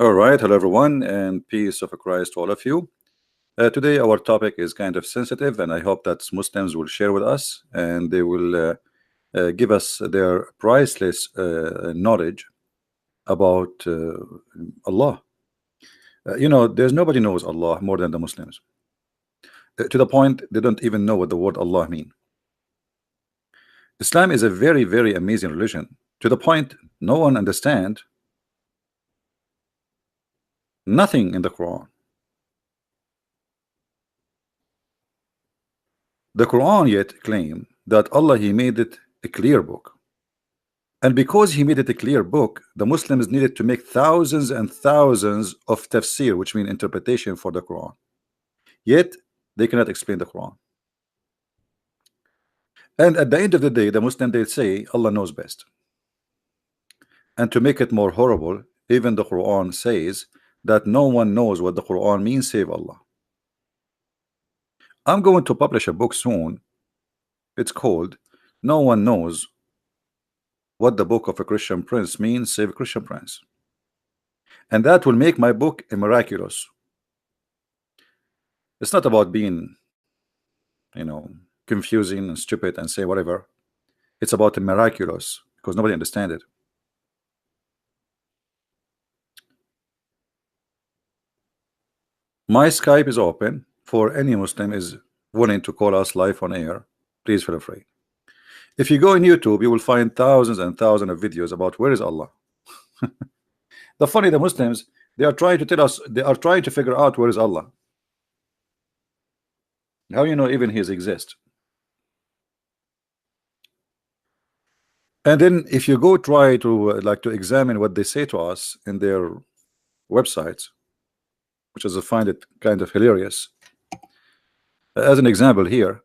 All right, hello everyone, and peace of Christ to all of you. Today, our topic is kind of sensitive, and I hope that Muslims will share with us and they will give us their priceless knowledge about Allah. There's nobody knows Allah more than the Muslims, to the point they don't even know what the word Allah mean. Islam is a very, very amazing religion, to the point no one understand nothing in the Quran. The Quran yet claim that Allah He made it a clear book. And because he made it a clear book, the Muslims needed to make thousands and thousands of tafsir, which mean interpretation for the Quran. Yet they cannot explain the Quran. And at the end of the day, the Muslim they say Allah knows best. And to make it more horrible, even the Quran says that no one knows what the Quran means save Allah. I'm going to publish a book soon. It's called No One Knows What the Book of a Christian Prince Means Save a Christian Prince. And that will make my book a miraculous. It's not about being, confusing and stupid and say whatever. It's about the miraculous because nobody understands it. My Skype is open for any Muslim is willing to call us live on air. Please feel free. If you go on YouTube, you will find thousands and thousands of videos about where is Allah. The Muslims, they are trying to tell us, they are trying to figure out where is Allah. How even He exists? And then if you go try to to examine what they say to us in their websites, which is I find it kind of hilarious. As an example here,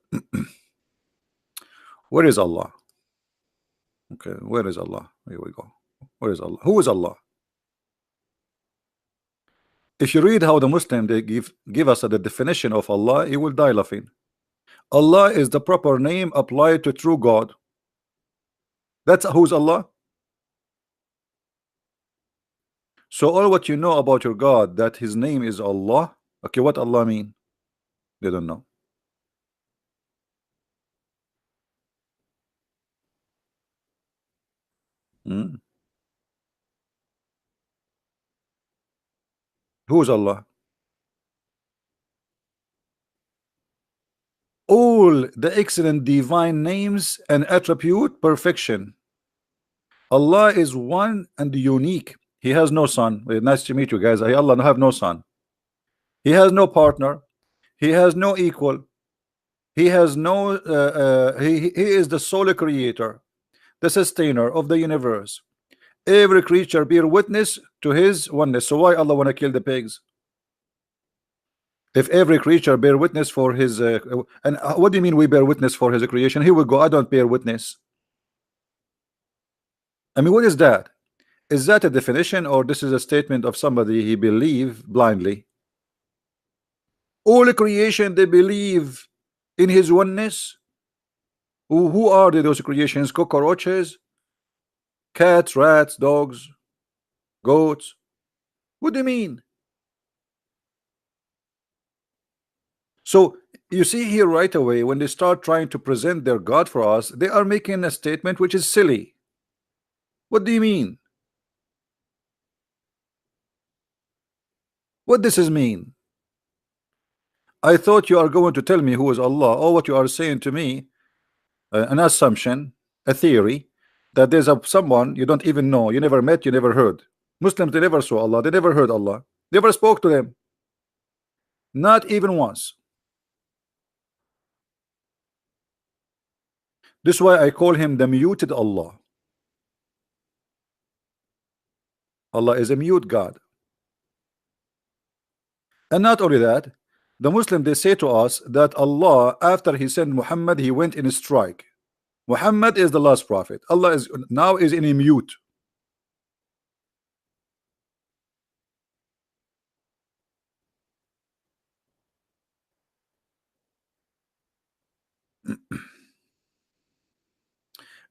where is Allah? Okay, where is Allah? Here we go. Where is Allah? Who is Allah? If you read how the Muslim they give us the definition of Allah, you will die laughing. Allah is the proper name applied to true God. That's who's Allah. So all what you know about your God, that his name is Allah. Okay, what Allah mean? They don't know. Hmm? Who is Allah? All the excellent divine names and attribute perfection. Allah is one and unique. He has no son. Nice to meet you guys. Allah have no son. He has no partner. He has no equal. He has no he is the sole creator, the sustainer of the universe. Every creature bear witness to his oneness. So why Allah want to kill the pigs? If every creature bear witness for his and what do you mean we bear witness for his creation? Here we go. I don't bear witness. I mean, what is that? Is that a definition, or this is a statement of somebody he believe blindly? All creation they believe in his oneness. Who are those creations? Cockroaches, cats, rats, dogs, goats. What do you mean? So you see here right away, when they start trying to present their God for us, they are making a statement which is silly. What do you mean? What does this mean? I thought you are going to tell me who is Allah. Or what you are saying to me, an assumption, a theory, that there's someone you don't even know, you never met, you never heard. Muslims, they never saw Allah, they never heard Allah, never spoke to them, not even once. This is why I call him the muted Allah. Allah is a mute God. And not only that, the Muslim they say to us that Allah, after he sent Muhammad, he went in a strike. Muhammad is the last prophet. Allah is now in a mute.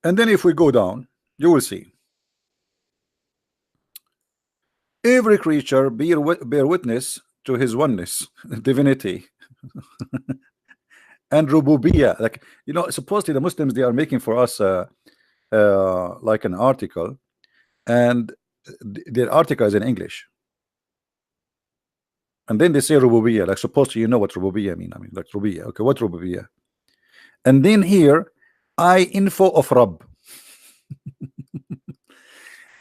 And then if we go down, you will see Every creature bear witness to his oneness, divinity, and rububiyyah. Like, you know, supposedly the Muslims, they are making for us like an article, and their article is in English, and then they say rububiyyah. Like, supposedly you know what rububiyyah mean. I mean, like rububiyyah. Okay, what rububiyyah? And then here, I info of Rabb,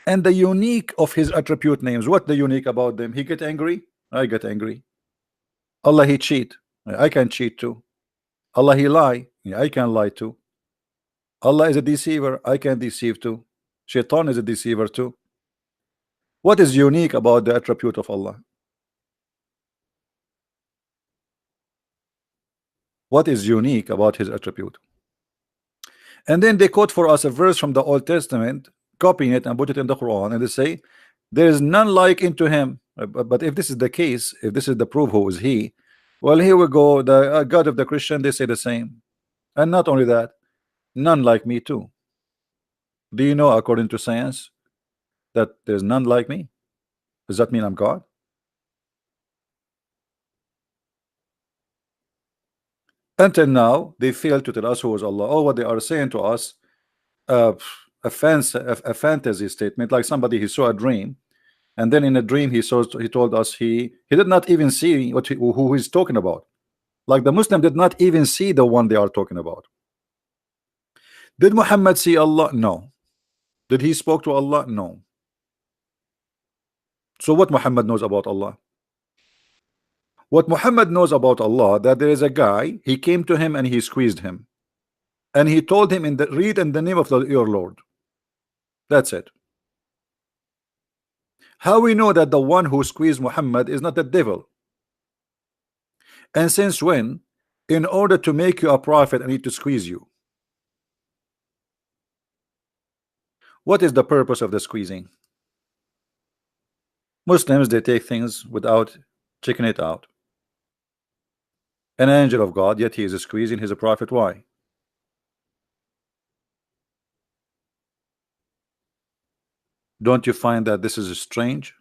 and the unique of his attribute names. What the unique about them? He get angry, I get angry. Allah, he cheat, I can cheat too. Allah, he lie, I can lie too. Allah is a deceiver, I can deceive too. Shaitan is a deceiver too. What is unique about the attribute of Allah? What is unique about his attribute? And then they quote for us a verse from the Old Testament, copying it and put it in the Quran, and they say there is none like unto him. But if this is the case, if this is the proof, who is he? Well, here we go. The God of the Christian, they say the same. And not only that, none like me too. Do you know, according to science, that there's none like me? Does that mean I'm God? Until now, they fail to tell us who is Allah. Oh, what they are saying to us, uh, a fantasy statement, like somebody he saw a dream, and then in a dream he told us he did not even see who he's talking about. Like the Muslim did not even see the one they are talking about. Did Muhammad see Allah? No. Did he spoke to Allah? No. So what Muhammad knows about Allah? What Muhammad knows about Allah, that there is a guy, he came to him and he squeezed him, and he told him, read in the name of your Lord. That's it. How we know that the one who squeezed Muhammad is not the devil? And since when, in order to make you a prophet, I need to squeeze you? What is the purpose of the squeezing? Muslims, they take things without checking it out. An angel of God, yet he is squeezing his prophet. Why? Don't you find that this is strange?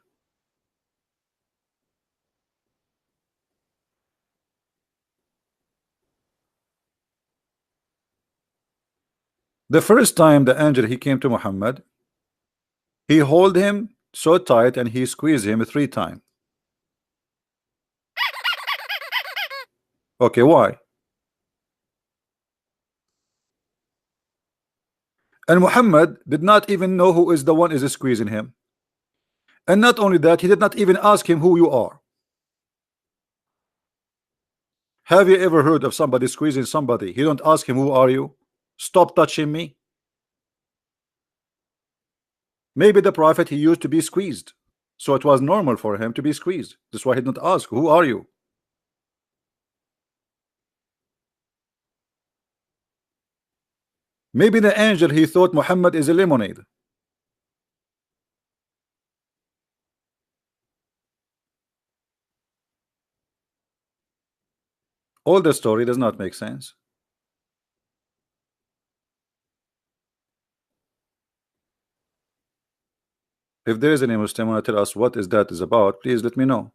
The first time the angel he came to Muhammad, he hold him so tight and he squeezed him 3 times. Okay, why? And Muhammad did not even know who is the one is squeezing him. And not only that, he did not even ask him who you are. Have you ever heard of somebody squeezing somebody? He don't ask him, who are you? Stop touching me. Maybe the prophet, he used to be squeezed, so it was normal for him to be squeezed. That's why he didn't ask, who are you? Maybe the angel, he thought Muhammad is a lemonade. All the story does not make sense. If there is any Muslim want to tell us what is that is about, please let me know.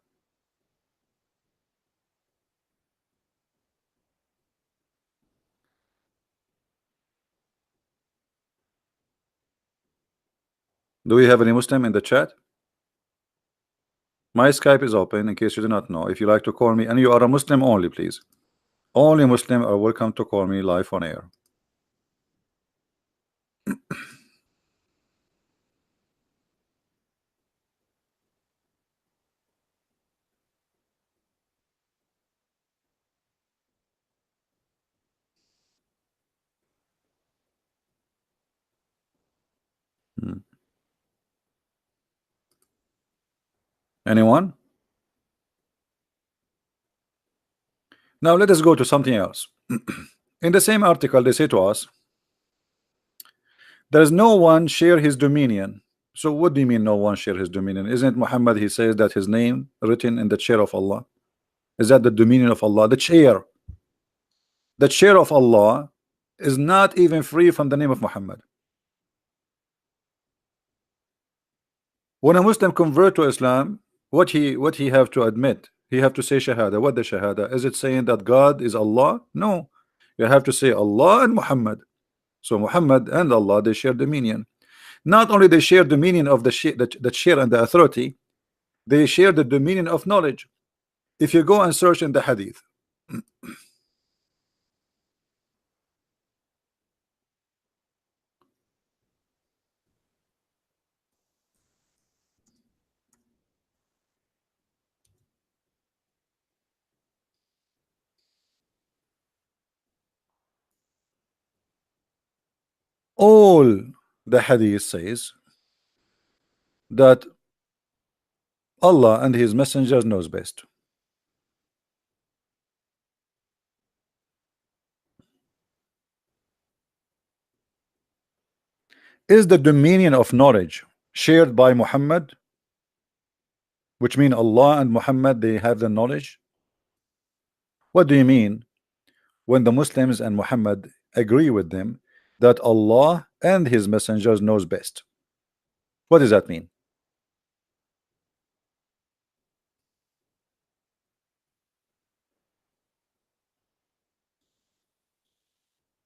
Do we have any Muslim in the chat? My Skype is open, in case you do not know. If you like to call me, and you are a Muslim only, please. Only Muslim are welcome to call me live on air. Anyone? Now let us go to something else. In the same article, they say to us, there is no one share his dominion. So what do you mean no one share his dominion? Isn't Muhammad, he says that his name written in the chair of Allah? Is that the dominion of Allah? The chair of Allah is not even free from the name of Muhammad. When a Muslim convert to Islam, what he have to admit? He have to say Shahada. What the Shahada? Is it saying that God is Allah? No. You have to say Allah and Muhammad. So Muhammad and Allah, they share dominion. Not only they share dominion of the share and the authority, they share the dominion of knowledge. If you go and search in the hadith, all the hadith says that Allah and his messengers knows best. Is the dominion of knowledge shared by Muhammad, which mean Allah and Muhammad, they have the knowledge? What do you mean when the Muslims and Muhammad agree with them that Allah and his messengers knows best? What does that mean?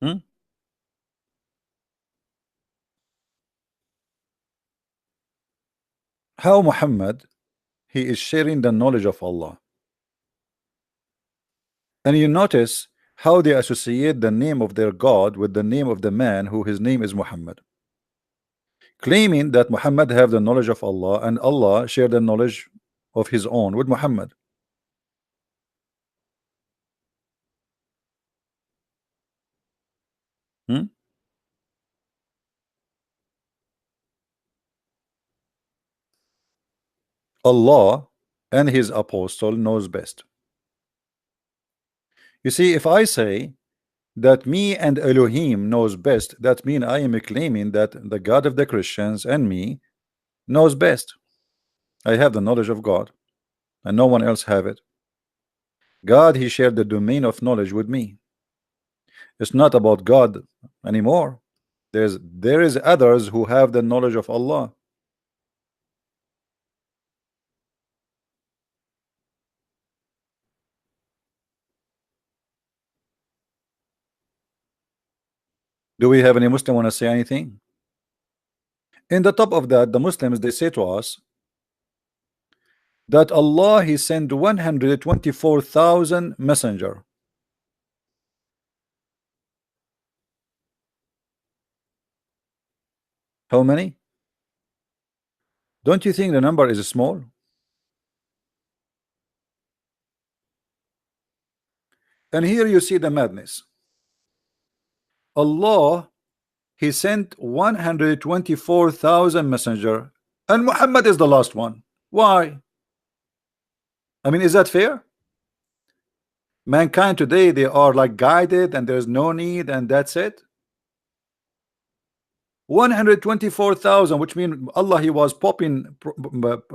Hmm? How Muhammad, he is sharing the knowledge of Allah? And you notice how they associate the name of their God with the name of the man who his name is Muhammad, claiming that Muhammad have the knowledge of Allah and Allah share the knowledge of his own with Muhammad. Hmm? Allah and his apostle knows best. You see, if I say that me and Elohim knows best, that means I am claiming that the God of the Christians and me knows best. I have the knowledge of God and no one else have it. God, he shared the domain of knowledge with me. It's not about God anymore. There is others who have the knowledge of Allah. Do we have any Muslim want to say anything? In the top of that, the Muslims, they say to us that Allah, he sent 124,000 messenger. How many? Don't you think the number is small? And here you see the madness. Allah, he sent 124,000 messenger and Muhammad is the last one. Why? I mean, is that fair? Mankind today, they are like guided and there's no need and that's it. 124,000, which means Allah, he was popping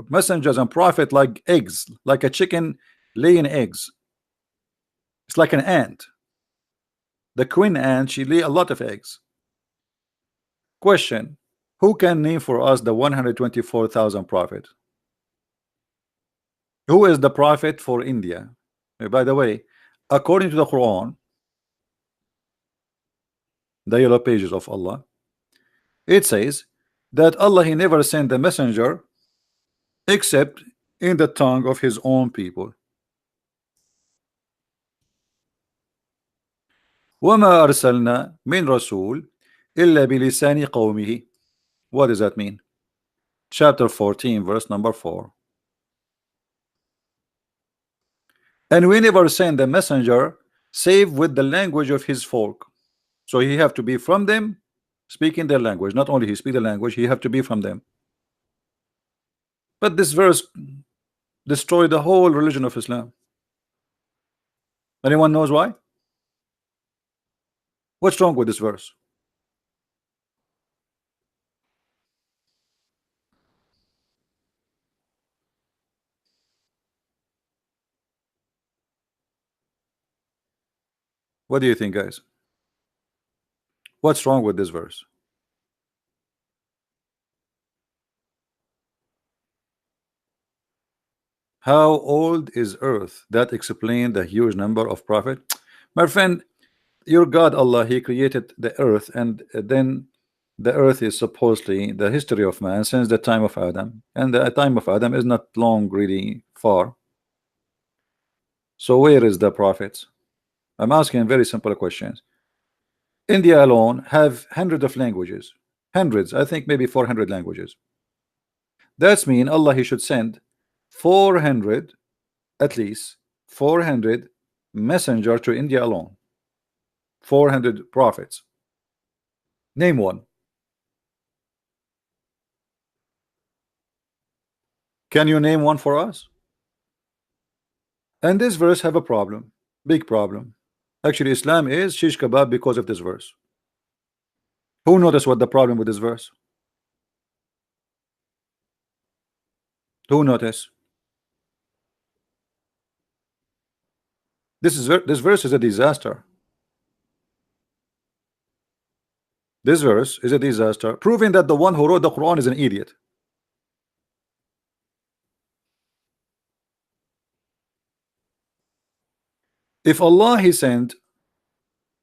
messengers and prophet like eggs, like a chicken laying eggs. It's like an ant. The queen ant, she lay a lot of eggs. Question: who can name for us the 124,000 prophet? Who is the prophet for India? By the way, according to the Quran, the yellow pages of Allah, it says that Allah, he never sent a messenger except in the tongue of his own people. وَمَا أَرْسَلْنَا مِنْ رَسُولٍ إِلَّا بِلِسَانِ قَوْمِهِ. What does that mean? Chapter 14, verse number 4. And we never send a messenger save with the language of his folk. So he have to be from them, speaking their language. Not only he speak the language, he have to be from them. But this verse destroyed the whole religion of Islam. Anyone knows why? What's wrong with this verse? What do you think, guys? What's wrong with this verse? How old is Earth? That explains the huge number of prophet. My friend, your God Allah, He created the Earth, and then the Earth is supposedly the history of man since the time of Adam, and the time of Adam is not long, really far. So where is the prophets? I'm asking very simple questions. India alone have hundreds of languages, hundreds, I think maybe 400 languages. That's mean Allah He should send 400, at least 400 messenger to India alone. 400 prophets. Name one. Can you name one for us? And this verse have a problem, big problem. Actually, Islam is shish kebab because of this verse. Who noticed what the problem with this verse? Who noticed? This verse is a disaster. This verse is a disaster, proving that the one who wrote the Quran is an idiot. If Allah He sent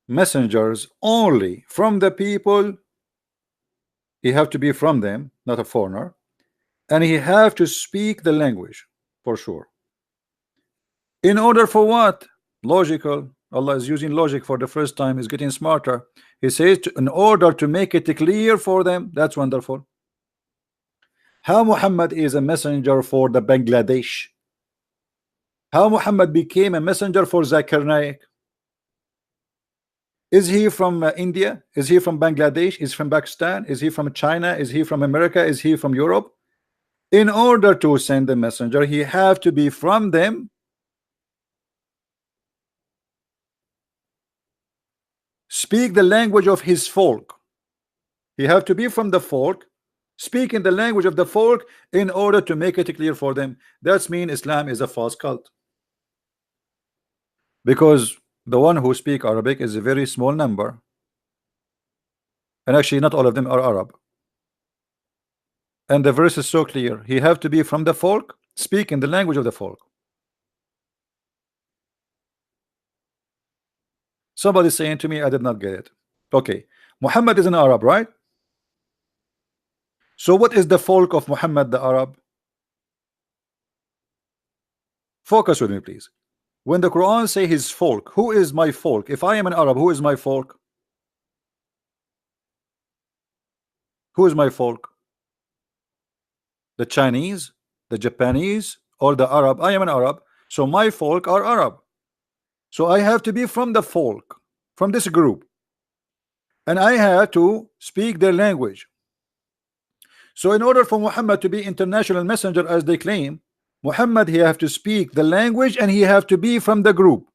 messengers only from the people, He have to be from them, not a foreigner, and He have to speak the language for sure. In order for what? Logical. Allah is using logic for the first time. He's getting smarter. He says in order to make it clear for them. That's wonderful. How Muhammad is a messenger for the Bangladesh? How Muhammad became a messenger for Zakir Naik? Is he from India? Is he from Bangladesh? Is he from Pakistan? Is he from China? Is he from America? Is he from Europe? In order to send the messenger, he have to be from them. Speak the language of his folk. He have to be from the folk, speak in the language of the folk in order to make it clear for them. That's mean Islam is a false cult. Because the one who speak Arabic is a very small number. And actually not all of them are Arab. And the verse is so clear. He have to be from the folk, speak in the language of the folk. Somebody saying to me, I did not get it. Okay, Muhammad is an Arab, right? So what is the folk of Muhammad the Arab? Focus with me, please. When the Quran say his folk, who is my folk? If I am an Arab, who is my folk? Who is my folk? The Chinese, the Japanese, or the Arab? I am an Arab, so my folk are Arab. So I have to be from the folk, from this group, and I have to speak their language. So in order for Muhammad to be international messenger as they claim, Muhammad he have to speak the language and he have to be from the group.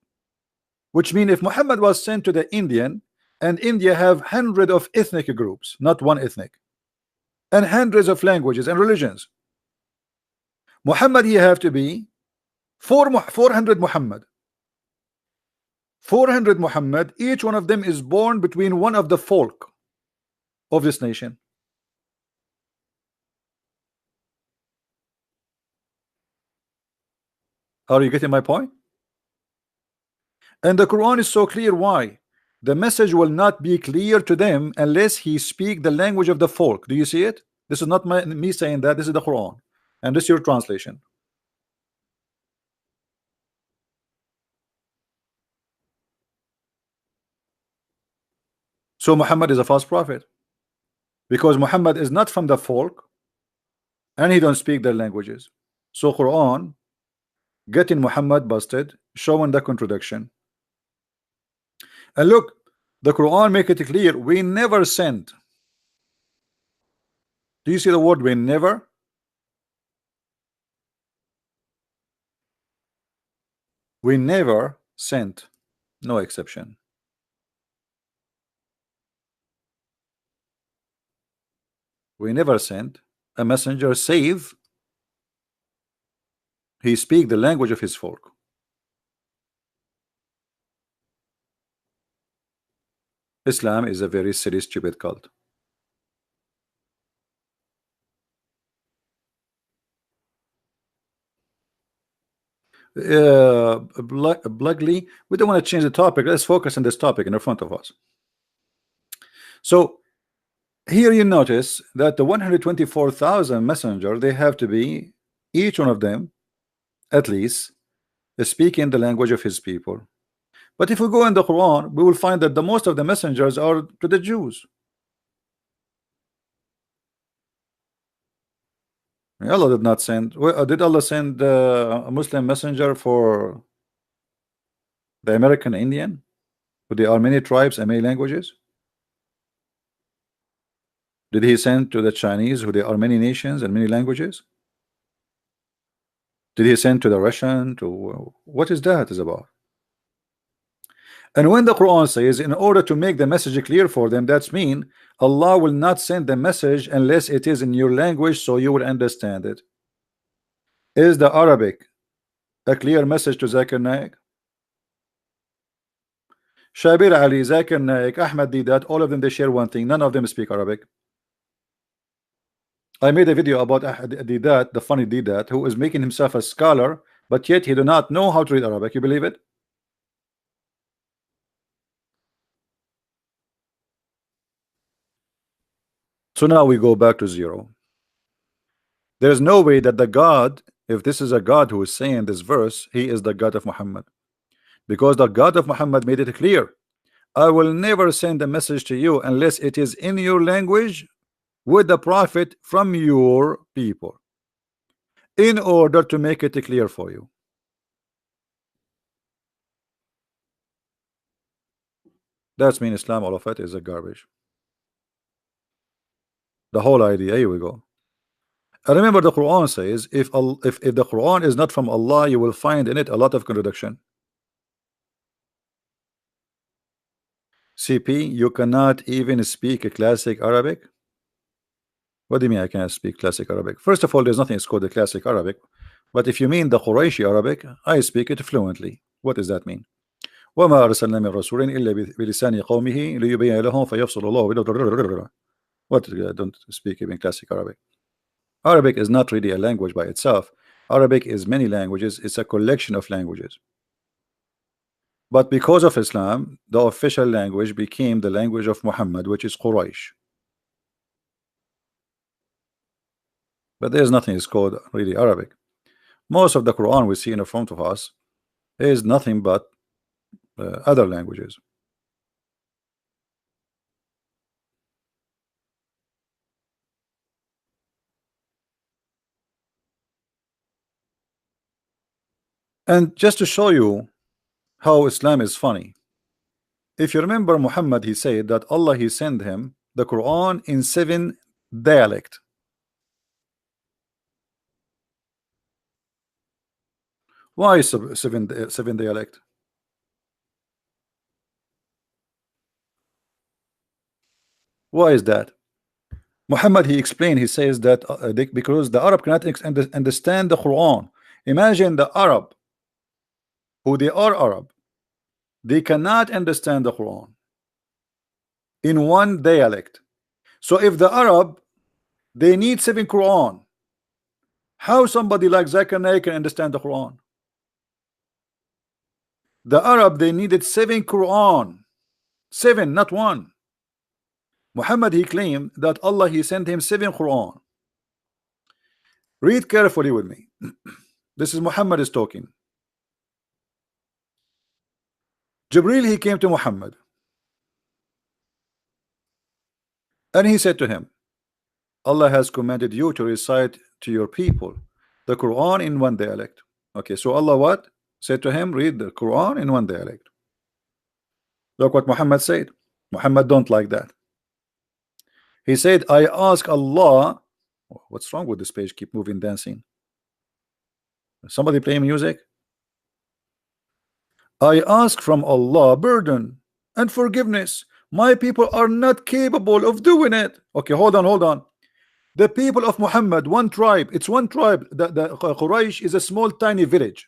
Which means if Muhammad was sent to the Indian, and India have hundreds of ethnic groups, not one ethnic, and hundreds of languages and religions, Muhammad he have to be 400 Muhammad. 400 Muhammad, each one of them is born between one of the folk of this nation. Are you getting my point? And the Quran is so clear. Why? The message will not be clear to them unless he speak the language of the folk. Do you see it? This is not me saying that. This is the Quran, and this is your translation. So Muhammad is a false prophet because Muhammad is not from the folk and he don't speak their languages. So Quran getting Muhammad busted, showing the contradiction. And look, the Quran make it clear, we never sent. Do you see the word we never? We never sent, no exception. We never sent a messenger save he speak the language of his folk. Islam is a very silly, stupid cult. Blugly, we don't want to change the topic. Let's focus on this topic in front of us. So here you notice that the 124,000 messenger, they have to be, each one of them at least, speaking the language of his people. But if we go in the Quran, we will find that the most of the messengers are to the Jews. Allah did not send. Did Allah send a Muslim messenger for the American Indian, who there are many tribes and many languages? Did He send to the Chinese, who there are many nations and many languages? Did He send to the Russian? To what is that is about? And when the Quran says, in order to make the message clear for them, that's mean Allah will not send the message unless it is in your language, so you will understand it. Is the Arabic a clear message to Zakir Naik? Shabir Ali, Zakir Naik, Ahmed Didat, all of them, they share one thing: none of them speak Arabic. I made a video about Didat, the funny Didat, who is making himself a scholar, but yet he do not know how to read Arabic. You believe it? So now we go back to zero. There's no way that the God, if this is a God who is saying this verse, he is the God of Muhammad, because the God of Muhammad made it clear: I will never send a message to you unless it is in your language with the prophet from your people, in order to make it clear for you. That's mean Islam, all of it is a garbage. The whole idea, here we go. I remember the Quran says, if the Quran is not from Allah, you will find in it a lot of contradiction. CP, you cannot even speak a classic Arabic. What do you mean I cannot speak classic Arabic? First of all, there's nothing called the classic Arabic. But if you mean the Qurayshi Arabic, I speak it fluently. What does that mean? وما أرسلنا من رسول إلا بلسان قومه ليبين لهم فيفصل الله. What, don't speak even classic Arabic? Arabic is not really a language by itself. Arabic is many languages. It's a collection of languages. But because of Islam, the official language became the language of Muhammad, which is Quraysh. But there's nothing is called really Arabic. Most of the Quran we see in front of us is nothing but other languages. And just to show you how Islam is funny, if you remember Muhammad, he said that Allah, he sent him the Quran in 7 dialect. Why seven dialect? Why is that? Muhammad, he explained, he says that because the Arab cannot understand the Quran. Imagine the Arab, who they are Arab, they cannot understand the Quran in one dialect. So if the Arab, they need 7 Quran, how somebody like Zakir Naik can understand the Quran? The Arab, they needed 7 Quran, 7, not 1. Muhammad, he claimed that Allah, he sent him 7 Quran. Read carefully with me. This is Muhammad is talking. Jibril, he came to Muhammad and he said to him, Allah has commanded you to recite to your people the Quran in one dialect. Okay, so Allah what? Said to him, read the Quran in one dialect. Look what Muhammad said. Muhammad don't like that. He said, I ask Allah. What's wrong with this page? Keep moving, dancing. Somebody playing music? I ask from Allah burden and forgiveness. My people are not capable of doing it. Okay, hold on. The people of Muhammad, one tribe, it's one tribe. The Quraysh is a small tiny village.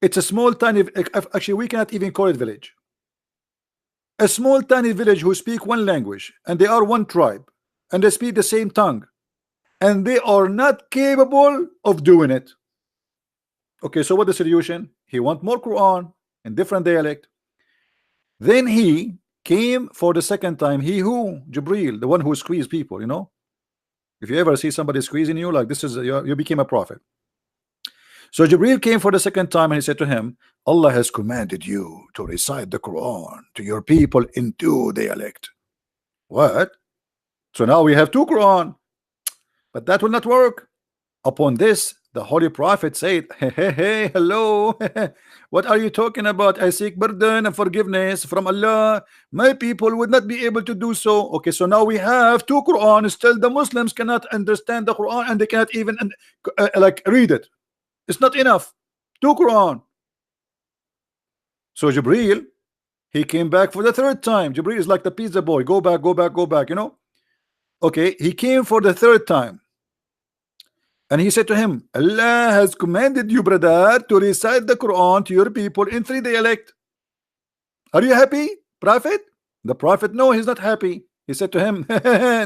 It's a small tiny, actually we cannot even call it village. A small tiny village who speak one language, and they are one tribe, and they speak the same tongue, and they are not capable of doing it. Okay, so what the solution? He want more Quran in different dialect. Then he came for the second time. He who? Jibril, the one who squeezed people, you know. If you ever see somebody squeezing you, like this is you became a prophet. So Jibril came for the second time and he said to him, Allah has commanded you to recite the Quran to your people in two dialect. What? So now we have two Quran, but that will not work. Upon this, the Holy Prophet said, hey, hello. What are you talking about? I seek pardon and forgiveness from Allah. My people would not be able to do so. Okay, so now we have two Quran. Still, the Muslims cannot understand the Quran and they cannot even like read it. It's not enough. Two Quran. So Jibril, he came back for the third time. Jibril is like the pizza boy. Go back, go back, go back, you know. Okay, he came for the third time. And he said to him, Allah has commanded you, brother, to recite the Quran to your people in three dialect. Are you happy, Prophet? The Prophet, no, he's not happy. He said to him,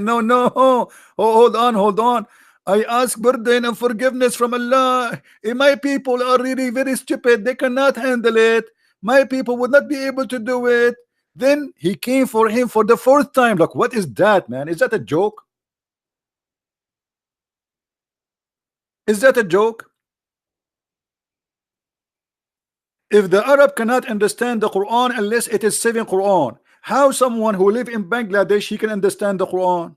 no, no, oh, hold on, hold on. I ask pardon and forgiveness from Allah. My people are really very stupid. They cannot handle it. My people would not be able to do it. Then he came for him for the fourth time. Like, what is that, man? Is that a joke? Is that a joke? If the Arab cannot understand the Quran unless it is 7 Quran, how someone who live in Bangladesh he can understand the Quran?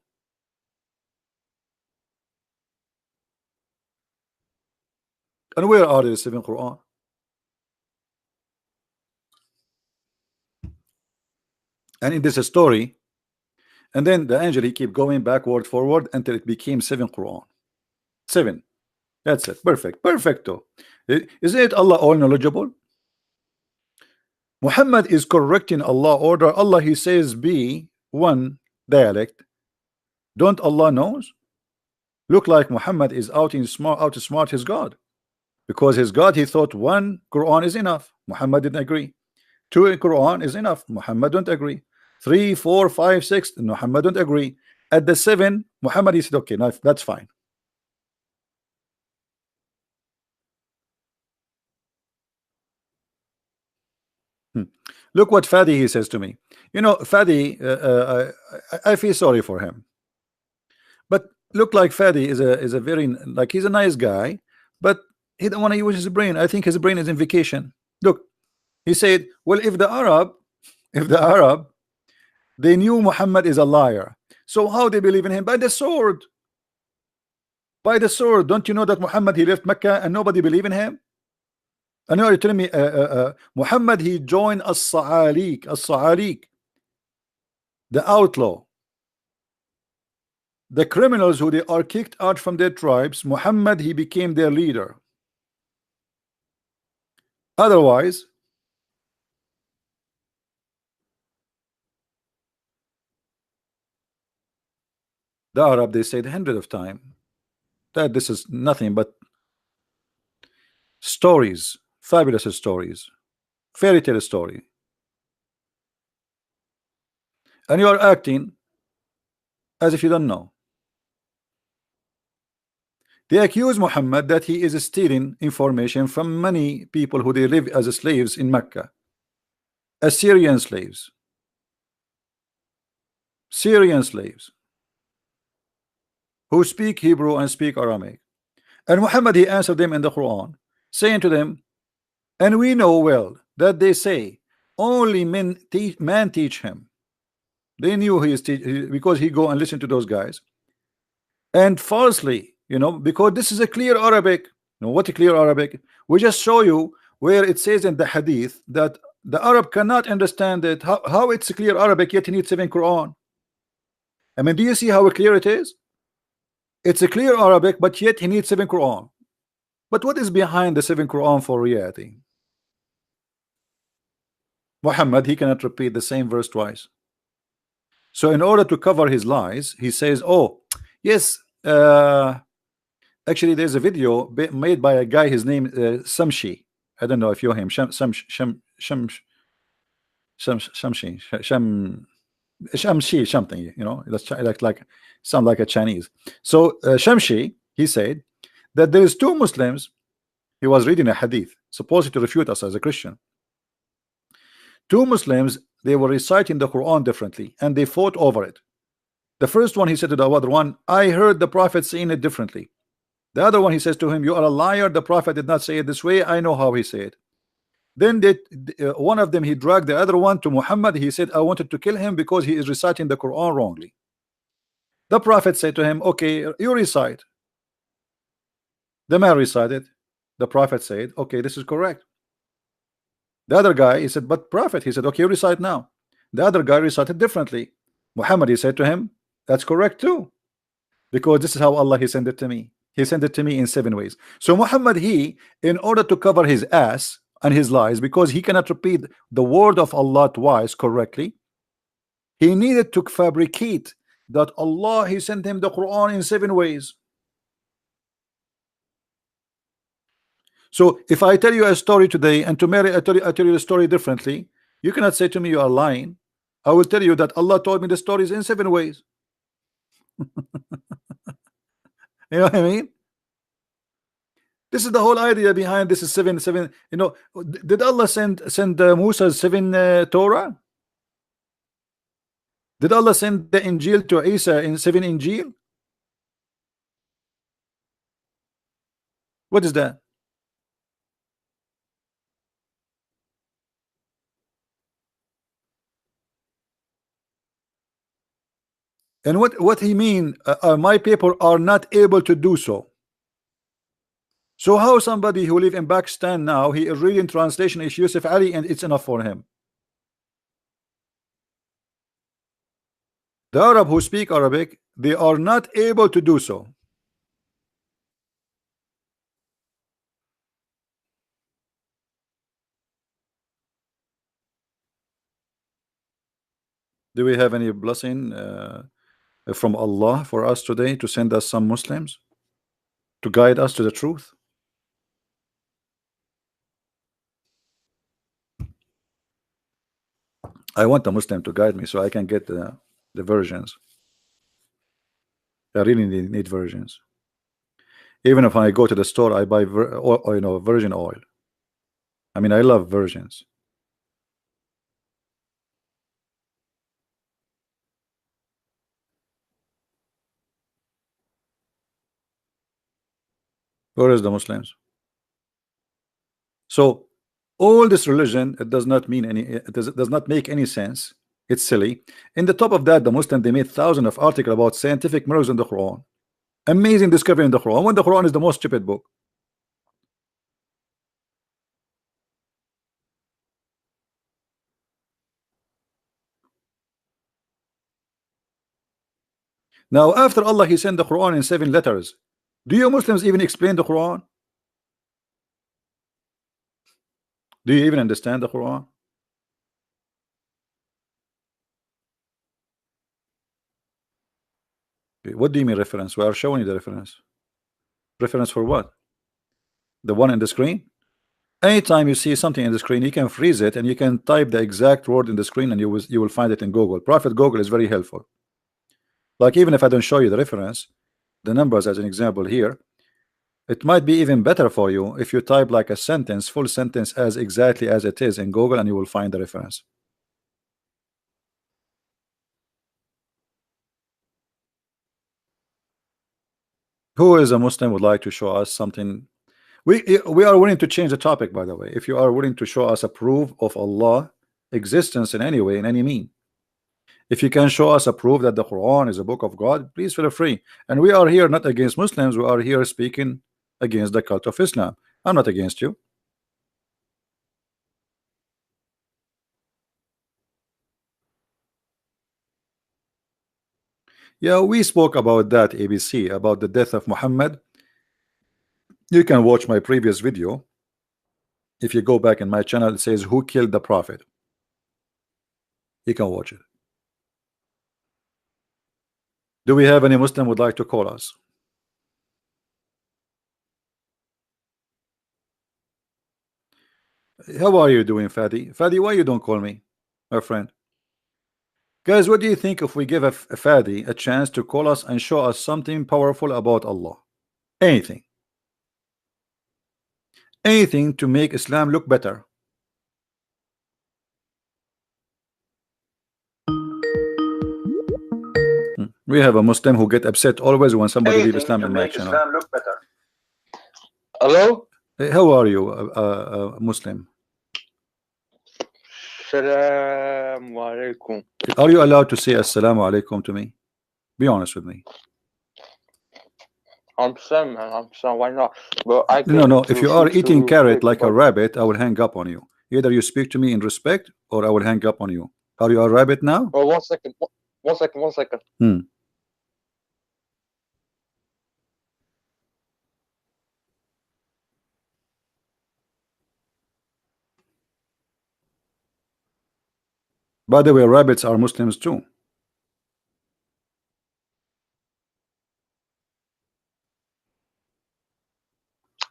And where are the 7 Quran? And in this story, and then the angel he keep going backward forward until it became 7 Quran. 7. That's it. Perfect. Perfecto. Isn't it Allah all knowledgeable? Muhammad is correcting Allah order. Allah he says be one dialect. Don't Allah knows? Look like Muhammad is out to smart his God. Because his God he thought one Quran is enough. Muhammad didn't agree. 2 Quran is enough. Muhammad don't agree. 3, 4, 5, 6, Muhammad don't agree. At the 7, Muhammad he said, okay, now that's fine. Look what Fadi he says to me. You know, Fadi, I feel sorry for him. But look like Fadi is a very like he's a nice guy, but he don't want to use his brain. I think his brain is in vacation. Look, he said, well, if the Arab, they knew Muhammad is a liar. So how they believe in him? By the sword. By the sword. Don't you know that Muhammad he left Mecca and nobody believe in him? I know you're telling me Muhammad he joined as-Sa'alik, the outlaw, the criminals who they are kicked out from their tribes. Muhammad he became their leader. Otherwise, the Arab they said hundreds of times that this is nothing but stories, fabulous stories, fairy tale story, and you are acting as if you don't know. They accuse Muhammad that he is stealing information from many people who they live as slaves in Mecca, Assyrian slaves, Syrian slaves who speak Hebrew and speak Aramaic. And Muhammad he answered them in the Quran, saying to them, and we know well that they say only man teach him. They knew he is because he go and listen to those guys, and falsely, you know, because this is a clear Arabic. You know what a clear Arabic? We just show you where it says in the hadith that the Arab cannot understand it. How it's a clear Arabic yet he needs 7 Quran. I mean, do you see how clear it is? It's a clear Arabic, but yet he needs 7 Quran. But what is behind the 7 Quran for reality? Muhammad he cannot repeat the same verse twice. So in order to cover his lies, he says, oh yes, actually there's a video made by a guy, his name Samshi. I don't know if you know him. Shamshi something, you know, that's like sound like a Chinese. So Shamshi he said that there is 2 Muslims He was reading a hadith, supposed to refute us as a Christian. Two Muslims, they were reciting the Quran differently, and they fought over it. The first one, he said to the other one, I heard the Prophet saying it differently. The other one, he says to him, you are a liar. The Prophet did not say it this way. I know how he said it. Then one of them, he dragged the other one to Muhammad. He said, I wanted to kill him because he is reciting the Quran wrongly. The Prophet said to him, okay, you recite. The man recited. The Prophet said, okay, this is correct. The other guy, he said, but Prophet, he said, okay, you recite now. The other guy recited differently. Muhammad, he said to him, that's correct too, because this is how Allah, he sent it to me. He sent it to me in 7 ways. So Muhammad, he, in order to cover his ass and his lies, because he cannot repeat the word of Allah twice correctly, he needed to fabricate that Allah, he sent him the Quran in 7 ways. So if I tell you a story today, and tomorrow I tell you the story differently, you cannot say to me you are lying. I will tell you that Allah told me the stories in 7 ways. You know what I mean? This is the whole idea behind this is seven. You know, did Allah send Musa's 7 Torah? Did Allah send the Injil to Isa in 7 Injil? What is that? And what he mean? My people are not able to do so. So how somebody who live in Pakistan now, he is reading translation is Yusuf Ali and it's enough for him? The Arab who speak Arabic, they are not able to do so. Do we have any blessing from Allah for us today to send us some Muslims to guide us to the truth? I want a Muslim to guide me so I can get the versions. I really need versions. Even if I go to the store, I buy virgin oil. I mean, I love virgins. Where is the Muslims? So all this religion, it does not mean any, it does not make any sense. It's silly. In the top of that, the Muslim, they made thousands of articles about scientific miracles in the Quran. Amazing discovery in the Quran, when the Quran is the most stupid book. Now after Allah, he sent the Quran in 7 letters. Do you Muslims even explain the Quran? Do you even understand the Quran? Okay, what do you mean reference? We are showing you the reference. Reference for what? The one in the screen? Anytime you see something in the screen, you can freeze it and you can type the exact word in the screen and you will find it in Google. Prophet Google is very helpful. Like even if I don't show you the reference, the numbers as an example here, it might be even better for you if you type like a sentence, full sentence as exactly as it is in Google, and you will find the reference. Who is a Muslim would like to show us something? We are willing to change the topic, by the way. If you are willing to show us a proof of Allah existence in any way, in any mean. If you can show us a proof that the Quran is a book of God, please feel free. And we are here not against Muslims, we are here speaking against the cult of Islam. I'm not against you. Yeah, we spoke about that, ABC, about the death of Muhammad. You can watch my previous video. If you go back in my channel, it says who killed the prophet. You can watch it. Do we have any Muslim would like to call us? How are you doing, Fadi? Fadi, why you don't call me, my friend? Guys, what do you think if we give a Fadi a chance to call us and show us something powerful about Allah? Anything. anything to make Islam look better. We have a Muslim who get upset always when somebody leave Islam in my channel. Look better. Hello? Hey, how are you, Muslim? Assalamu alaikum. Are you allowed to say assalamu alaikum to me? Be honest with me. I'm Sam, man. I'm Sam. Why not? But I No. If you are eating carrot like a rabbit, I will hang up on you. Either you speak to me in respect, or I will hang up on you. Are you a rabbit now? Oh, 1 second. 1 second. By the way, rabbits are Muslims too.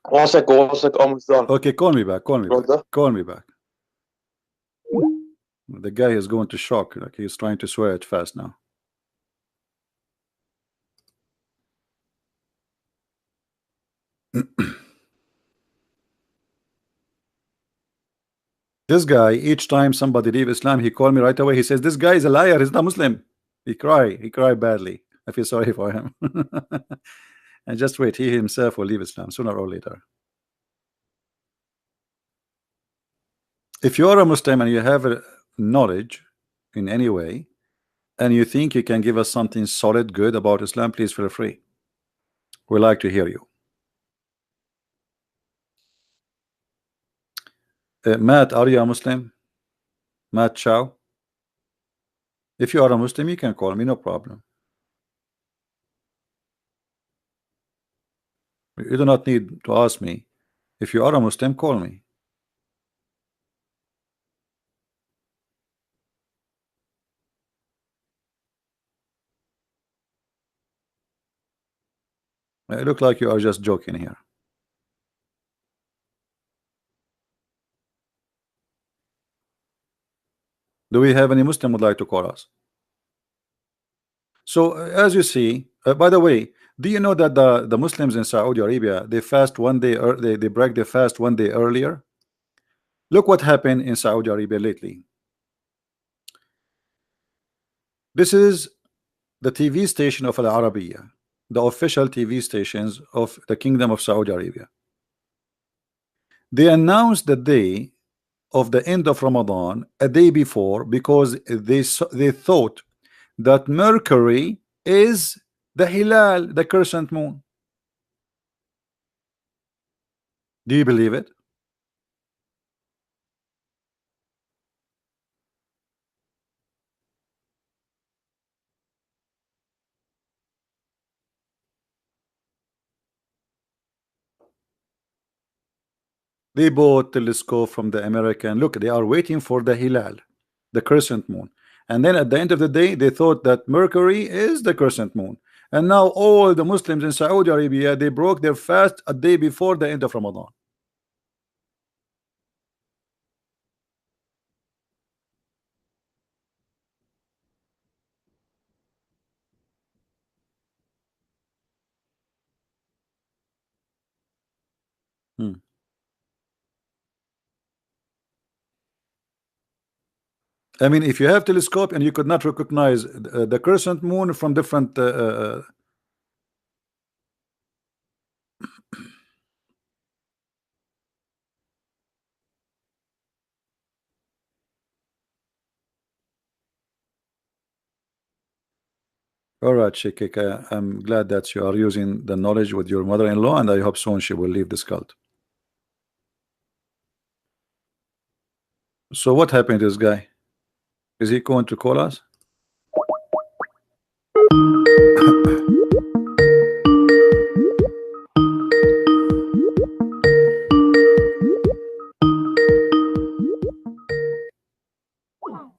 One second. Almost done. Okay, call me back. Call me Brother. back. Call me back. The guy is going to shock. Like he's trying to swear it fast now. This guy, each time somebody leave Islam, he called me right away. He says, this guy is a liar. He's not Muslim. He cried badly. I feel sorry for him. And just wait, he himself will leave Islam sooner or later. If you are a Muslim and you have a knowledge in any way, and you think you can give us something solid, good about Islam, please feel free. We like to hear you. Matt, are you a Muslim? Matt Chow? If you are a Muslim, you can call me, no problem. You do not need to ask me. If you are a Muslim, call me. It looks like you are just joking here. Do we have any Muslim would like to call us? So as you see, by the way, do you know that the Muslims in Saudi Arabia, they fast 1 day, or they break their fast 1 day earlier? Look what happened in Saudi Arabia lately. This is the TV station of Al Arabiya, the official TV stations of the Kingdom of Saudi Arabia. They announced the day of the end of Ramadan a day before because they thought that Mercury is the Hilal, the crescent moon. Do you believe it? They bought telescope from the American. Look, they are waiting for the Hilal, the crescent moon. And then at the end of the day, they thought that Mercury is the crescent moon. And now all the Muslims in Saudi Arabia, they broke their fast a day before the end of Ramadan. I mean, if you have telescope and you could not recognize the crescent moon from different all right, Shikika, I'm glad that you are using the knowledge with your mother-in-law, and I hope soon she will leave this cult. So what happened to this guy? Is he going to call us?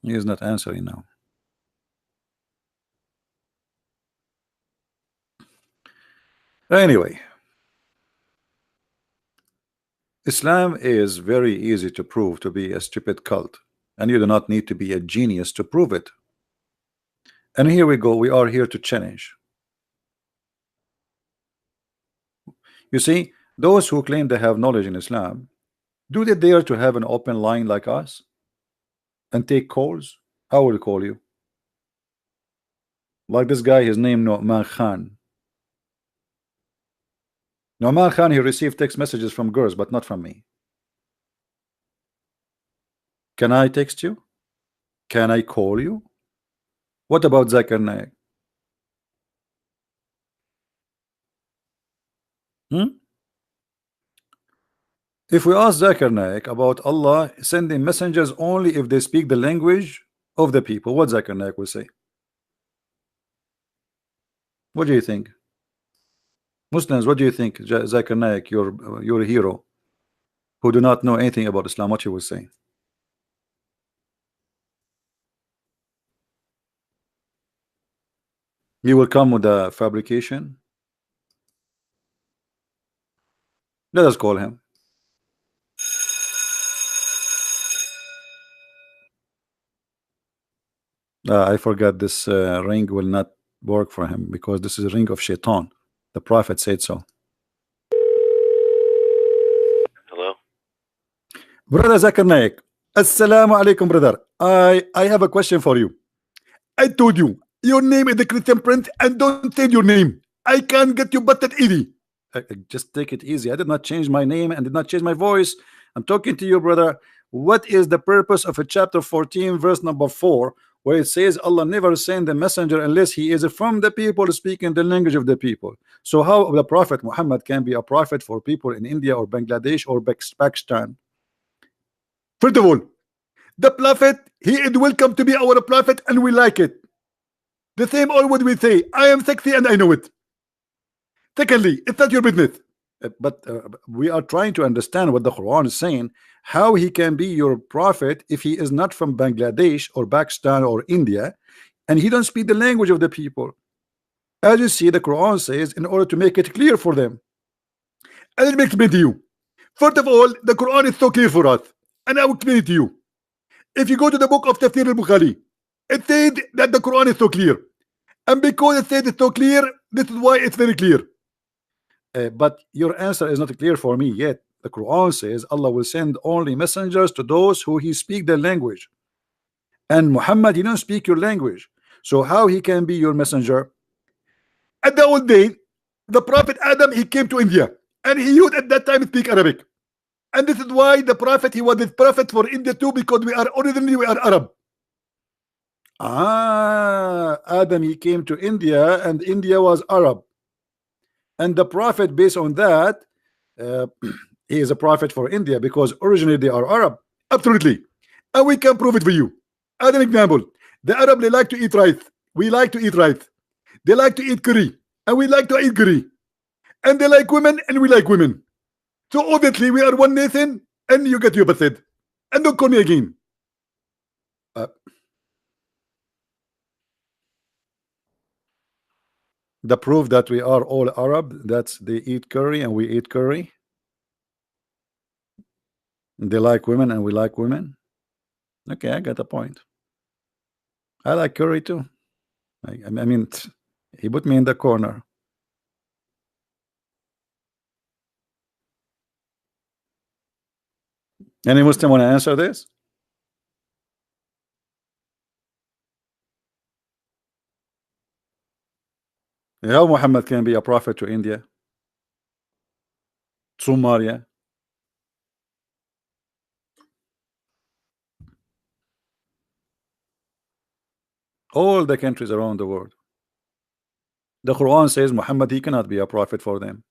He is not answering now. Anyway, Islam is very easy to prove to be a stupid cult, and you do not need to be a genius to prove it. And here we go, we are here to challenge. You see, Those who claim they have knowledge in Islam, do they dare to have an open line like us and take calls? I will call you. Like this guy, his name Nu'man Khan. Nu'man Khan, he received text messages from girls, but not from me. Can I text you? Can I call you? What about Zakir Naik? If we ask Zakir Naik about Allah sending messengers only if they speak the language of the people, what Zakir Naik will say? What do you think? Muslims, what do you think? Zakir Naik, your hero, who do not know anything about Islam, what he will say? He will come with a fabrication. Let us call him. I forgot this ring will not work for him because this is a ring of shaitan. The Prophet said so. Hello? Brother Zakir Naik, Assalamu alaikum, brother. I have a question for you. I told you your name is the Christian Prince and don't say your name. I can't get you butted easy. Just take it easy. I did not change my name and did not change my voice. I'm talking to you, brother. What is the purpose of a chapter 14 verse number 4 where it says Allah never send a messenger unless he is from the people speaking the language of the people? So how the Prophet Muhammad can be a prophet for people in India or Bangladesh or Pakistan? First of all, the Prophet, he is welcome to be our prophet and we like it. The same all what we say, I am sexy and I know it. Secondly, it's not your business. But we are trying to understand what the Quran is saying, how he can be your prophet if he is not from Bangladesh or Pakistan or India and he don't speak the language of the people. As you see, the Quran says in order to make it clear for them. And let me explain to you. First of all, the Quran is so clear for us and I will explain it to you. If you go to the book of Tafsir al-Bukhari, it says that the Quran is so clear, and because it says it's so clear, this is why it's very clear. But your answer is not clear for me yet. The Quran says Allah will send only messengers to those who he speak their language, and Muhammad, he don't speak your language, so how he can be your messenger? At the old day, the Prophet Adam, he came to India and he used at that time speak Arabic, and this is why the Prophet, he was the prophet for India too, because we are originally we are Arab. Adam, he came to India and India was Arab, and the Prophet, based on that, he is a prophet for India because originally they are Arab. Absolutely, and we can prove it for you. As an example, the Arab, they like to eat rice. We like to eat rice. They like to eat curry, and we like to eat curry. And they like women, and we like women. So obviously we are one nation, and you get your based. And don't call me again. The proof that we are all Arab, that's they eat curry and we eat curry. They like women and we like women. Okay, I got a point. I like curry too. I mean, he put me in the corner. Any Muslim want to answer this? How Muhammad can be a prophet to India, Somalia? All the countries around the world. The Quran says Muhammad, he cannot be a prophet for them.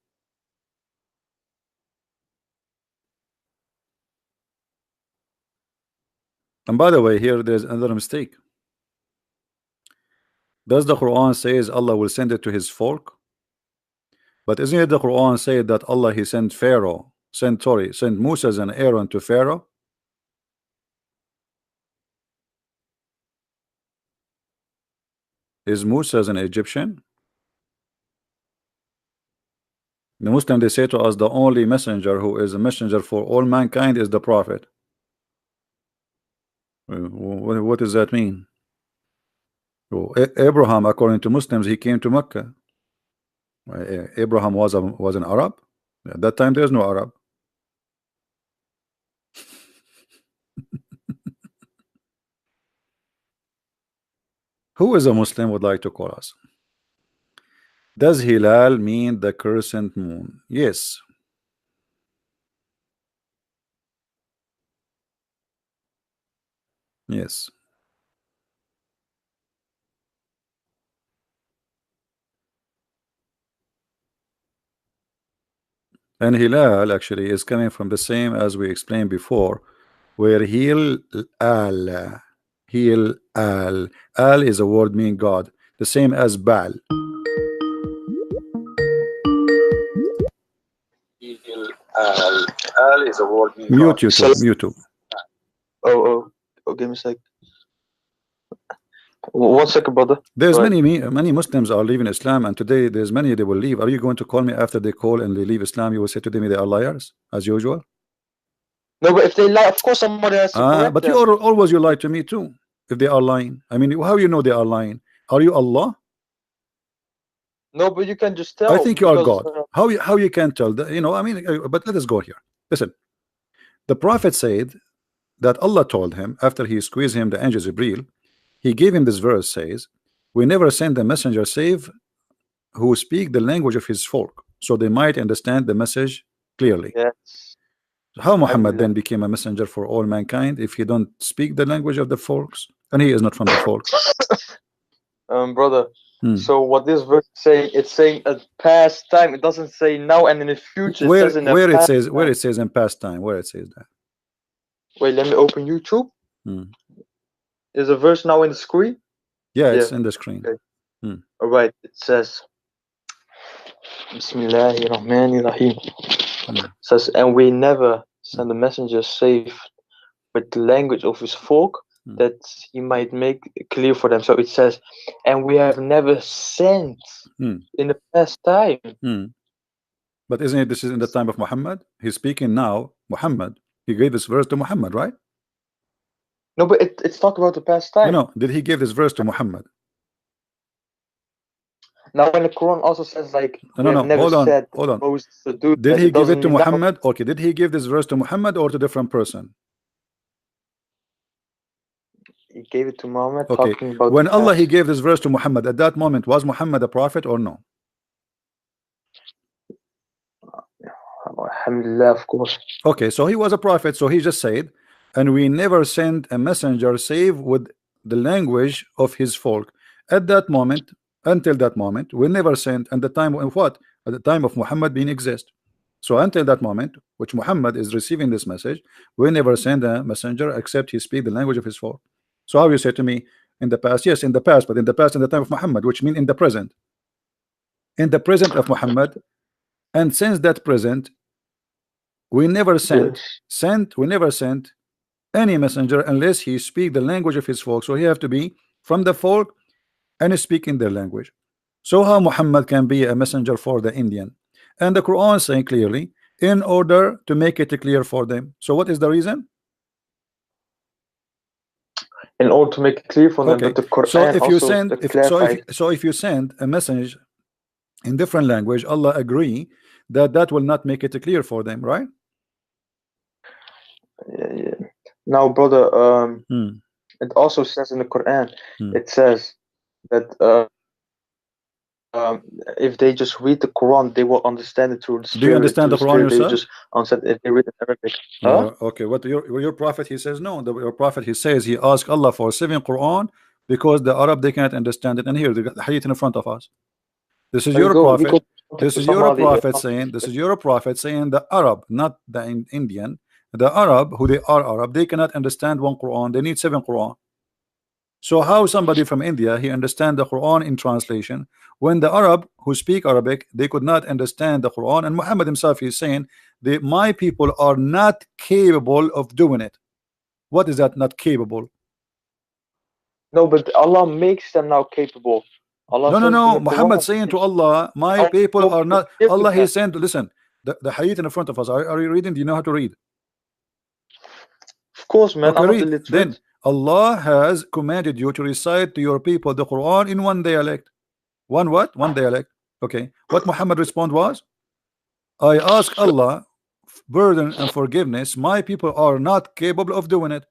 And by the way, here there's another mistake. Does the Quran says Allah will send it to his folk? But isn't it the Quran say that Allah he sent sent Moses and Aaron to Pharaoh? Is Moses an Egyptian? The Muslim, they say to us the only messenger who is a messenger for all mankind is the Prophet. What does that mean? Abraham, according to Muslims, he came to Mecca. Abraham was an Arab. At that time, there's no Arab. Who is a Muslim would like to call us? Does Hilal mean the crescent moon? Yes. Yes. And Hilal actually is coming from the same as we explained before, where Hil al. Hil al. Al is a word meaning God, the same as Baal. Al is a word meaning mute God. YouTube. Mute YouTube. Oh, give me a sec. 1 second, brother. There's many Muslims are leaving Islam, and today there's many they will leave. Are you going to call me after they call and they leave Islam? You will say to them they are liars as usual. No, but if they lie, of course somebody has to correct but them. you always lie to me too if they are lying. I mean, how you know they are lying? Are you Allah? No, but you can just tell. I think you are God. How you can tell that? You know, I mean, but let us go here. Listen, the Prophet said that Allah told him after he squeezed him the angel Jibreel, he gave him this verse, says, we never send a messenger save who speak the language of his folk, so they might understand the message clearly. Yes. How Muhammad then became a messenger for all mankind if he don't speak the language of the folks and he is not from the folk? Brother, so what this verse is saying, it's saying a past time. It doesn't say now and in the future. Where it says in where it says in past time, where it says that. Wait, let me open YouTube. There's a verse now in the screen. Yeah, it's in the screen. Okay. All right, it says Bismillahirrahmanirrahim. It says, and we never send a messenger save with the language of his folk, that he might make it clear for them. So it says, and we have never sent in the past time. But isn't it this is in the time of Muhammad? He's speaking now, Muhammad. He gave this verse to Muhammad, right? No, but it's talking about the past time. No, did he give this verse to Muhammad? Now, when the Quran also says, like, no, hold on. Did he give it to Muhammad? Okay, did he give this verse to Muhammad or to a different person? He gave it to Muhammad. Okay, talking about when Allah he gave this verse to Muhammad, at that moment, was Muhammad a prophet or no? Alhamdulillah, of course. Okay, so he was a prophet, so he just said, and we never send a messenger save with the language of his folk. At that moment, until that moment, we never sent, and the time of what? At the time of Muhammad being exist. So until that moment, which Muhammad is receiving this message, we never send a messenger except he speak the language of his folk. So how you say to me, in the past? Yes, in the past, but in the past, in the time of Muhammad, which means in the present. In the present of Muhammad, and since that present, we never sent any messenger unless he speak the language of his folk. So he have to be from the folk and speak in their language. So how Muhammad can be a messenger for the Indian? And the Quran saying clearly, in order to make it clear for them. So what is the reason? In order to make it clear for them. But the Quran so if you also send if you send a message in different language, Allah agree that will not make it clear for them, right? Yeah. Now, brother, it also says in the Quran, it says that if they just read the Quran, they will understand it through the Spirit. Do you understand the Quran yourself? They just understand if they read it in Arabic. Okay, what your prophet he says no. Your prophet he says he asked Allah for 7 Quran because the Arab they can't understand it. And here the hadith in front of us. This is your prophet. This is your prophet saying. This is your prophet saying the Arab, not the Indian. The Arab, who they are Arab, they cannot understand 1 Quran. They need 7 Quran. So how somebody from India he understand the Quran in translation when the Arab who speak Arabic they could not understand the Quran? And Muhammad himself is saying that my people are not capable of doing it. What is that? Not capable? No, but Allah makes them now capable. Allah no. Muhammad saying to Allah, my people are not. Allah he sent. Listen, the hadith in front of us. Are you reading? Do you know how to read? Of course, man. Okay, read. Then Allah has commanded you to recite to your people the Quran in one dialect. One what? One dialect. Okay. What Muhammad respond was? I ask Allah burden and forgiveness. My people are not capable of doing it.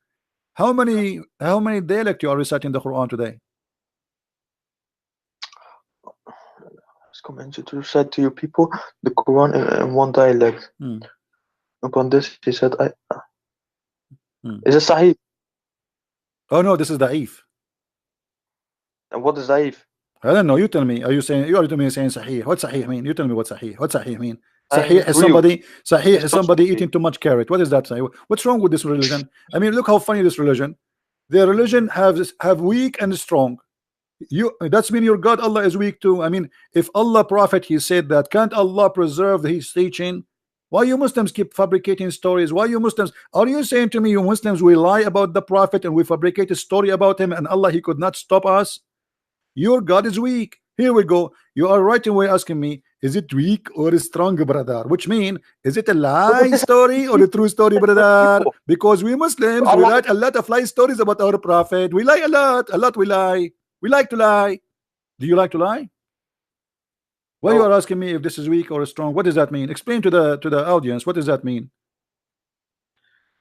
How many dialect you are reciting the Quran today? It's commanded to recite to your people the Quran in one dialect. Hmm. Upon this, he said, Hmm. is it Sahih? Oh no, this is da'if. And what is Sahih? I don't know. You tell me. Are you saying you are to me saying sahih? What sahih mean? You tell me what sahih. What sahih mean? Sahih Sahih means is real. Sahih is It's not somebody Sahih. eating too much carrot. What is that? Sahih? What's wrong with this religion? I mean, look how funny this religion. Their religion have weak and strong. That's mean your God Allah is weak too. I mean, if Allah prophet he said that, can't Allah preserve his teaching? Why you Muslims keep fabricating stories? Why you Muslims are you saying to me you Muslims we lie about the prophet and we fabricate a story about him and Allah he could not stop us? Your God is weak. Here we go. You are right away asking me, is it weak or strong, brother? Which mean, is it a But lie this story or a true story, is brother? people. Because we Muslims, we Allah, write a lot of lie stories about our prophet. We lie a lot we lie. We like to lie. Do you like to lie? Why you are no. asking me if this is weak or strong? What does that mean? Explain to the audience. What does that mean?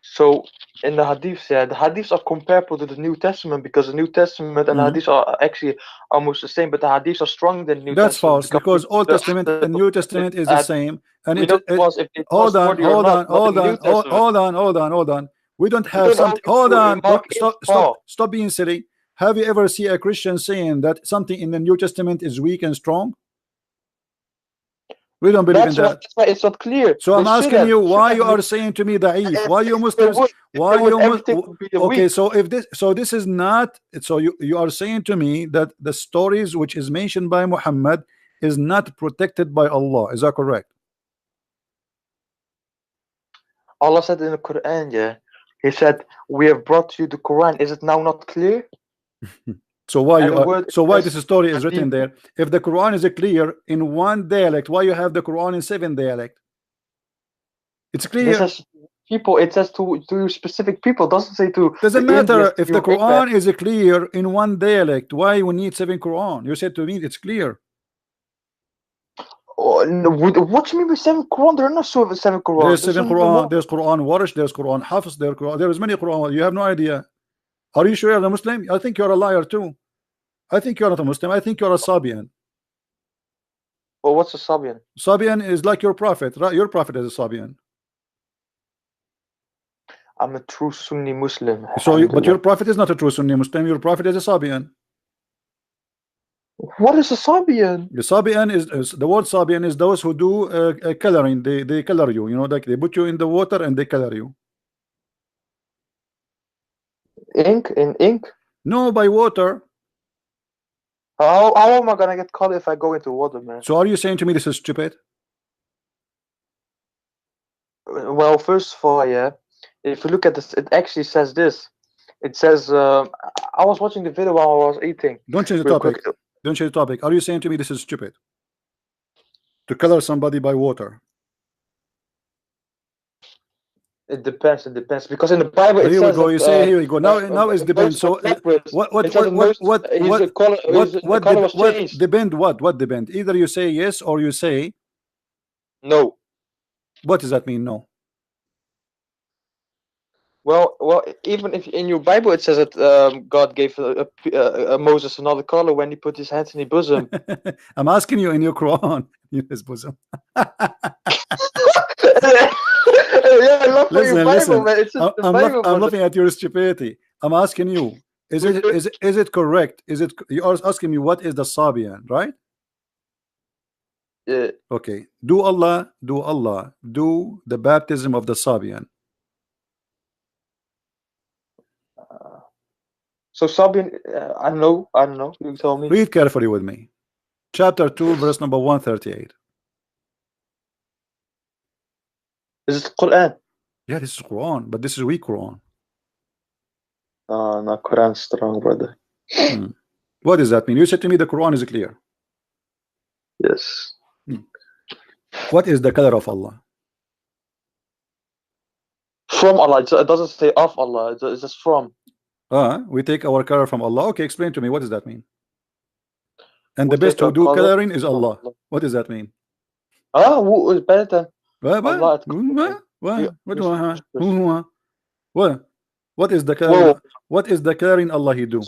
So in the hadiths, yeah, the hadiths are comparable to the New Testament because the New Testament and the Mhm. hadiths are actually almost the same, but the hadiths are stronger than the New That's Testament false because because Old Testament and New the Testament is the same, and we know if they hold on, trustworthy or hold not, on, not hold in the New on, hold, Testament. hold on, hold on, hold on. We don't We have don't something. always Hold do on, Mark don't 8, stop being silly. Have you ever seen a Christian saying that something in the New Testament is weak and strong? We don't believe in that. That's why it's not clear. So They I'm asking you why you are saying to me da'if? Why you if they Muslims? would, Why you everything would be okay? weak. So if this is not so you are saying to me that the stories which is mentioned by Muhammad is not protected by Allah. Is that correct? Allah said in the Quran, yeah, He said, "We have brought you the Quran." Is it now not clear? So why And you the are word so why is this story is hadith. written there? If the Quran is clear in one dialect, why you have the Quran in 7 dialect? It's This clear. is people. It says to specific people. It doesn't say to Doesn't the Indians, matter to if the your England. Quran is clear in one dialect. Why we need 7 Quran? You said to me it's clear. Oh, no, what do you mean by seven Quran? There are not seven Quran. There's There's 7 even Quran. more. There's Quran Warish. There's Quran Hafiz. There's many Quran. You have no idea. Are you sure you're a Muslim? I think you're a liar too. I think you're not a Muslim. I think you're a Sabian. Well, what's a Sabian? Sabian is like your prophet. Right? Your prophet is a Sabian. I'm a true Sunni Muslim. But your Alhamdulillah. prophet is not a true Sunni Muslim. Your prophet is a Sabian. What is a Sabian? The Sabian is the word Sabian is those who do coloring. They color you. You know, like they put you in the water and they color you. Ink in ink. No, by water. How am I gonna get caught if I go into water, man? So are you saying to me this is stupid? Well, first of all, yeah. If you look at this, it actually says this. It says, I was watching the video while I was eating. Don't change the Real topic. quick. Don't change the topic. Are you saying to me this is stupid? To color somebody by water. It depends. It depends because in the Bible it Here we says go. that You say here we go. Now it's depend. Moses was So leprous. what It what said what that what Moses, what what the color was what changed. depend what depend? Either you say yes or you say No. what does that mean? No. Well, even if in your Bible it says that God gave Moses another color when he put his hands in his bosom. I'm asking you in your Quran. In his bosom. Yeah, I love for your Listen, Bible, listen. man. It's just the Bible, I'm brother. laughing at your stupidity. I'm asking you. Is it correct? Is it you are asking me what is the Sabian, right? Yeah. Okay. Do the baptism of the Sabian. So Sabian, I don't know. You tell me. Read carefully with me. Chapter 2, verse number 138. Is it Quran? Yeah, this is Quran, but this is weak Quran. No, Quran strong, brother. Hmm. What does that mean? You said to me the Quran is clear. Yes. What is the color of Allah? From Allah. It doesn't say of Allah. It's just from. We take our color from Allah. Okay, explain to me what does that mean? And We the best take who our do color coloring is from Allah. Allah. What does that mean? Who is better than? Allah at What? coloring. What is the coloring? Whoa. What is the coloring Allah he do?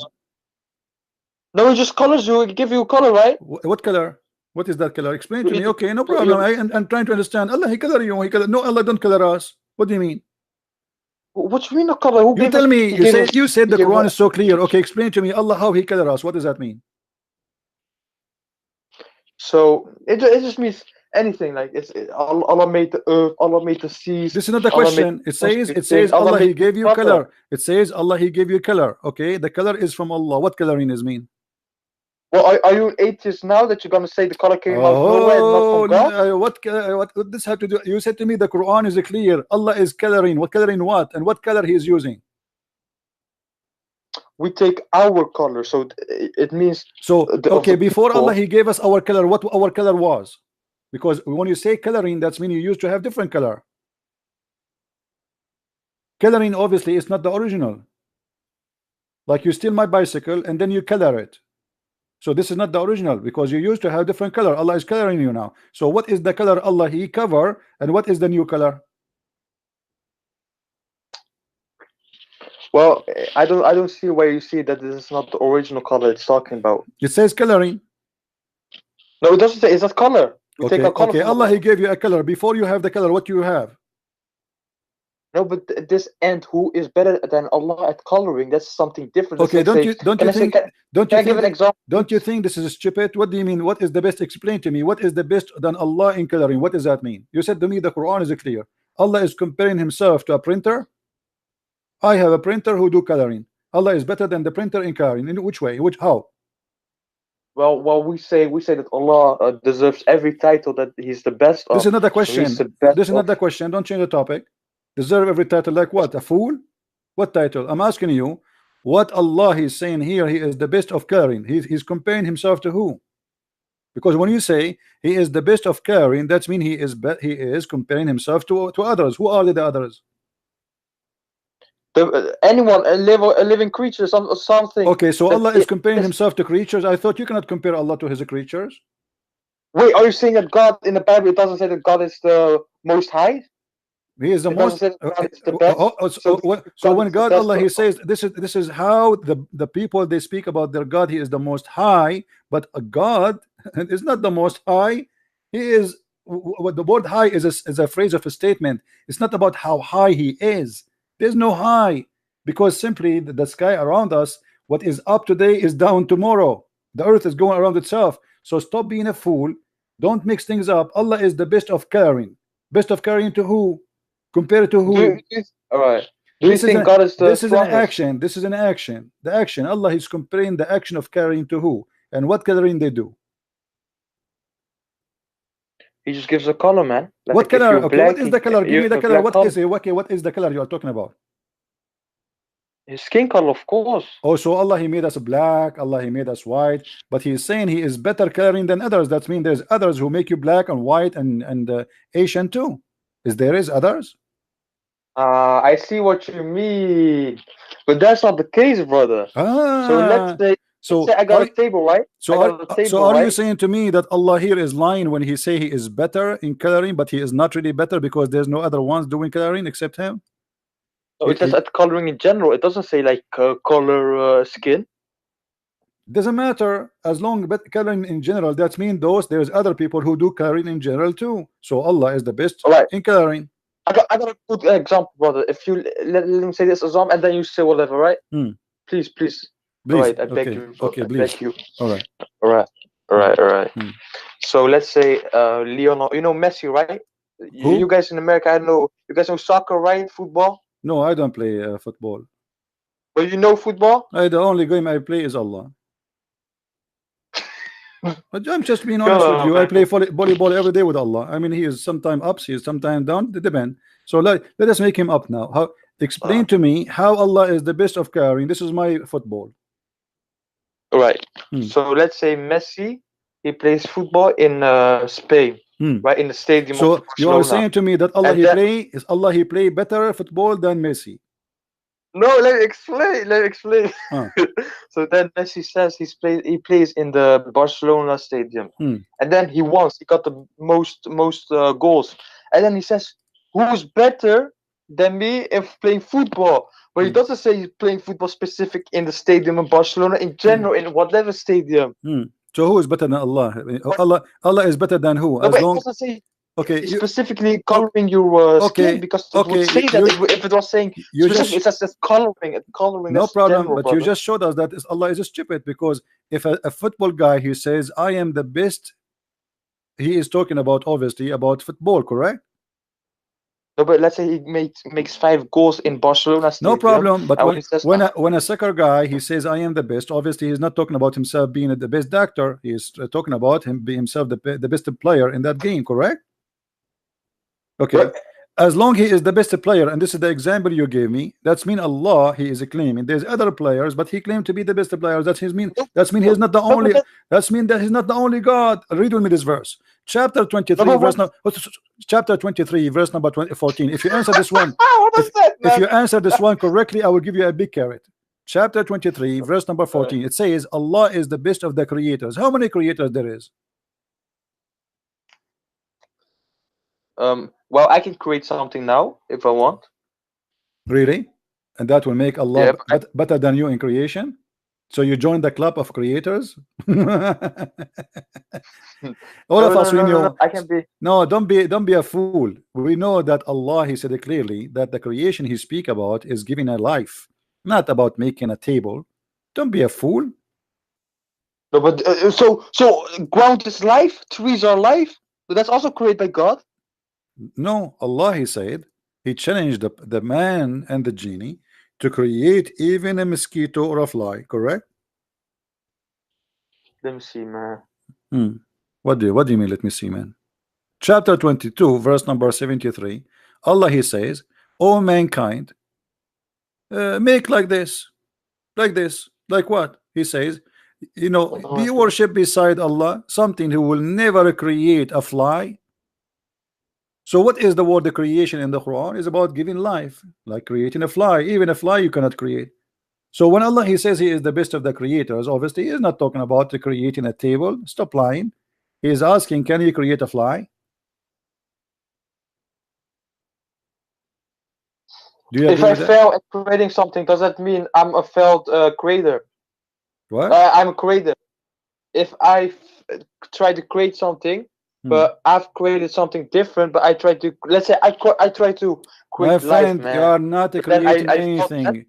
No, he just colors you. He give you a color, right? What color? What is that color? Explain to me. You- Okay, no problem. I'm trying to understand. Allah he color you. He color. No, Allah don't color us. What do you mean? What you mean a color? Who You gave tell us? me. He You gave say us. you said He the gave Quran us. is so clear. Okay, explain to me Allah how he color us. What does that mean? So it just means anything. Like Allah made the earth. Allah made the seas. This is not the Allah made question. the most It things. says Allah Allah made he gave you color. color. It says Allah he gave you color. Okay, the color is from Allah. What coloring is mean? Well, are you an atheist now that you're gonna say the color came out of nowhere and not Oh, from God? what this have to do? You said to me the Quran is clear. Allah is coloring. What coloring what? And what color he is using? We take our color, so it means So of okay, the before Allah people. he gave us our color. What our color was? Because when you say coloring, that's mean you used to have different color. Coloring obviously is not the original. Like you steal my bicycle and then you color it. So this is not the original because you used to have different color. Allah is coloring you now. So what is the color Allah he cover and what is the new color? Well, I don't see where you see that this is not the original color it's talking about. It says coloring. No, it doesn't say. It's not color. We take Okay, our color okay. from Allah Allah. he gave you a color. Before you have the color, what do you have? No, but this and who is better than Allah at coloring? That's something different. That's Okay, like say, don't can you I say, think don't can you I give think an example? don't you think this is stupid? What do you mean? What is the best? Explain to me. What is the best than Allah in coloring? What does that mean? You said to me the Quran is clear. Allah is comparing himself to a printer. I have a printer who do coloring. Allah is better than the printer in coloring. In which way? Which how? Well, we say that Allah deserves every title that He's the best This of. is not the So He's question. the best This is not of. the question. Don't change the topic. Deserve every title like what? A fool? What title? I'm asking you. What Allah is saying here? He is the best of coloring. He's comparing himself to who? Because when you say he is the best of caring, that means he is comparing himself to others. Who are the others? Anyone, a living creature, something Okay, so that Allah is comparing is. himself to creatures. I thought you cannot compare Allah to his creatures. Wait, are you saying that God in the Bible it doesn't say that God is the most high? He is the It doesn't most. say that God is the best. So So God when is the God best Allah of. he says this is how the people they speak about their God. He is the most high, but a God is not the most high. He is what the word high is a phrase of a statement. It's not about how high he is. There's no high because simply the sky around us, what is up today is down tomorrow. The earth is going around itself. So stop being a fool. Don't mix things up. Allah is the best of caring. Best of caring to who? Compared to who? All right. Do you think God is the This is an strongest? action. This is an action. The action. Allah is comparing the action of carrying to who and what coloring they do. He just gives a color, man. What Like if color? you're Okay, what black, is the color? Give you me the have a color. black What color. is it? Okay, what is the color you are talking about? His skin color, of course. Oh, so Allah he made us black. Allah he made us white. But he is saying he is better coloring than others. That means there's others who make you black and white and Asian too. Is others? I see what you mean, but that's not the case, brother. So let's Ah. say, So I got a table, right? I got a so table, are you right? saying to me that Allah here is lying when he say he is better in coloring, but he is not really better because there's no other ones doing coloring except him? So it says at coloring in general. It doesn't say like color skin. Doesn't matter as long but coloring in general. That means there's other people who do coloring in general too. So Allah is the best All right. in coloring. I got a good example, brother. If you let me say this example, and then you say whatever, right? Please. All right, I beg you. Okay, I please. beg you. All right. All right. So let's say Leonardo, you know Messi, right? Who? You guys in America, I know. You guys know soccer, right? Football. No, I don't play football. But you know football. The only game I play is Allah. But I'm just being honest with you. I play volleyball every day with Allah. I mean, he is sometimes up, he is sometimes down. It depends. So let us make him up now. How? Explain to me how Allah is the best of caring. This is my football. All right. So let's say Messi, he plays football in Spain, right in the stadium. So of Barcelona. you are saying to me that Allah he play better football than Messi? No, let me explain. So then Messi says he plays in the Barcelona stadium, and then he got the most goals, and then he says, "Who's better than me if playing football?" But he doesn't say he's playing football specific in the stadium in Barcelona. In general, in whatever stadium. So who is better than Allah? I mean, Allah is better than who? No, As but it long doesn't say okay, specifically coloring your skin, okay, because it would okay. say that if it was saying You specifically, just it says coloring. Coloring, no that's problem, general, but you brother. just showed us that Allah is stupid, because if a football guy he says I am the best, he is talking about obviously about football, correct? No, but let's say he makes 5 goals in Barcelona No stadium, problem. But and when he says, when a soccer guy he says I am the best, obviously he's not talking about himself being the best actor. He's talking about him being himself the best player in that game, correct? Okay. but, As long he is the best player, and this is the example you gave me, that's mean Allah he is claiming. There's other players, but he claimed to be the best player. That's his mean. That's mean he's not the no, but only. That's mean that he's not the only God. Read with me this verse, chapter 23, number verse one. chapter 23, verse number 14. If you answer this one, What is that, if man? you answer this one correctly, I will give you a big carrot. Chapter 23, verse number 14. It says Allah is the best of the creators. How many creators there is? Well, I can create something now if I want. Really? And that will make Allah Yeah, better than you in creation? So you join the club of creators? All of us we no. know. I can be. No, don't be a fool. We know that Allah he said it clearly that the creation he speak about is giving a life, not about making a table. Don't be a fool. No, but so ground is life. Trees are life. But that's also created by God. No, Allah he said he challenged the man and the genie to create even a mosquito or a fly, correct? Let me see, man. What do you mean? Let me see, man. Chapter 22, verse number 73. Allah he says, "O mankind, make like this, like what?" He says, you know, do you worship beside Allah something who will never create a fly? So what is the word the creation in the Quran is about giving life, like creating a fly. Even a fly you cannot create. So when Allah he says he is the best of the creators, obviously he is not talking about creating a table. Stop lying. He is asking, can you create a fly? Do you If agree I with that? fail at creating something, does that mean I'm a failed creator? What? I'm a creator. If I try to create something, but I've created something different, but I try to, let's say I try to My create life, friend, you man. are not But then creating I failed that. anything.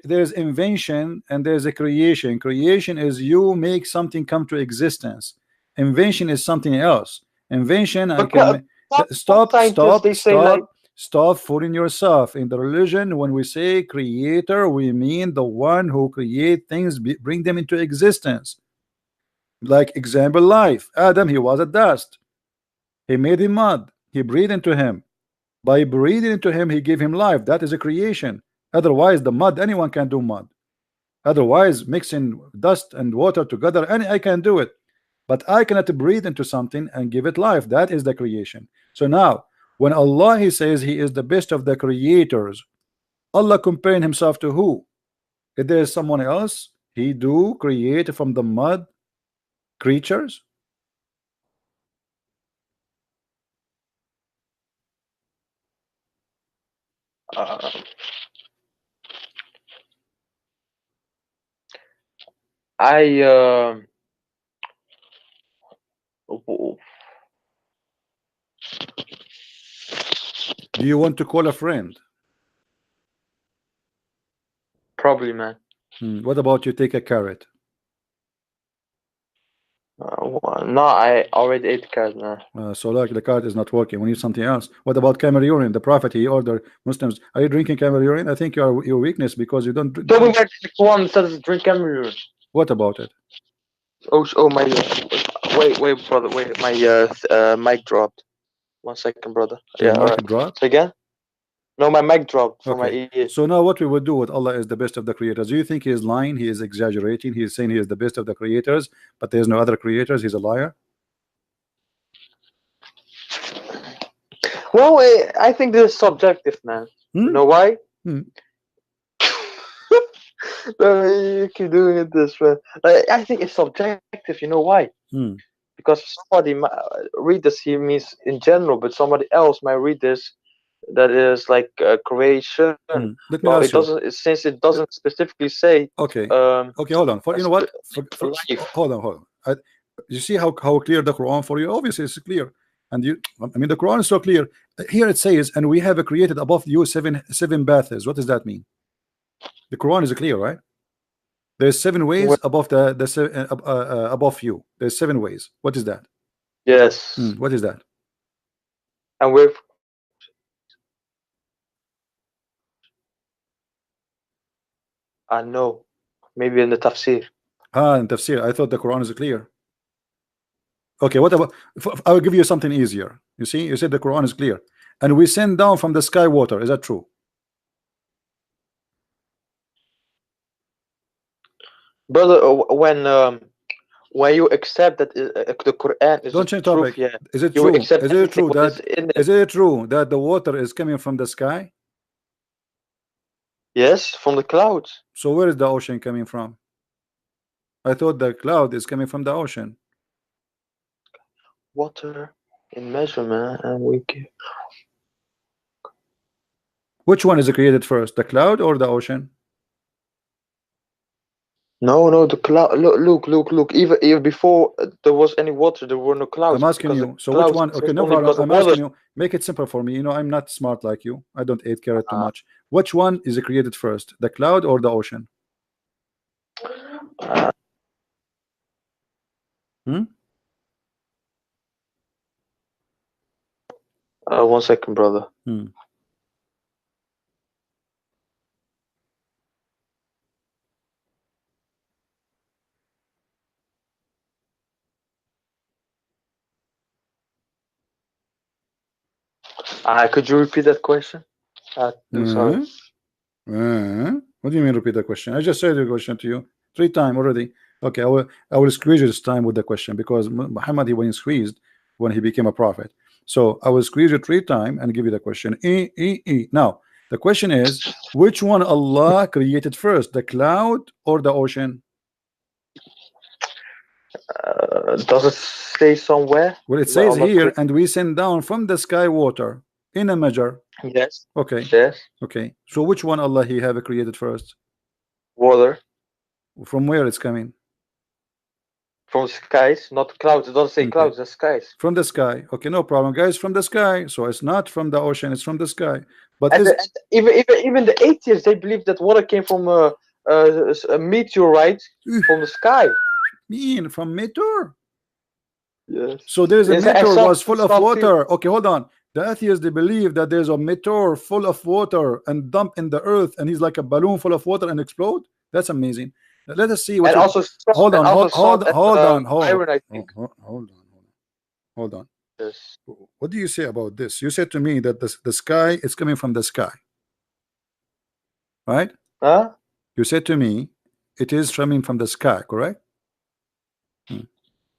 There's invention and there's a creation. Creation is you make something come to existence. Invention is something else. Invention, I But can some scientists they say like, stop fooling yourself. In the religion, when we say creator, we mean the one who create things, bring them into existence. Like example, life. Adam, he was a dust. He made him mud. He breathed into him. By breathing into him, he gave him life. That is a creation. Otherwise, the mud, anyone can do mud. Otherwise, mixing dust and water together, I can do it. But I cannot breathe into something and give it life. That is the creation. So now, when Allah he says he is the best of the creators, Allah comparing himself to who? If there is someone else, he do create from the mud creatures. uh, I Do you want to call a friend? probably, man. What about you take a carrot? No, I already ate the carrot, man. So like the card is not working. We need something else. What about camel urine? The Prophet he ordered Muslims. Are you drinking camel urine? I think your weakness because you don't. Tell me where the one says drink Cameroon. What about it? Oh my. Wait, brother. Wait, my mic dropped. 1 second, brother. Your Yeah, all mic right. dropped. So again? No, my mic dropped for my Okay. ear. So now what we would do with Allah is the best of the creators. Do you think he is lying? He is exaggerating. He is saying he is the best of the creators, but there's no other creators. He's a liar. Well, I think this is subjective, man. You know why? You keep doing it this way. I think it's subjective. You know why? because somebody might read this here means in general, but somebody else might read this that is like creation. Let me Well, ask it you. doesn't, since it doesn't specifically say Okay. um Okay, hold on. For you know what? life. Hold on. You see how clear the Quran for you? Obviously, it's clear. And you, I mean, the Quran is so clear. Here it says, "And we have created above you seven baths." What does that mean? The Quran is clear, right? There's 7 ways Well, above above you. There's 7 ways. What is that? yes, What is that? and with I know maybe in the tafsir. In tafsir. I thought the Quran is clear. Okay, what about? I will give you something easier. You see, you said the Quran is clear, and we send down from the sky water. Is that true? Brother, when you accept that the Quran is the Don't change truth, topic. yeah, Is it you will true? accept Is it everything true what is that in it. is it true that the water is coming from the sky? Yes, from the clouds. So where is the ocean coming from? I thought the cloud is coming from the ocean. Water in measurement, and we give. Which one is created first, the cloud or the ocean? No, the cloud. Look. Even before there was any water, there were no I'm clouds asking because the you. So which clouds one? Okay, exist no only problem. because of I'm water. asking you. Make it simple for me. You know, I'm not smart like you. I don't eat carrot too Uh, much. Which one is created first, the cloud or the ocean? uh, Hmm? 1 second, brother. Hmm. Could you repeat that question? I'm sorry. What do you mean repeat the question? I just said the question to you 3 times already. Okay, I will squeeze you this time with the question because Muhammad he was squeezed when he became a prophet. So I will squeeze you 3 times and give you the question. Now the question is, which one Allah created first, the cloud or the ocean? Does it say somewhere? Well, it Well, says I'm not here, clear. and we send down from the sky water in a measure. Yes. Okay, Yes. okay. So which one Allah he have created first? Water From where it's coming? from skies, not clouds. It doesn't say Okay. clouds. The skies. From the sky. Okay, no problem, guys. From the sky. So it's not from the ocean, it's from the sky. But And, is and even the atheists, they believe that water came from a meteorite from the sky. mean from meteor? Yes. So there's a And meteor some was full of some theory. water. Okay, hold on. The atheists they believe that there's a meteor full of water and dump in the earth, and he's like a balloon full of water and explode. That's amazing. Let us see what And you also salt, hold and on, also hold salt and hold on, iron, I think. hold on. Yes. What do you say about this? You said to me that the sky is coming from the sky, right? Huh? You said to me it is coming from the sky, correct?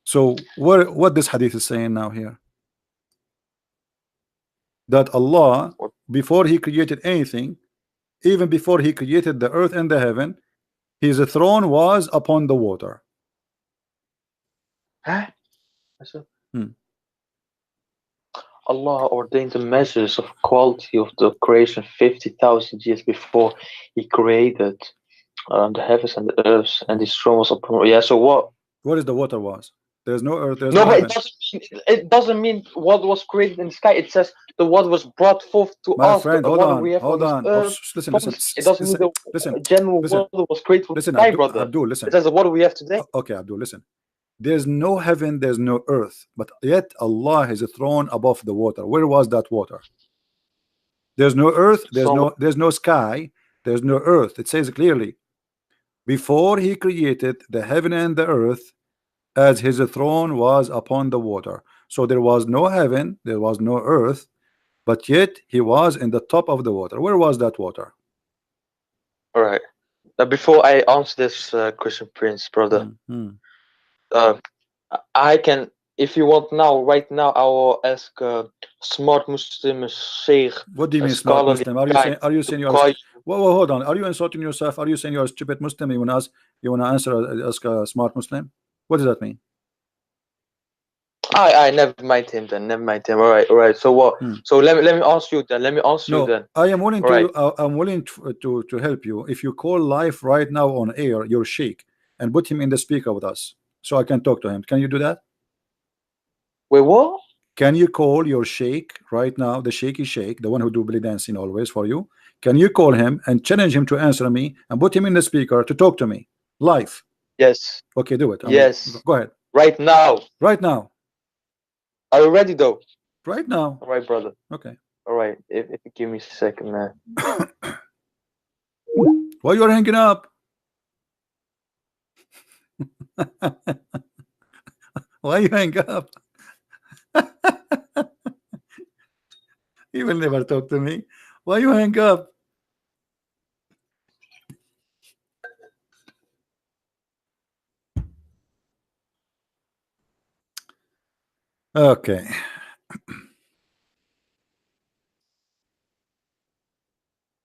So what this hadith is saying now here? That Allah, What? before he created anything, even before he created the earth and the heaven, his throne was upon the water. Huh? So Hmm. Allah ordained the measures of quality of the creation 50,000 years before He created the heavens and the earth, and His throne was upon. Yeah. So what? What is the water was? There's no earth, there's No, no but it heaven. doesn't. It doesn't mean what was created in the sky. It says the what was brought forth to My us. The friend, hold water we on, have on hold this on. Oh, earth. listen, From listen, it doesn't mean listen, the listen, general listen, water was created from the listen, sky, Abdul, brother. Abdul, It listen. says the water we have today. Okay, Abdul, listen. There's no heaven, there's no earth, but yet Allah has a throne above the water. Where was that water? There's no earth, Somewhere. there's no sky, there's no earth. It says clearly, before he created the heaven and the earth, as his throne was upon the water. So there was no heaven, there was no earth, but yet he was in the top of the water. Where was that water? All right. Now, before I answer this, Christian Prince, brother, uh, I can, if you want now, right now, I will ask smart Muslim Sheikh, What do you a mean smart scholarly Muslim? Are you guy, saying to you are call you. whoa, hold on. Are you insulting yourself? Are you saying you're a stupid Muslim? You want to answer ask a smart Muslim? What does that mean? I never mind him then. Never mind him. All right, all right. So what? So let me ask you then. Let me ask you No, then. I am willing All right. to. I'm willing to help you. If you call live right now on air, your sheikh, and put him in the speaker with us, so I can talk to him. Can you do that? Wait, what? Can you call your sheikh right now, the shaky sheikh, the one who do belly dancing always for you? Can you call him and challenge him to answer me and put him in the speaker to talk to me live? Yes. Okay, do it. Yes. Go ahead. Right now. Right now. Are you ready though? Right now. All right, brother. Okay. All right. If you give me a second, man. Why you are hanging up? Why you hang up? He will never talk to me. Why you hang up? Okay.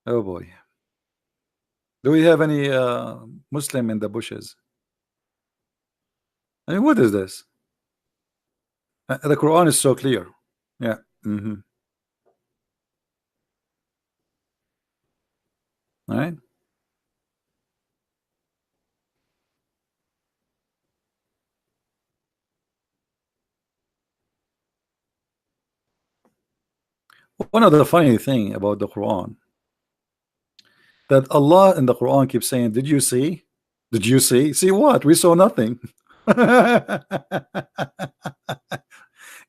Oh boy. Do we have any Muslim in the bushes? I mean, what is this? The Quran is so clear. Yeah. All right. One of the funny thing about the Quran that Allah in the Quran keeps saying, "Did you see? Did you see? See what? We saw nothing."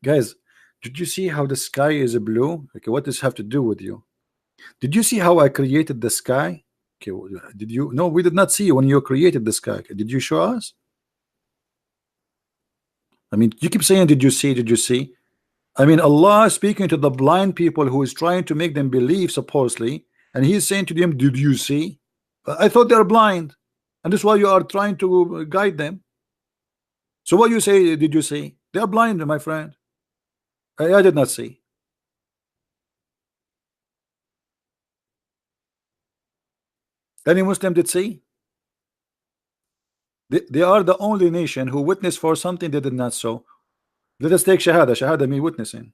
Guys, did you see how the sky is blue? Okay, what does this have to do with you? Did you see how I created the sky? Okay, did you? No, we did not see when you created the sky. Okay, did you show us? I mean, you keep saying, "Did you see? Did you see?" I mean, Allah is speaking to the blind people who is trying to make them believe, supposedly, and He's saying to them, "Did you see?" I thought they are blind, and that's why you are trying to guide them. So what you say? Did you see? They are blind, my friend. I did not see. Any Muslim did see? They are the only nation who witnessed for something they did not so. Let us take Shahada. Shahada means witnessing.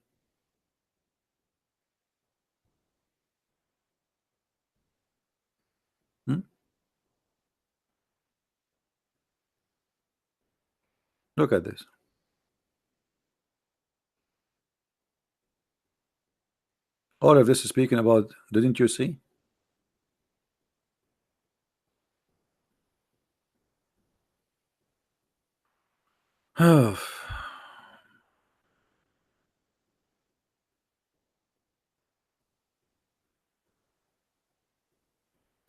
Hmm? Look at this. All of this is speaking about, didn't you see?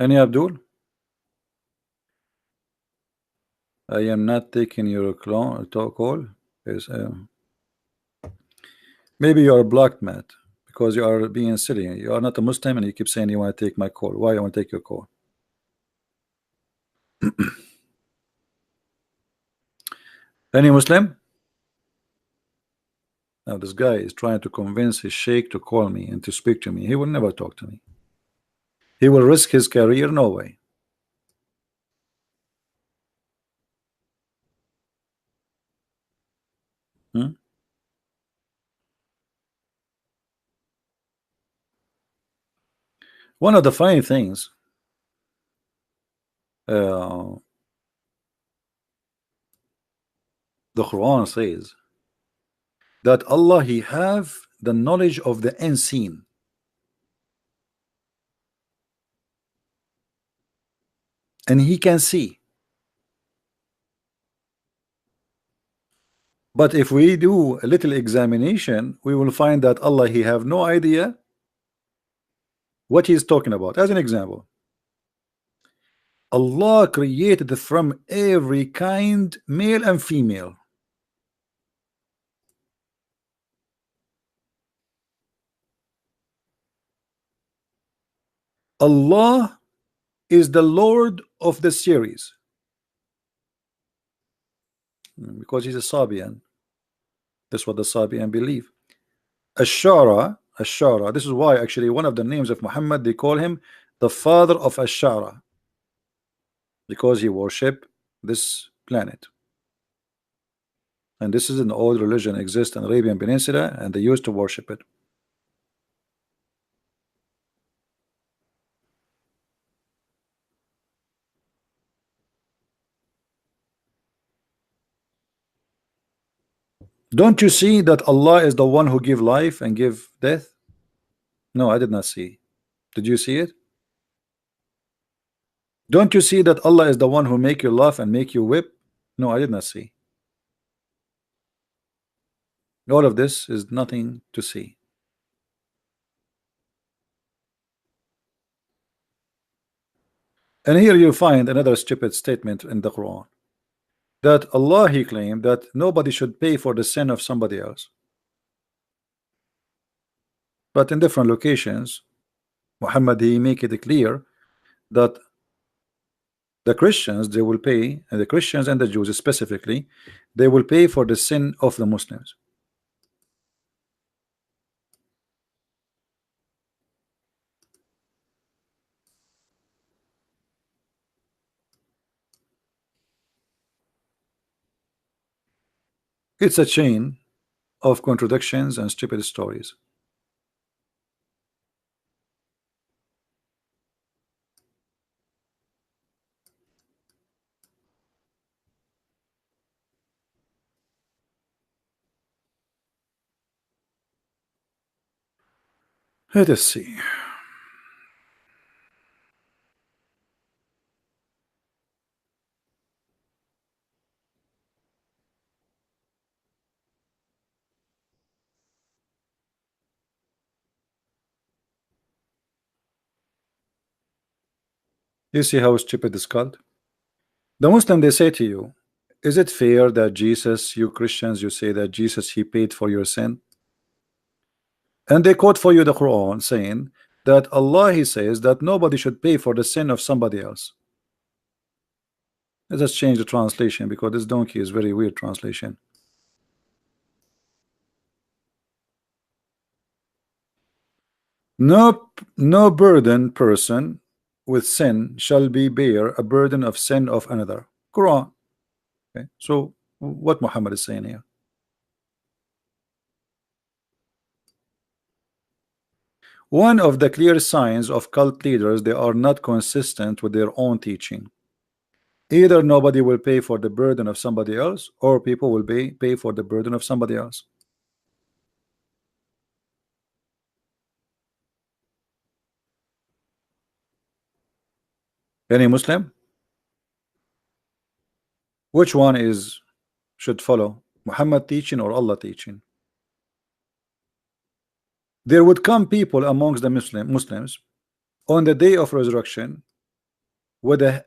Any Abdul? I am not taking your call. Is maybe you are blocked, Matt, because you are being silly. You are not a Muslim, and you keep saying you want to take my call. Why you want to take your call? Any Muslim? Now this guy is trying to convince his sheikh to call me and to speak to me. He will never talk to me. He will risk his career. No way. Hmm? One of the funny things, the Quran says that Allah He have the knowledge of the unseen. And He can see. But if we do a little examination, we will find that Allah He have no idea what He is talking about. As an example, Allah created from every kind, male and female. Allah is the Lord of the series because He's a Sabian. That's what the Sabian believe. Ashara, Ashara. This is why actually one of the names of Muhammad, they call him the father of Ashara, because he worship this planet. And this is an old religion, exists in Arabian Peninsula, and they used to worship it. Don't you see that Allah is the one who give life and give death? No, I did not see. Did you see it? Don't you see that Allah is the one who make you laugh and make you whip? No, I did not see. All of this is nothing to see. And here you find another stupid statement in the Quran, that Allah, he claimed that nobody should pay for the sin of somebody else. But in different locations, Muhammad, he make it clear that the Christians, they will pay, and the Christians and the Jews specifically, they will pay for the sin of the Muslims. It's a chain of contradictions and stupid stories. Let us see. You see how stupid is called? The Muslim, they say to you, is it fair that Jesus, you Christians, you say that Jesus, he paid for your sin? And they quote for you the Quran saying that Allah, he says that nobody should pay for the sin of somebody else. Let's just change the translation, because this donkey is very weird translation. No burden person with sin shall be bear a burden of sin of another. Quran. Okay, so what Muhammad is saying here? One of the clear signs of cult leaders, they are not consistent with their own teaching. Either nobody will pay for the burden of somebody else, or people will pay for the burden of somebody else. Any Muslim? Which one is should follow? Muhammad teaching or Allah teaching? There would come people amongst the Muslims on the day of resurrection with a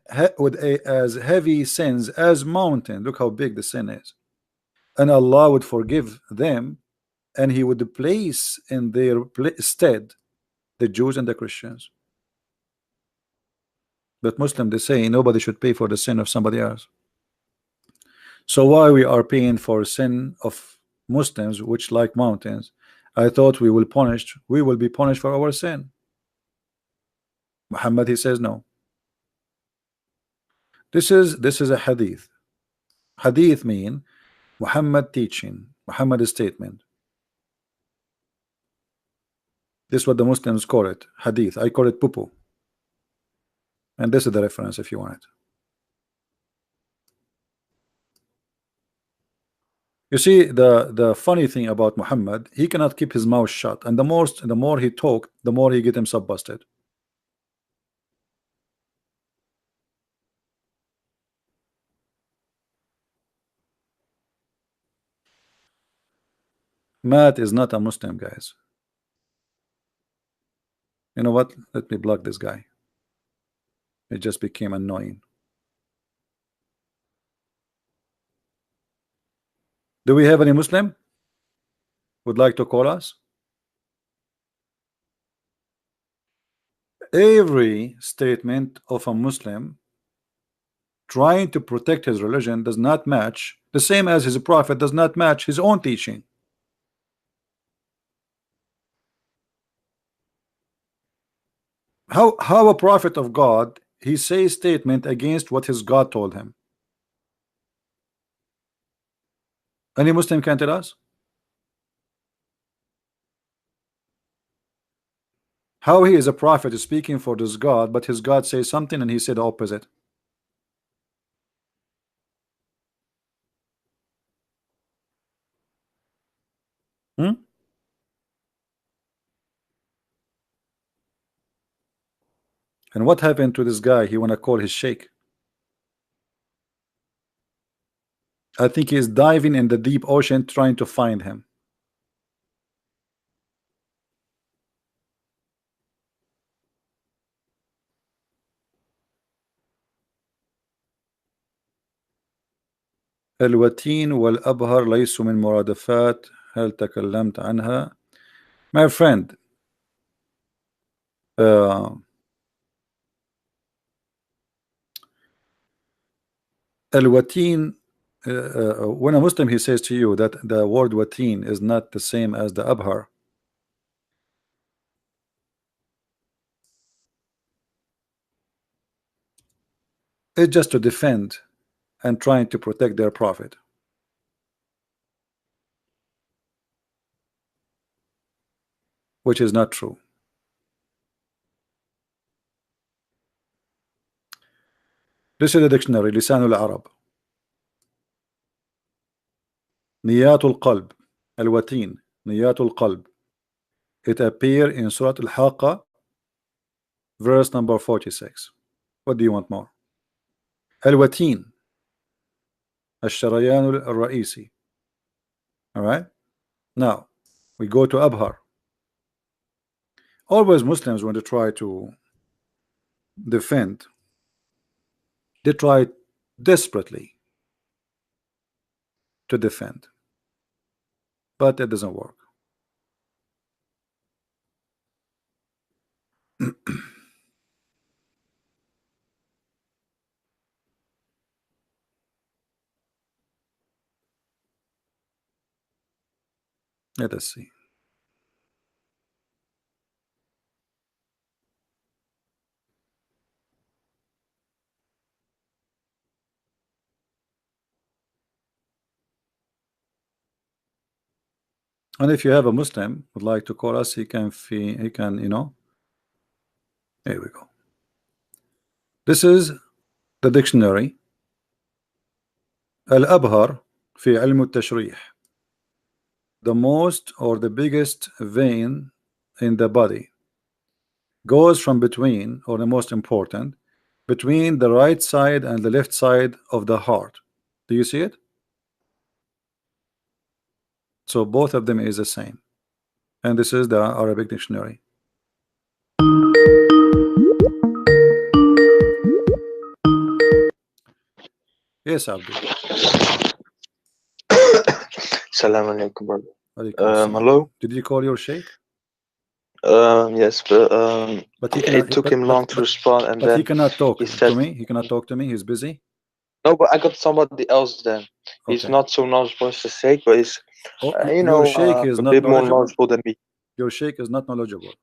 as heavy sins as mountain. Look how big the sin is, and Allah would forgive them, and he would place in their stead the Jews and the Christians. But Muslim, they say nobody should pay for the sin of somebody else. So why we are paying for sin of Muslims, which like mountains? I thought we will be punished for our sin. Muhammad, he says no. This is a hadith. Hadith mean Muhammad teaching, Muhammad statement. This is what the Muslims call it, hadith. I call it pupu. And this is the reference if you want it. You see, the funny thing about Muhammad, he cannot keep his mouth shut, and the more he talked, the more he get himself busted. Matt is not a Muslim, guys. You know what? Let me block this guy. It just became annoying. Do we have any Muslim would like to call us? Every statement of a Muslim trying to protect his religion does not match, the same as his prophet does not match his own teaching. How a prophet of God, he says statement against what his God told him? Any Muslim can tell us? How he is a prophet speaking for this God, but his God says something and he said the opposite. Hmm? And what happened to this guy? He want to call his sheikh. I think he is diving in the deep ocean trying to find him. الوتين والأبهر ليسوا من مرادفات هل تكلمت عنها. My friend, الوتين, when a Muslim he says to you that the word watin is not the same as the abhar, it's just to defend and trying to protect their prophet, which is not true. This is the dictionary لسان العرب. نيات القلب الوتين نيات القلب. It appear in Surah Al-Haqqa verse number 46. What do you want more? الوتين الشريان الرئيسي. All right, now we go to Abhar. Always Muslims, when they try to defend, they try desperately to defend, but it doesn't work. Let us see. And if you have a Muslim would like to call us, he can you know. Here we go. This is the dictionary. Al-Abhar في علم التشريح. The most or the biggest vein in the body goes from between, or the most important, between the right side and the left side of the heart. Do you see it? So both of them is the same. And this is the Arabic dictionary. Yes, Abdul. Salam alaikum, brother. Alaikum hello. Did you call your sheikh? Yes, but he cannot, it took him long to respond, and but then he cannot talk he said, to me. He cannot talk to me. He's busy. "No, but I got somebody else." Then he's Okay. not so knowledgeable as the sheikh, but he's you know, your sheikh is a not bit more knowledgeable. knowledgeable than me. Your sheikh is not knowledgeable.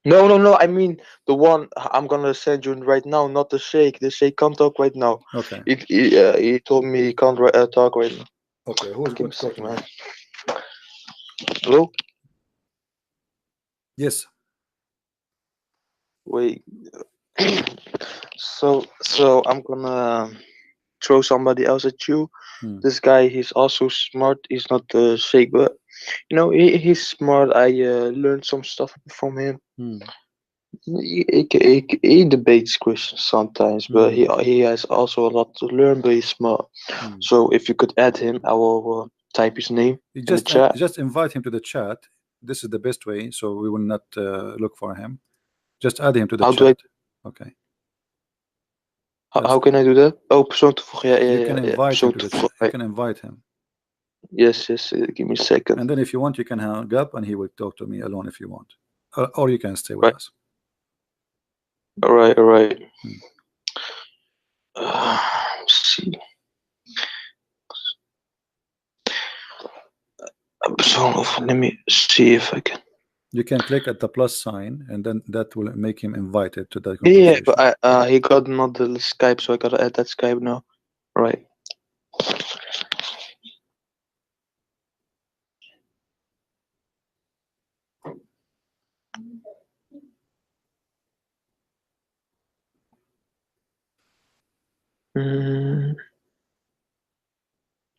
No. I mean the one I'm gonna send you right now, not the sheikh. The sheikh can't talk right now. Okay. He told me he can't talk right now. Okay. Who's going to talk to me? Hello. Yes. Wait. so I'm gonna throw somebody else at you. This guy, he's also smart. He's not the sheikh, but you know, he's smart. I learned some stuff from him. He debates Christians sometimes, but he has also a lot to learn. But he's smart. So if you could add him, I will type his name in the chat. Just invite him to the chat. This is the best way, so we will not look for him. Just add him to the chat. Okay. How can I do that? Oh, persoon toevoegen. Yeah, you can invite him to the chat. You can invite him. Yes. Give me a second. And then if you want, you can hang up, and he will talk to me alone if you want, or you can stay with us. All right. Let's see. Let me see if I can. You can click at the plus sign, and then that will make him invited to that conversation. Yeah, but he got not the Skype, so I gotta add that Skype now. Right. Mm.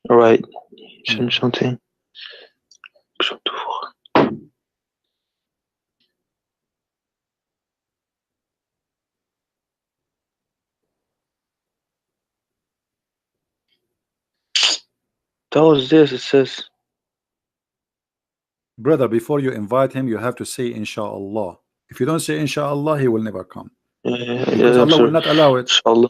Alright. Change something. That was this. It says. Brother, before you invite him, you have to say inshallah. If you don't say inshallah, he will never come. Because Yeah, I'm Allah will sorry. not allow it. Inshallah.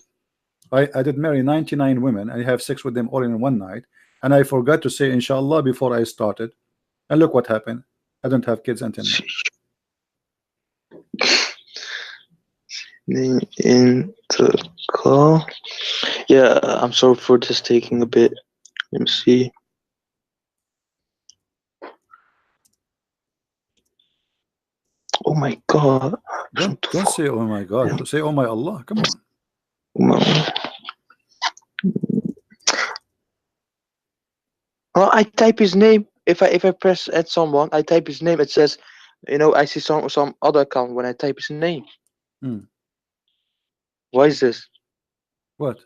I did marry 99 women. I have sex with them all in one night. And I forgot to say inshallah before I started. And look what happened. I don't have kids until now. In the call. Yeah, I'm sorry for this taking a bit. Let me see. Oh my God. Don't say oh my God. Say oh my Allah. Come on. Well, I type his name. If I press add someone, I type his name. It says, I see some other account when I type his name. Why is this? What?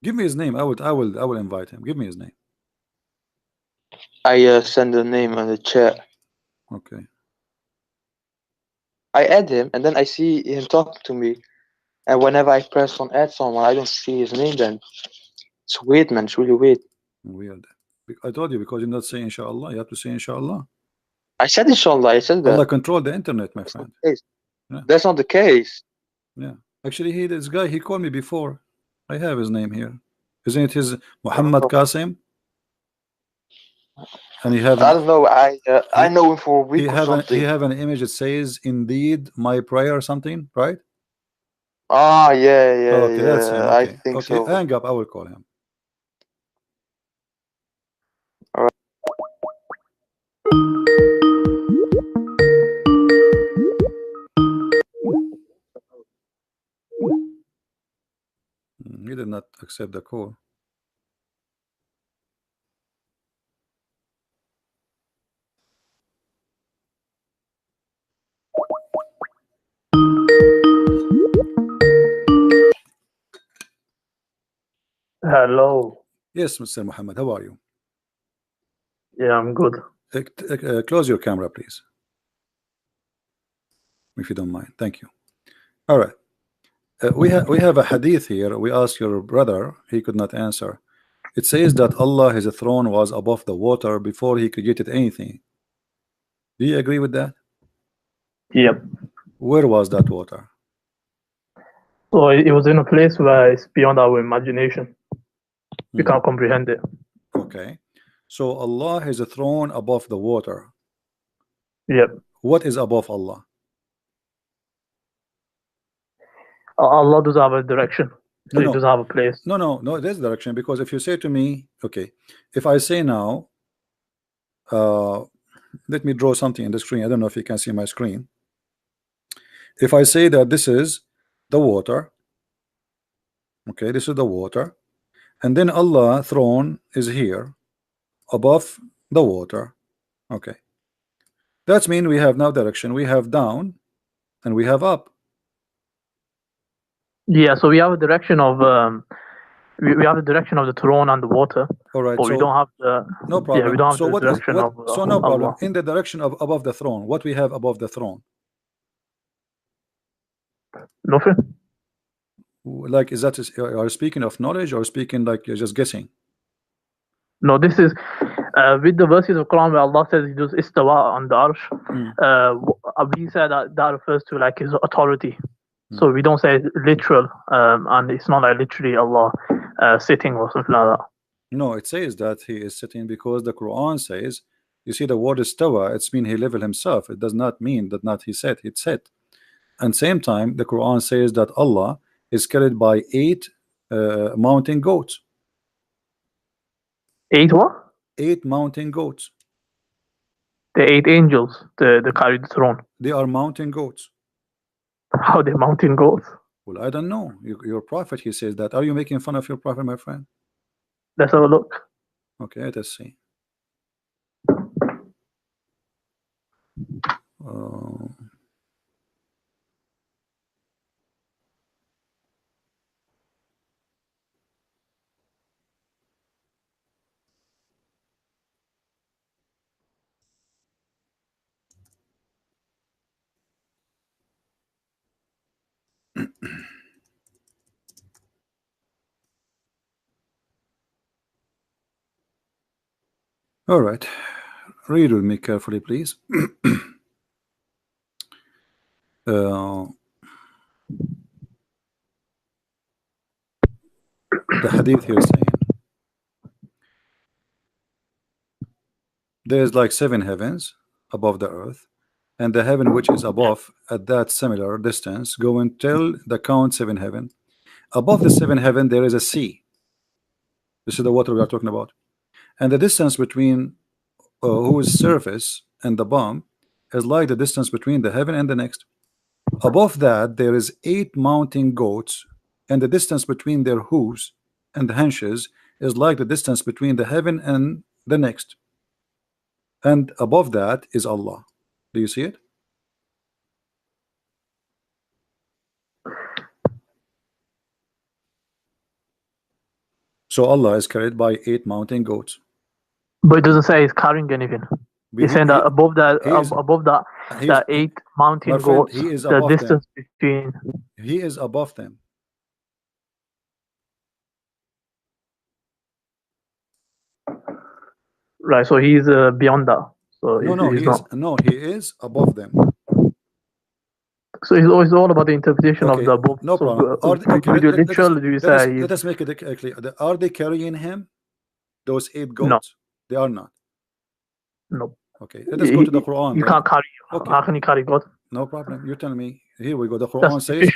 Give me his name. I will invite him. Give me his name. I send the name on the chat. Okay. I add him, and then I see him talking to me. And whenever I press on add someone, I don't see his name. Then it's weird, man. It's really weird. Weird. I told you, because you're not saying inshallah. You have to say inshallah. I said inshallah. I said that. Allah control the internet, my friend. Yeah. That's not the case. Yeah. Actually, this guy, he called me before. I have his name here. Isn't it his Muhammad Qasim? And he have I don't know. I know him for a week or something. He have an image that says, "Indeed, my prayer," or something, right? Ah, yeah. Okay, that's him. Okay. I think so. Hang up. I will call him. All right. He did not accept the call. Hello. Yes, Mr. Muhammad, how are you? Yeah, I'm good. Close your camera, please, if you don't mind. Thank you. All right. We have a hadith here. We asked your brother, he could not answer. It says that Allah, his throne was above the water before he created anything. Do you agree with that? Yep. Where was that water? So it was in a place where it's beyond our imagination. We can't comprehend it. Okay. So Allah has a throne above the water. Yep. What is above Allah? Allah does have a direction. So He does have a place. No, there's direction. Because if you say to me, okay, if I say now, let me draw something in the screen. I don't know if you can see my screen. If I say that this is the water, okay, this is the water, and then Allah throne is here above the water, okay, that means we have now direction. We have down and we have up. Yeah, so we have a direction of we have the direction of the throne and the water. All right, but so we don't have the no problem. Yeah, we don't have So the direction of so no problem. Allah. In the direction of above the throne, what we have above the throne? Nothing. Like, is that are you speaking of knowledge or speaking like you're just guessing? No, this is with the verses of Quran where Allah says He does istawa on the arsh. We say that refers to like His authority. So we don't say literal, and it's not like literally Allah sitting or something like that. No, it says that He is sitting because the Quran says, you see the word istawa, it's mean He level Himself. It does not mean that not He sat, it's set. And same time the Quran says that Allah is carried by 8 mountain goats. 8 what? 8 mountain goats. The 8 angels, the carried the throne. They are mountain goats. How they mountain goats? Well, I don't know. Your prophet, he says that. Are you making fun of your prophet, my friend? Let's have a look. Okay, let's see. All right, read with me carefully, please. The hadith here is saying there's like 7 heavens above the earth, and the heaven which is above at that similar distance go until the count 7 heaven. Above the 7 heaven there is a sea. This is the water we are talking about, and the distance between whose surface and the bottom is like the distance between the heaven and the next. Above that there is 8 mountain goats, and the distance between their hooves and the haunches is like the distance between the heaven and the next. And above that is Allah. Do you see it? So Allah is carried by 8 mountain goats. But it doesn't say he's carrying anything. He's saying that above that, that 8 mountain goats, he is the distance between. He is above them. Right, so he's beyond that. So he is above them. So it's all about the interpretation of the above. No problem. Let us make it clear. Are they carrying him? Those 8 goats? No. They are not. No. Okay, let us go to the Quran. You can't carry. Okay. How can you carry God? No problem. You tell me. Here we go. The Quran says,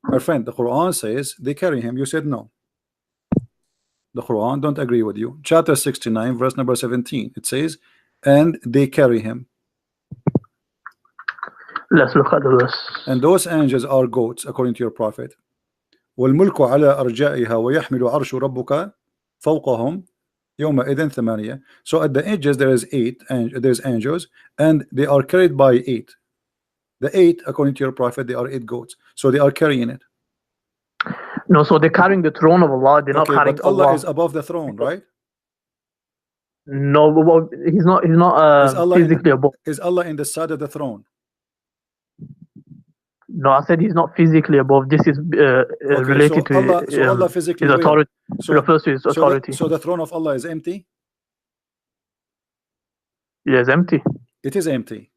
my friend, the Quran says they carry him. You said no. The Quran don't agree with you. Chapter 69, verse number 17. It says, and they carry him. Let's look at the verse. And those angels are goats, according to your prophet. وَالْمُلْكُ عَلَى أَرْجَائِهَا وَيَحْمِلُ عَرْشُ رَبُّكَ فَوْقَهُمْ يَوْمَئِذٍ ثَمَانِيَةٍ. So at the edges there is 8, and there's angels, and they are carried by 8. The 8, according to your prophet, they are 8 goats. So they are carrying it. No, so they're carrying the throne of Allah. They're not carrying but Allah is above the throne, right? No, but he's not. He's not physically above. Is Allah in the side of the throne? No, I said he's not physically above. This is related to Allah physically his authority. So refers to his authority. So the throne of Allah is empty? Yeah, it's empty. It is empty.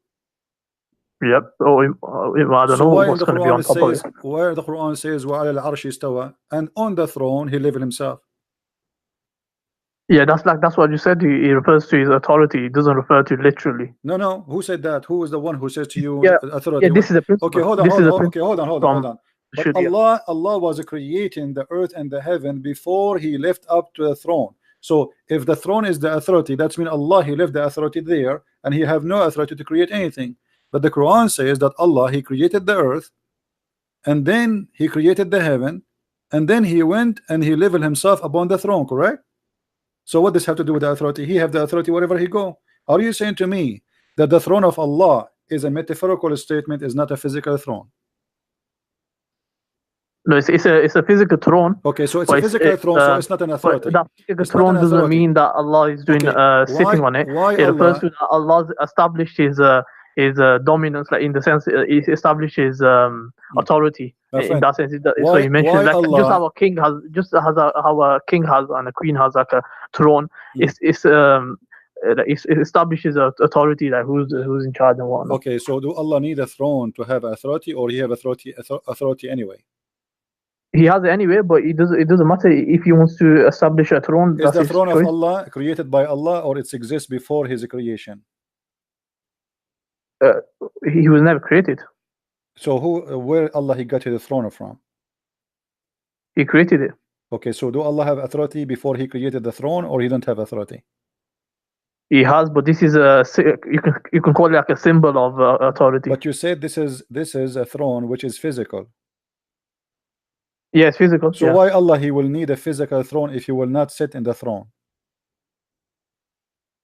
Yep. I don't know what's going to be on top of it. Where the Quran says وَعَلَى الْعَرْشِ اسْتَوَى, and on the throne he lived himself. Yeah, that's what you said. He refers to his authority. He doesn't refer to literally. No. Who said that? Who is the one who says to you authority? Yeah, this is a principle. Okay, hold on. But Allah was creating the earth and the heaven before he left up to the throne. So if the throne is the authority, that means Allah, he left the authority there, and he have no authority to create anything. But the Quran says that Allah, he created the earth, and then he created the heaven, and then he went and he leveled himself upon the throne, correct? So what does have to do with the authority? He have the authority wherever he go. Are you saying to me that the throne of Allah is a metaphorical statement, is not a physical throne? No, it's a physical throne. Okay, so it's a physical throne, so it's not an authority. That physical throne doesn't mean that Allah is doing sitting on it. It refers to that Allah established his dominance, like in the sense he established his authority. In that sense, so he mentions like Allah, just how a king has and a queen has like a throne. It establishes authority, like who's in charge and whatnot. Okay, so do Allah need a throne to have authority, or he have authority anyway? He has it anyway, but it doesn't matter if he wants to establish a throne. Is the throne of Allah created by Allah, or it exists before his creation? He was never created. So where Allah he got his throne from? He created it. Okay, so do Allah have authority before he created the throne, or he don't have authority? He has, but this is you can call it like a symbol of authority. But you said this is a throne which is physical. Yes, physical. So why Allah he will need a physical throne if he will not sit in the throne?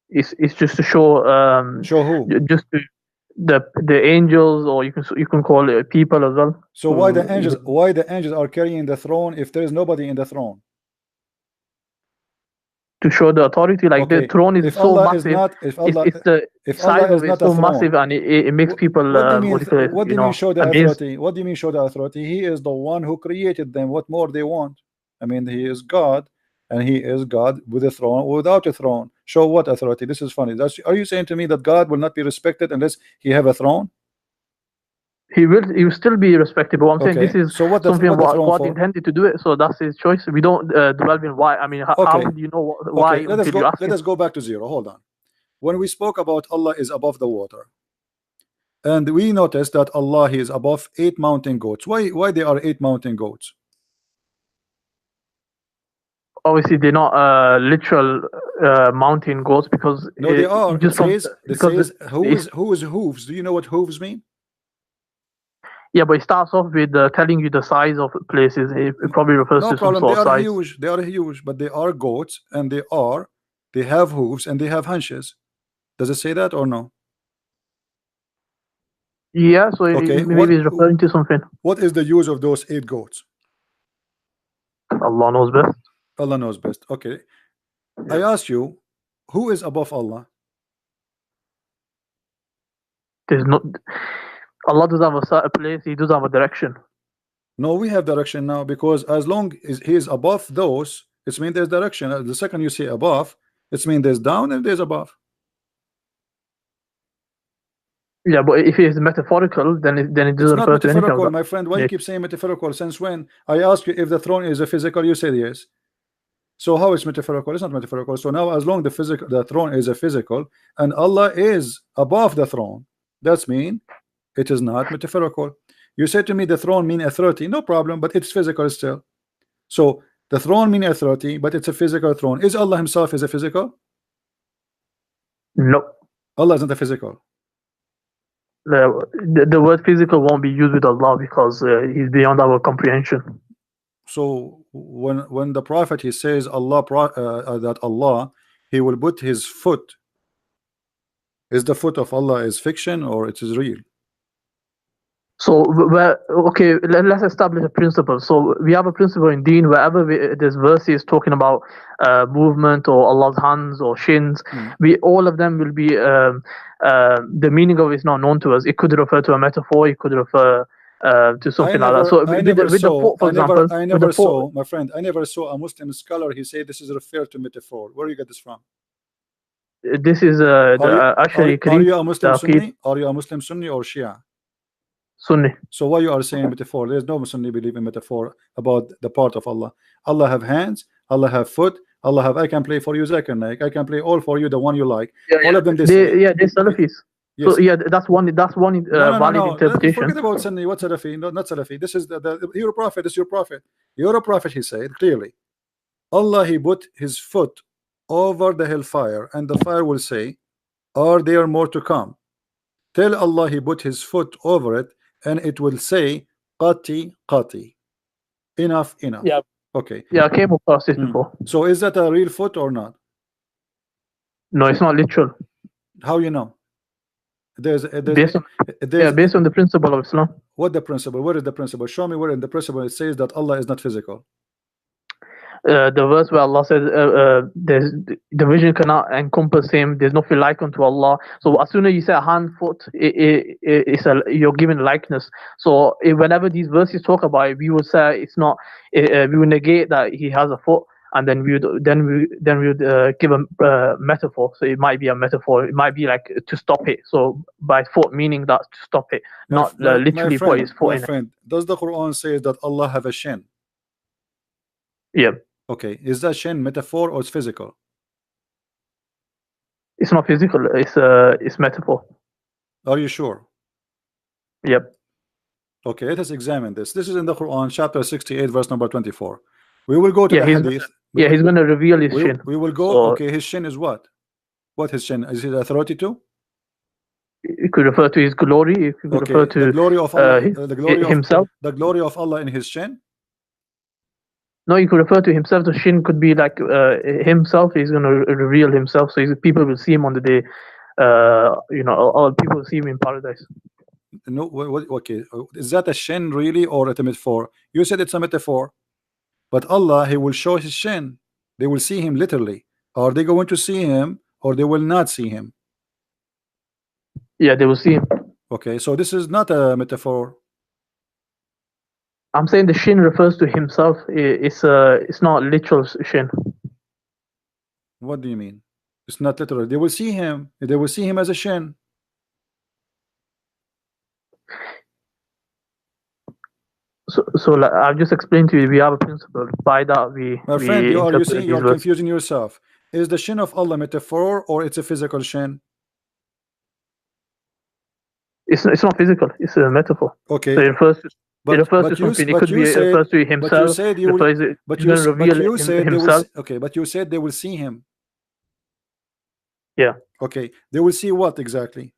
It's just to show. Show who? Just to the angels, or you can call it people as well. So why the angels are carrying the throne if there is nobody in the throne? To show the authority, like the throne is so massive. If size of it is so massive, and it makes people. What do you mean show the authority? What do you mean show the authority? He is the one who created them. What more they want? I mean, he is God, and he is God with a throne or without a throne. Show what authority? This is funny. Are you saying to me that God will not be respected unless he have a throne? He will still be respected, but I'm saying this is so what something what God intended to do it, so that's his choice. We don't dwell in why. I mean, how would you know why until you ask him? Let us go back to zero. Hold on. When we spoke about Allah is above the water, and we noticed that Allah is above 8 mountain goats. Why there are 8 mountain goats? Obviously, they're not literal mountain goats, because no, they are. It says who is hooves. Do you know what hooves mean? Yeah, but it starts off with telling you the size of places. It probably refers to some sort of size. Huge. They are huge, but they are goats, and they have hooves and they have hunches. Does it say that or no? Yeah, so maybe it's referring to something. What is the use of those 8 goats? Allah knows best. Allah knows best. Okay. I ask you, who is above Allah? There's not. Allah does have a certain place. He does have a direction. No, we have direction now, because as long as he is above those, it means there's direction. The second you say above, it means there's down and there's above. Yeah, but if it is metaphorical, then it doesn't refer to anything. My friend. Why you keep saying metaphorical? Since when? I ask you if the throne is a physical, you said yes. So how is metaphorical? It's not metaphorical. So now, as long the throne is a physical and Allah is above the throne, that's mean it is not metaphorical. You said to me the throne mean authority. No problem, but it's physical still. So the throne mean authority, but it's a physical throne. Is Allah himself is a physical? No. Allah isn't a physical. The word physical won't be used with Allah, because he's beyond our comprehension. So when the prophet he says that Allah he will put his foot, is the foot of Allah is fiction or it is real? So okay, let's establish a principle. So we have a principle in Deen, wherever there's verses talking about movement or Allah's hands or shins, all of them will be the meaning of it is not known to us. It could refer to a metaphor, it could refer to something like that. So I never saw, my friend, I never saw a Muslim scholar he said this is referred to metaphor. Where you get this from? This is actually. Are you a Muslim Sunni? Are you a Muslim Sunni or Shia? Sunni. So why you are saying metaphor? There's no Sunni believe in metaphor about the part of Allah. Allah have hands, Allah have foot, Allah have I can play for you Zakir Naik, I can play all for you the one you like. All of them they're Salafis. Yes. So yeah, that's one valid interpretation. Forget about Sunni. What Salafi? No, not Salafi. This is your prophet. This is your prophet. Your prophet, he said clearly, Allah he put his foot over the hellfire, and the fire will say, are there more to come? Tell Allah he put his foot over it, and it will say, qati qati, enough. Yeah. Okay. Yeah, I came across this before. So is that a real foot or not? No, it's not literal. How you know? Based on the principle of Islam. What the principle? Where is the principle? Show me where in the principle it says that Allah is not physical. The verse where Allah says there's the vision cannot encompass him, there's nothing like unto Allah. So as soon as you say hand, foot, you're given likeness. So whenever these verses talk about it, we would say it's not, we would negate that he has a foot, and then we would give a metaphor. So it might be a metaphor, it might be like to stop it. So by foot meaning that to stop it, not literally put his foot in it. Does the Quran say that Allah have a shin? Yeah. Okay, is that shin metaphor or it's physical? It's not physical, it's metaphor. Are you sure? Yep. Okay, let us examine this. This is in the Quran, chapter 68, verse number 24. We will go to the hadith. He's going to reveal his shin. We will go, okay, his shin is what? What his shin? Is it authority too? It could refer to his glory. It could refer to the glory of Allah, himself. The glory of Allah in his shin? No, you could refer to himself. The shin could be like himself. He's going to reveal himself, so people will see him on the day. All people will see him in paradise. No, okay. Is that a shin really or a metaphor? You said it's a metaphor, but Allah, he will show his shin. They will see him literally. Are they going to see him or they will not see him? Yeah, they will see him. Okay, so this is not a metaphor. I'm saying the shin refers to himself. It's not literal shin. What do you mean? It's not literal. They will see him. They will see him as a shin. So like I've just explained to you, we have a principle. By that, we My friend, you are interpret you these are verses. confusing yourself. Is the shin of Allah metaphor or it's a physical shin? It's not physical. It's a metaphor. Okay. So it refers to something. It could be refers to But you himself. said you will. But you said they will. Okay. But you said they will see him. Yeah. Okay. They will see what exactly?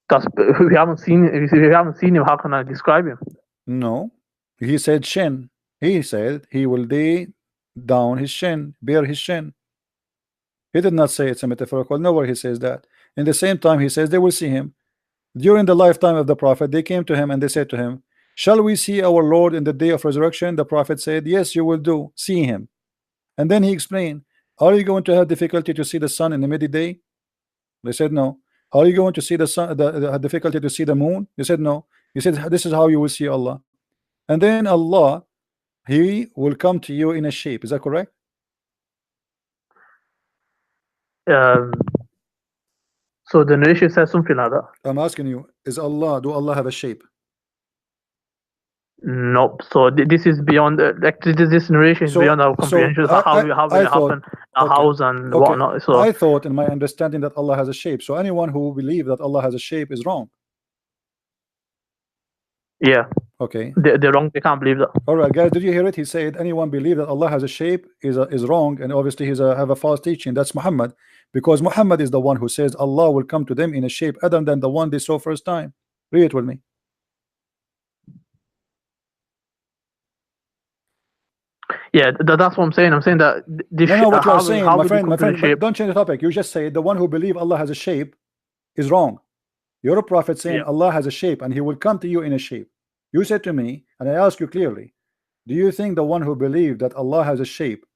That's we haven't seen him. How can I describe him? No. He said shin. He said he will lay down his shin, bare his shin. He did not say it's a metaphorical. Nowhere he says that. In the same time, he says they will see him. During the lifetime of the prophet, they came to him and they said to him, shall we see our Lord in the day of resurrection? The prophet said, yes, you will do. See him. And then he explained, are you going to have difficulty to see the sun in the midday? They said no. Are you going to see the sun, the difficulty to see the moon? They said no. He said, this is how you will see Allah. And then Allah, he will come to you in a shape. Is that correct? So the narration says something like that. I'm asking you, do Allah have a shape? Nope. So this is beyond this narration is beyond our comprehension. How will it happen, a house and whatnot. So I thought in my understanding that Allah has a shape. So anyone who believes that Allah has a shape is wrong. Yeah. Okay. They're wrong. They can't believe that. All right, guys. Did you hear it? He said anyone believe that Allah has a shape is wrong, and obviously he's have a false teaching. That's Muhammad, because Muhammad is the one who says Allah will come to them in a shape other than the one they saw first time. Read it with me. Yeah, that's what I'm saying. I'm saying that this. No, what you are saying, my friend. Don't change the topic. You just say the one who believe Allah has a shape is wrong. You're a prophet saying Allah has a shape and He will come to you in a shape. You said to me, and I ask you clearly, do you think the one who believed that Allah has a shape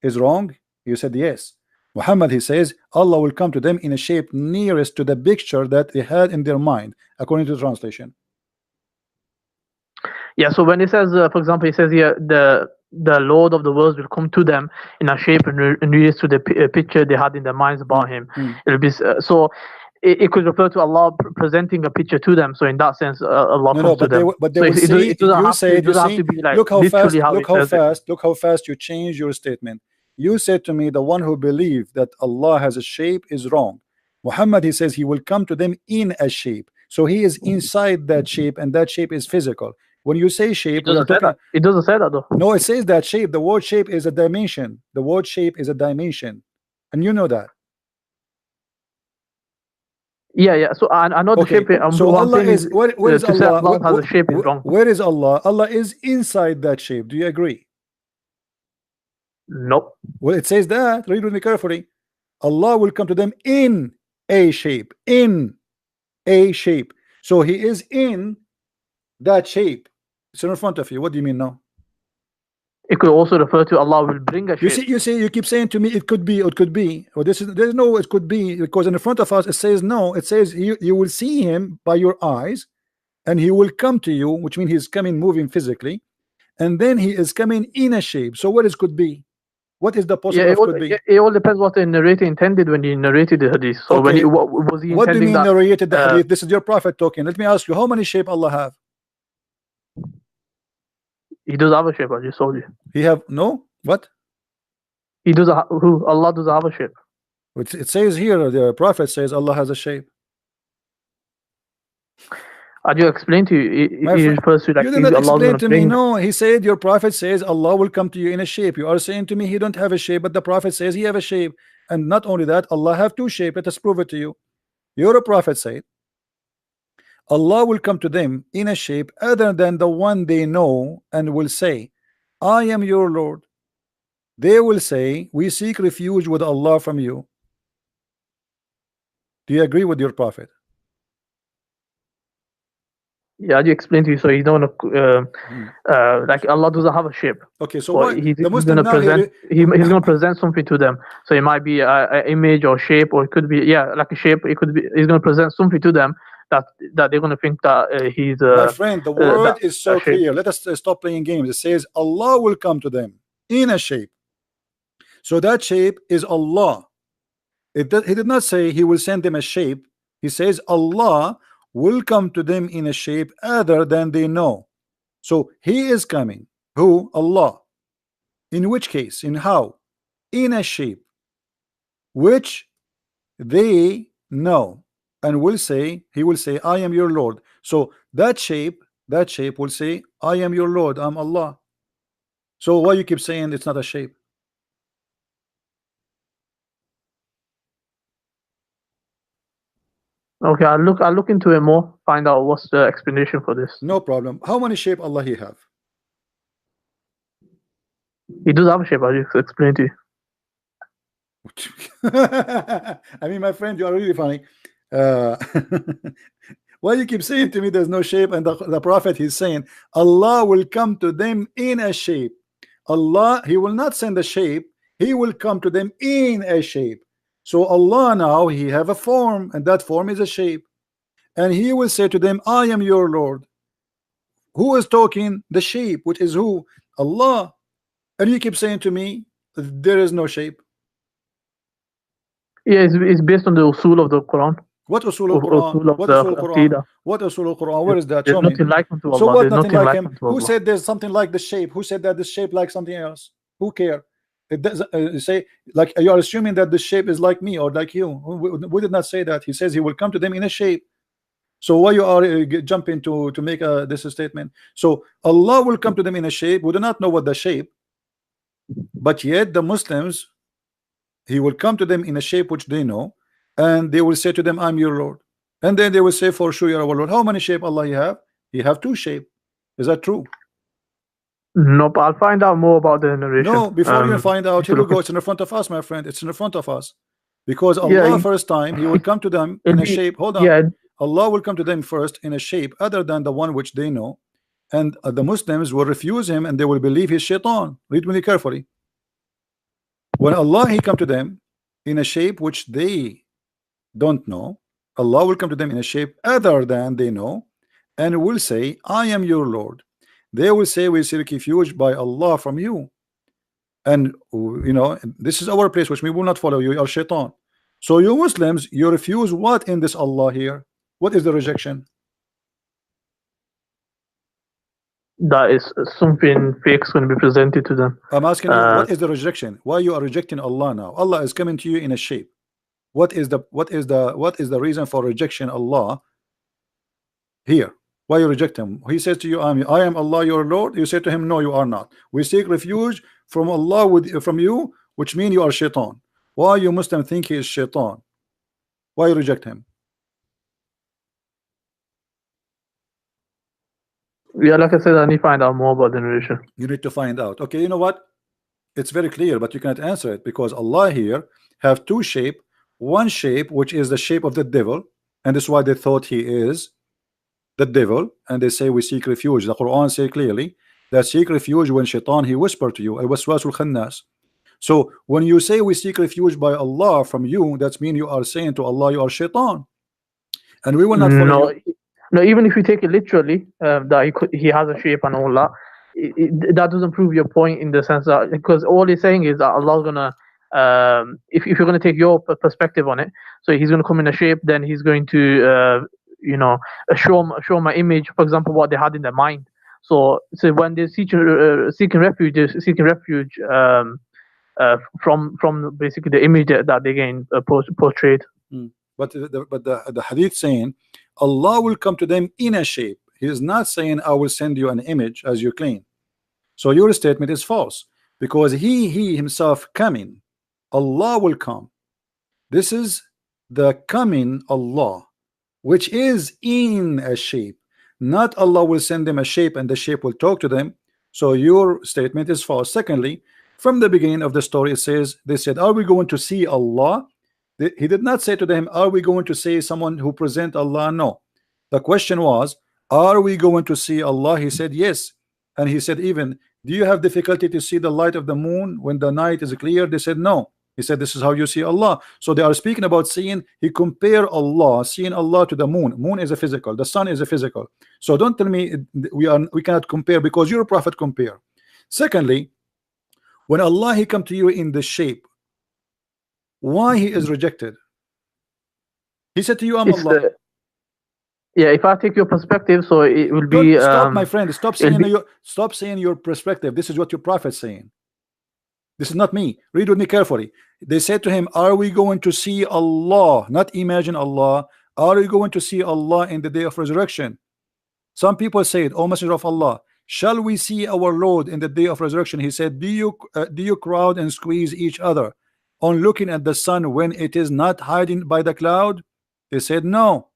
is wrong? You said yes. Muhammad, he says Allah will come to them in a shape nearest to the picture that they had in their mind, according to the translation. Yeah, so when it says, for example, it says here the Lord of the worlds will come to them in a shape and nearest to the picture they had in their minds about Him. It'll be so. It could refer to Allah presenting a picture to them. So in that sense, Allah comes to them. But they will see. It doesn't have to be like look how fast. Look how fast you change your statement. You said to me, the one who believes that Allah has a shape is wrong. Muhammad, he says he will come to them in a shape. So he is inside that shape, and that shape is physical. When you say shape, it doesn't say that though. No, it says that shape. The word shape is a dimension. The word shape is a dimension, and you know that. Yeah. So I know the shape. So Allah is where is Allah? Allah has a shape is wrong. Where is Allah? Allah is inside that shape. Do you agree? Nope. Well, it says that. Read with me carefully. Allah will come to them in a shape. In a shape. So He is in that shape. It's in front of you. What do you mean now? It could also refer to Allah will bring a shape. You keep saying to me it could be, it could be. Well, there's no it could be, because in front of us it says no. It says you will see Him by your eyes, and He will come to you, which means He's coming, moving physically, and then He is coming in a shape. So what is could be? What is the possible could be? It all depends what the narrator intended when he narrated the hadith. So when what was he intending? What do you mean narrated the hadith? This is your prophet talking. Let me ask you, how many shape Allah have? He does have a shape. I just told you. He have no what? He does. Allah does have a shape. It says here, the prophet says Allah has a shape. I just explained to you. He refers to like you did not explain to me. No, he said your prophet says Allah will come to you in a shape. You are saying to me He don't have a shape, but the prophet says He have a shape. And not only that, Allah have two shapes. Let us prove it to you. Your prophet said Allah will come to them in a shape other than the one they know, and will say, I am your Lord. They will say, we seek refuge with Allah from you. Do you agree with your prophet? Yeah, I just explained to you. So he's not like Allah doesn't have a shape. Okay, so what, he's going to present something to them. So it might be an image or shape, or it could be like a shape. It could be he's going to present something to them that they're going to think that he's. My friend, the word is so clear. Let us stop playing games. It says Allah will come to them in a shape. So that shape is Allah. He did not say he will send them a shape. He says Allah will come to them in a shape other than they know. So he is coming. Who? Allah. In which case? In how? In a shape which they know, and will say, he will say, I am your Lord. So that shape will say, I am your Lord, I'm Allah. So why you keep saying it's not a shape? Okay, I'll look into it more, find out what's the explanation for this. No problem. How many shape Allah he have? He does have a shape, I'll just explain to you. I mean, my friend, you are really funny. Why you keep saying to me there's no shape, and the prophet he's saying Allah will come to them in a shape. Allah, he will not send a shape, he will come to them in a shape. So Allah now he have a form, and that form is a shape, and he will say to them, I am your Lord. Who is talking? The shape, which is who? Allah. And you keep saying to me there is no shape. Yeah, it's based on the usul of the Quran. What usul al-Quran? What usul al-Quran? What usul al-Quran? Where is that? There's Show me. nothing like unto Allah. So what? There's Nothing like him. unto Who Allah. said there's something like the shape? Who said that the shape like something else? Who care? It does say, like, you are assuming that the shape is like me or like you. We did not say that. He says he will come to them in a shape. So why you are jumping to make this statement? So Allah will come to them in a shape. We do not know what the shape, but yet the Muslims, he will come to them in a shape which they know, and they will say to them, I'm your Lord. And then they will say, for sure, you're our Lord. How many shape Allah you have? You have two shape. Is that true? No, but I'll find out more about the narration. No, before you find out, here we go. It's in front of us, my friend. It's in front of us. Because Allah first time, he will come to them in a shape. Hold on. Yeah. Allah will come to them first in a shape other than the one which they know. And the Muslims will refuse him, and they will believe he's shaitan. Read really carefully. When Allah he come to them in a shape which they don't know, Allah will come to them in a shape other than they know, and will say, I am your Lord. They will say, we seek refuge by Allah from you, and you know, this is our place which we will not follow you, you are shaitan. So you Muslims, you refuse what in this Allah here? What is the rejection? That is something fake is going to be presented to them. I'm asking you, what is the rejection? Why you are rejecting Allah now? Allah is coming to you in a shape. What is the reason for rejection Allah here? Why you reject him? He says to you, I am Allah your Lord. You say to him, no, you are not. We seek refuge from Allah from you, which means you are shaitan. Why you Muslim think he is shaitan? Why you reject him? Yeah, like I said, I need to find out more about the narration. You need to find out. Okay, you know what? It's very clear, but you cannot answer it because Allah here have two shape. One shape which is the shape of the devil, and that's why they thought he is the devil, and they say we seek refuge. The Quran say clearly that seek refuge when shaitan he whisper to you, al-waswasul khannas. So when you say we seek refuge by Allah from you, that means you are saying to Allah you are shaitan, and we will not follow you. No, even if you take it literally, that he has a shape and all that, that doesn't prove your point in the sense that, because all he's saying is that Allah's gonna, if you're gonna take your perspective on it, so he's gonna come in a shape, then he's going to, you know, show my image, for example, what they had in their mind. So when they're seeking refuge, from basically the image that they gain portrayed. But the hadith saying Allah will come to them in a shape. He is not saying I will send you an image as you claim. So your statement is false because he himself coming. Allah will come. This is the coming Allah, which is in a shape. Not Allah will send them a shape and the shape will talk to them. So your statement is false. Secondly, from the beginning of the story it says, they said, are we going to see Allah? He did not say to them, are we going to see someone who present Allah? No. The question was, are we going to see Allah? He said yes. And he said, even, do you have difficulty to see the light of the moon when the night is clear? They said no. He said this is how you see Allah. So they are speaking about seeing. He compare Allah, seeing Allah, to the moon. Moon is a physical, the sun is a physical. So don't tell me we cannot compare because your prophet compare. Secondly, When Allah he come to you in the shape, why he is rejected? He said to you, I'm It's Allah. yeah. If I take your perspective, so it will Don't be stop, my friend. Stop it'll saying be, your perspective. This is what your prophet's saying. This is not me. Read with me carefully. They said to him, are we going to see Allah? Not imagine Allah. Are we going to see Allah in the day of resurrection? Some people say it, O Messenger of Allah, shall we see our Lord in the day of resurrection? He said, do you crowd and squeeze each other on looking at the sun when it is not hiding by the cloud? They said no.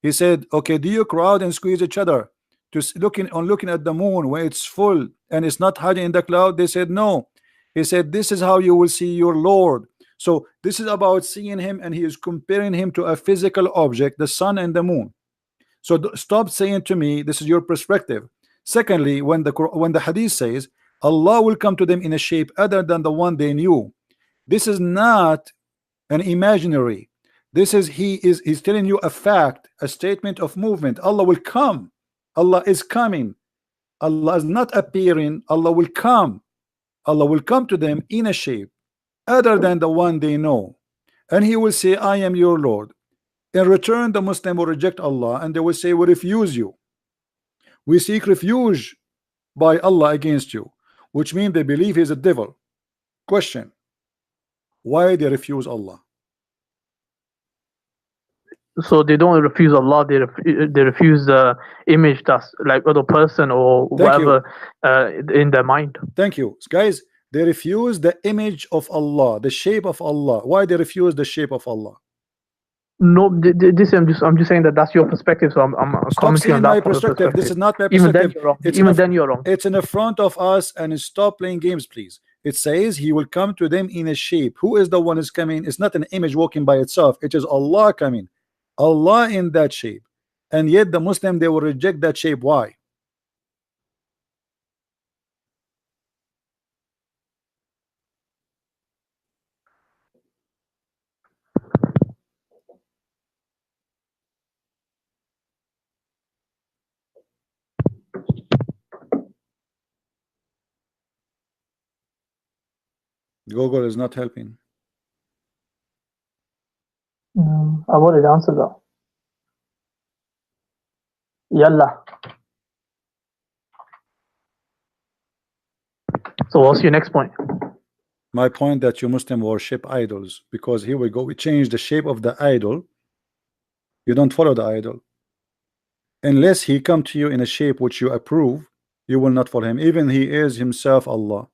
He said, okay, do you crowd and squeeze each other to looking at the moon when it's full and it's not hiding in the cloud? They said no. He said, this is how you will see your Lord. So this is about seeing him, and he is comparing him to a physical object, the sun and the moon. So stop saying to me this is your perspective. Secondly, when the hadith says Allah will come to them in a shape other than the one they knew, this is not an imaginary. This is he's telling you a fact, a statement of movement. Allah will come. Allah is coming. Allah is not appearing. Allah will come. Allah will come to them in a shape other than the one they know, and he will say, I am your Lord. In return, the Muslim will reject Allah, and they will say, we refuse you. We seek refuge by Allah against you, which means they believe he's a devil. Question: why they refuse Allah? so they don't refuse Allah. They refuse the image that's like other person or whatever in their mind. Thank you, guys. They refuse the image of Allah, the shape of Allah. Why they refuse the shape of Allah? No, this I'm just saying that that's your perspective. So I'm commenting on that my perspective. This is not my Even then perspective. you're wrong. Even then you're wrong. It's in the front of us, and stop playing games, please. It says he will come to them in a shape. Who is the one is coming? It's not an image walking by itself. It is Allah coming. Allah in that shape. And yet the Muslim, they will reject that shape. Why? Google is not helping. I've already answered that. Yalla. So what's your next point? My point that you Muslim worship idols, because here we go, we change the shape of the idol. You don't follow the idol unless he come to you in a shape which you approve. You will not follow him, even he is himself Allah.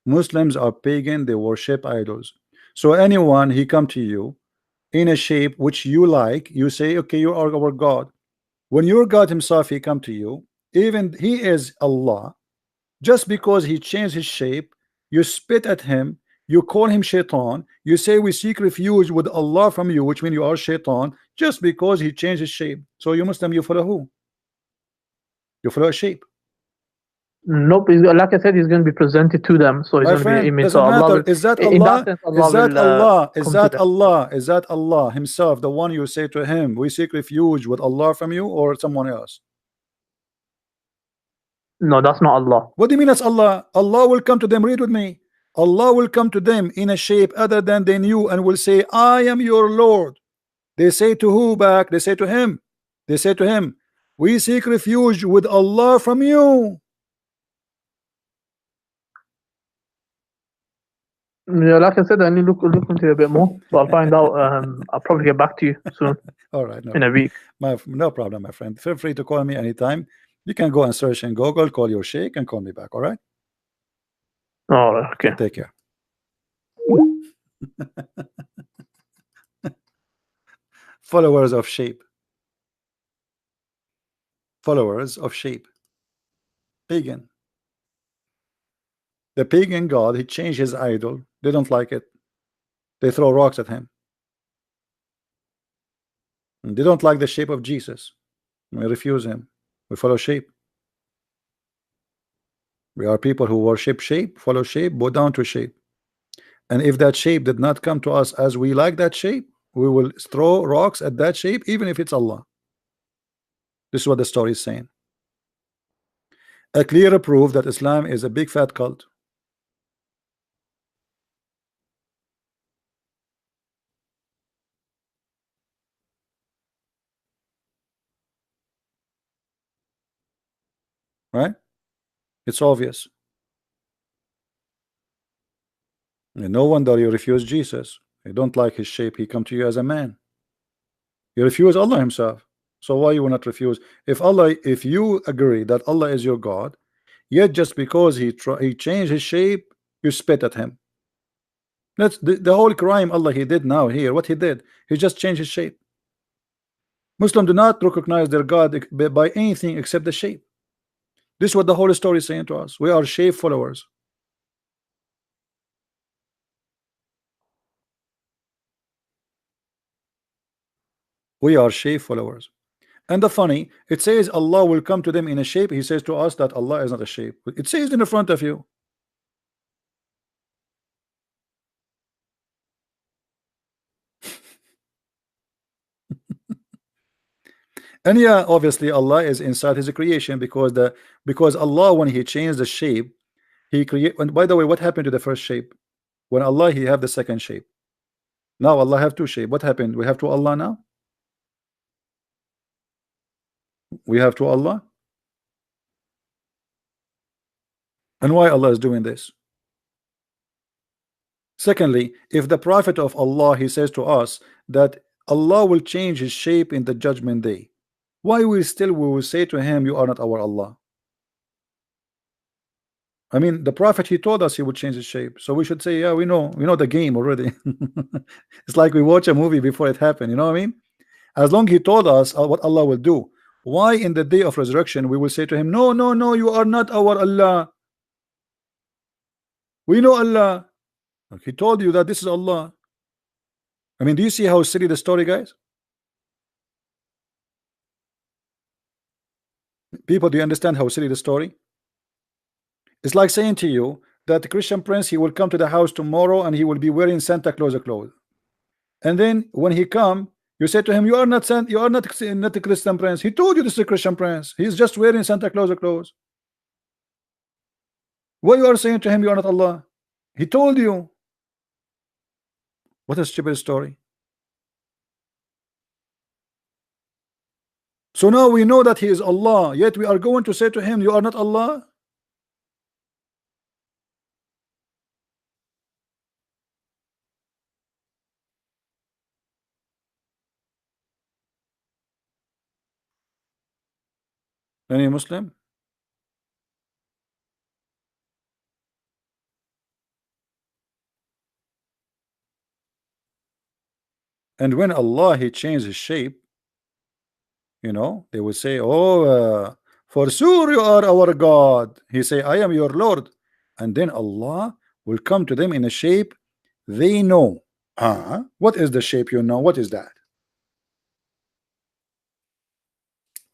Muslims are pagan, they worship idols. So anyone he come to you in a shape which you like, you say, okay, you are our God. When your God himself he come to you, even he is Allah, just because he changed his shape, you spit at him, you call him shaitan, you say we seek refuge with Allah from you, which means you are shaitan, just because he changed his shape. So you Muslim, you follow who? You follow a shape. Nope, like I said, he's going to be presented to them, so he's going to be an image. Doesn't So matter. Allah will, Is that Allah? In that sense, Allah is that will, Allah? Is come that to them. Allah? Is that Allah himself, the one you say to him, we seek refuge with Allah from you, or someone else? No, that's not Allah. What do you mean that's Allah? Allah will come to them. Read with me. Allah will come to them in a shape other than they knew and will say, I am your Lord. They say to who back? They say to him. They say to him, we seek refuge with Allah from you. Yeah, like I said, I need to look into it a bit more. So I'll find out. I'll probably get back to you soon. All right, in a week. No problem, my friend. Feel free to call me anytime. You can go and search in Google, call your sheikh, and call me back. All right. All right. Okay. Take care. Followers of shape. Followers of shape. Pagan. The pagan god, he changed his idol. They don't like it. They throw rocks at him. And they don't like the shape of Jesus. We refuse him. We follow shape. We are people who worship shape, follow shape, bow down to shape. And if that shape did not come to us as we like that shape, we will throw rocks at that shape, even if it's Allah. This is what the story is saying. A clear proof that Islam is a big fat cult. right? It's obvious. And no wonder you refuse Jesus. You don't like his shape. He come to you as a man. You refuse Allah himself. So why you will not refuse? If you agree that Allah is your God, yet just because he changed his shape, you spit at him. That's the whole crime Allah he did now here. What he did, he just changed his shape. Muslims do not recognize their God by anything except the shape. This is what the whole story is saying to us. We are shape followers. We are shape followers. And the funny, it says Allah will come to them in a shape. He says to us that Allah is not a shape. It says in the front of you. And yeah, obviously Allah is inside his creation because Allah, when he changed the shape, he create. And by the way, what happened to the first shape? When Allah he have the second shape. Now Allah have two shape. What happened? We have two Allah now. We have two Allah. And why Allah is doing this? Secondly, if the Prophet of Allah he says to us that Allah will change his shape in the judgment day, why we will say to him, you are not our Allah? I mean, the Prophet he told us he would change his shape, so we should say, yeah, we know the game already. It's like we watch a movie before it happened. You know what I mean? As long he told us what Allah will do, why in the day of resurrection we will say to him, no, no, no, you are not our Allah. We know Allah. He told you that this is Allah. I mean, do you see how silly the story, guys? People, do you understand how silly the story? It's like saying to you that the Christian prince he will come to the house tomorrow and he will be wearing Santa Claus clothes. And then when he come, you say to him, you are not a Christian prince. He told you this is a Christian prince. He's just wearing Santa Claus clothes. What you are saying to him, you are not Allah. He told you. What a stupid story. So now we know that he is Allah, yet we are going to say to him, you are not Allah. Any Muslim? And when Allah he changed his shape, they will say, oh, for sure you are our God. He say, I am your Lord. And then Allah will come to them in a shape they know. What is the shape you know? What is that?